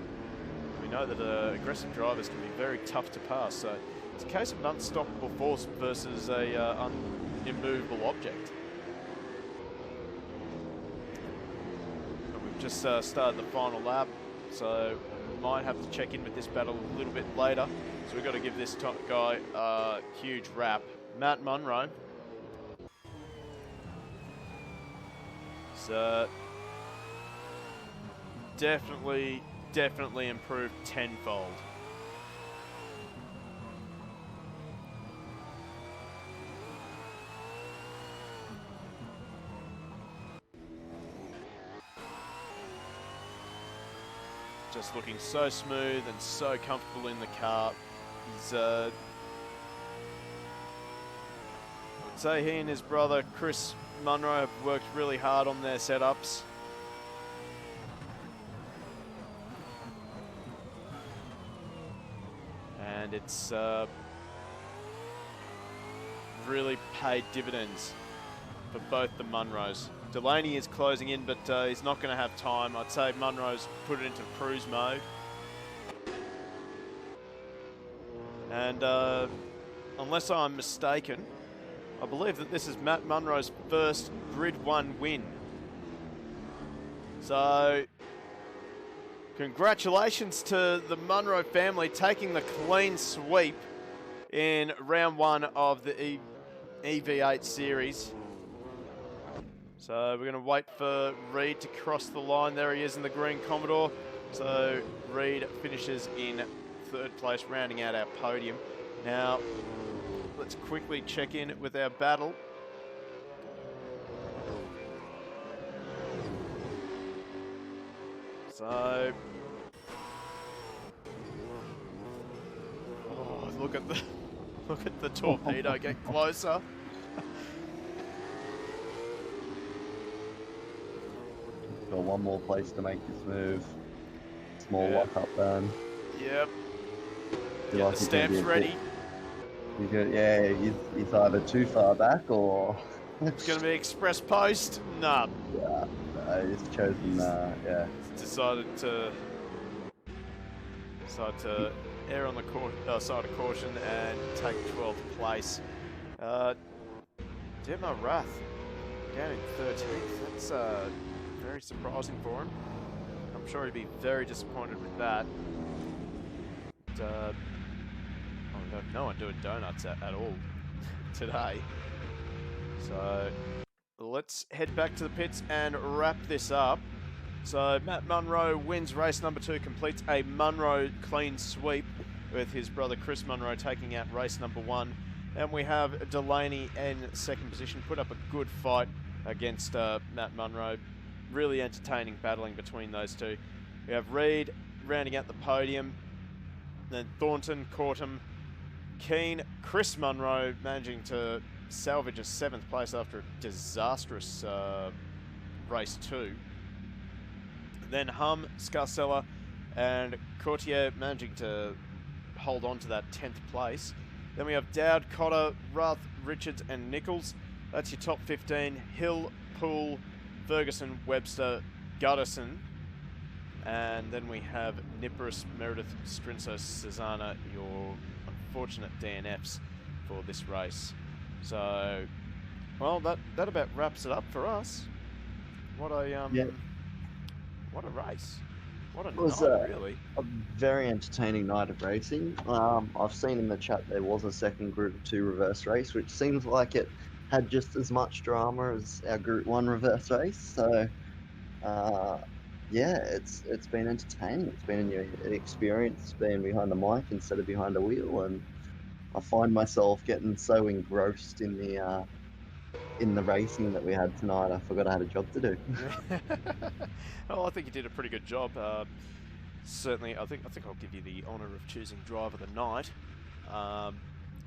We know that aggressive drivers can be very tough to pass, so it's a case of an unstoppable force versus a immovable object. And we've just started the final lap, so we might have to check in with this battle a little bit later. So we've got to give this top guy a huge rap. Matt Munro. So definitely improved tenfold. Just looking so smooth and so comfortable in the car. He's, I'd say he and his brother Chris Munro have worked really hard on their setups. And it's really paid dividends for both the Munros. Delaney is closing in, but he's not going to have time. I'd say Munro's put it into cruise mode. And unless I'm mistaken, I believe that this is Matt Munro's first Grid 1 win. So, congratulations to the Munro family taking the clean sweep in round 1 of the EV8 series. So we're going to wait for Reed to cross the line. There he is in the green Commodore. So Reed finishes in 3rd place, rounding out our podium. Now, let's quickly check in with our battle. So, oh, look at the torpedo get closer. Got one more place to make this move. Small Yep. lock up burn. Yep. Feel Get like the he's gonna be stamps a ready. Yeah, he's either too far back or It's going to be express post. Nah. yeah, he's chosen. Yeah, Decided to err on the side of caution and take 12th place. Demo Wrath down in 13th. That's very surprising for him. I'm sure he'd be very disappointed with that. But, we have no one doing donuts at all today. So let's head back to the pits and wrap this up. So Matt Munro wins race number 2, completes a Munro clean sweep with his brother Chris Munro taking out race number 1. And we have Delaney in 2nd position, put up a good fight against Matt Munro. Really entertaining battling between those two. We have Reed rounding out the podium, then Thornton, Cortum, Keane, Chris Munro managing to salvage a 7th place after a disastrous race 2. Then Hum, Scarcella, and Courtier managing to hold on to that 10th place. Then we have Dowd, Cotter, Ruth, Richards, and Nichols. That's your top 15. Hill, Poole, Ferguson, Webster, Gutterson. And then we have Niparis, Meredith, Strinso, Cesana, your unfortunate DNFs for this race. So, well, that about wraps it up for us. What a what a race! What a night, really. A very entertaining night of racing. I've seen in the chat there was a second Group 2 reverse race, which seems like it had just as much drama as our Group 1 reverse race. So, yeah, it's been entertaining. It's been a new experience being behind the mic instead of behind a wheel, and I find myself getting so engrossed in the racing that we had tonight. I forgot I had a job to do. Well, I think you did a pretty good job. Certainly, I think I'll give you the honour of choosing driver of the night,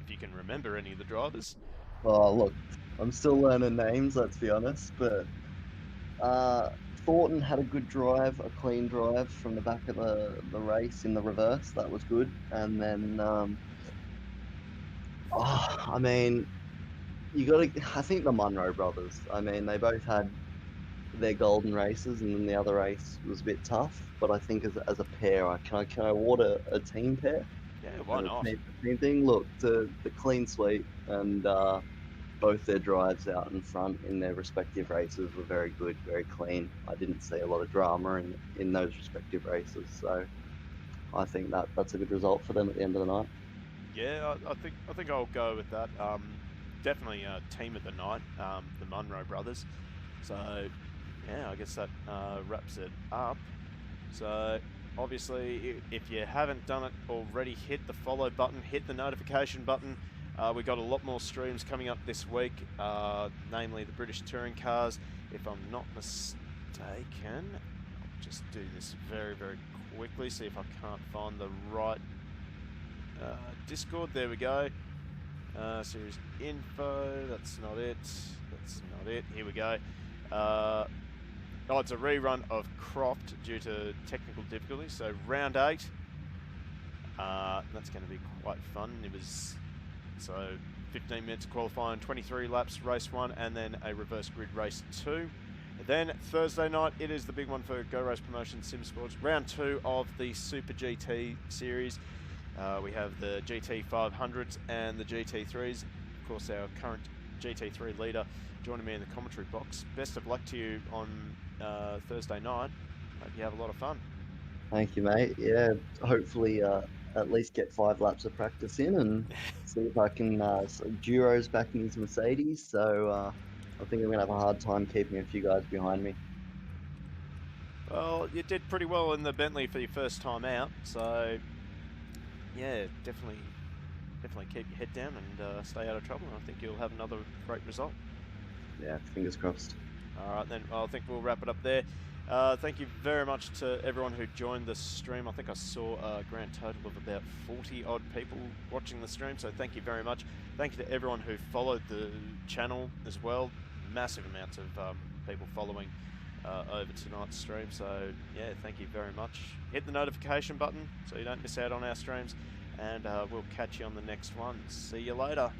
if you can remember any of the drivers. Oh, look, I'm still learning names, let's be honest, but Thornton had a good drive, a clean drive from the back of the race in the reverse. That was good. And then, I mean, I think the Munro brothers, I mean, they both had their golden races, and then the other race was a bit tough. But I think as a pair, can I award a team pair? Yeah, why not? Team thing. Look, the clean sweep and both their drives out in front in their respective races were very good, very clean. I didn't see a lot of drama in those respective races, so I think that's a good result for them at the end of the night. Yeah, I think I'll go with that. Definitely team of the night, the Munro brothers. So yeah, I guess that wraps it up. So obviously, if you haven't done it already, hit the follow button, hit the notification button. We've got a lot more streams coming up this week, namely the British Touring Cars. If I'm not mistaken, I'll just do this very, very quickly, see if I can't find the right Discord. There we go. Series info, that's not it. That's not it. Here we go. Oh, it's a rerun of Croft due to technical difficulties. So round 8. That's going to be quite fun. It was 15 minutes qualifying, 23 laps, race 1, and then a reverse grid race 2. Then Thursday night, it is the big one for Go Race Promotion Sim Sports. Round 2 of the Super GT series. We have the GT 500s and the GT3s. Of course, our current GT3 leader joining me in the commentary box. Best of luck to you on Thursday night. Hope you have a lot of fun. Thank you, mate. Yeah, hopefully at least get 5 laps of practice in and see if I can. So Duro's backing his Mercedes, so I think I'm gonna have a hard time keeping a few guys behind me. Well, you did pretty well in the Bentley for your first time out, so yeah, definitely keep your head down and stay out of trouble. And I think you'll have another great result. Yeah, fingers crossed. All right, then. I think we'll wrap it up there. Thank you very much to everyone who joined the stream. I think I saw a grand total of about 40 odd people watching the stream, so thank you very much. Thank you to everyone who followed the channel as well. Massive amounts of people following over tonight's stream, so yeah, thank you very much. Hit the notification button so you don't miss out on our streams, and we'll catch you on the next one. See you later.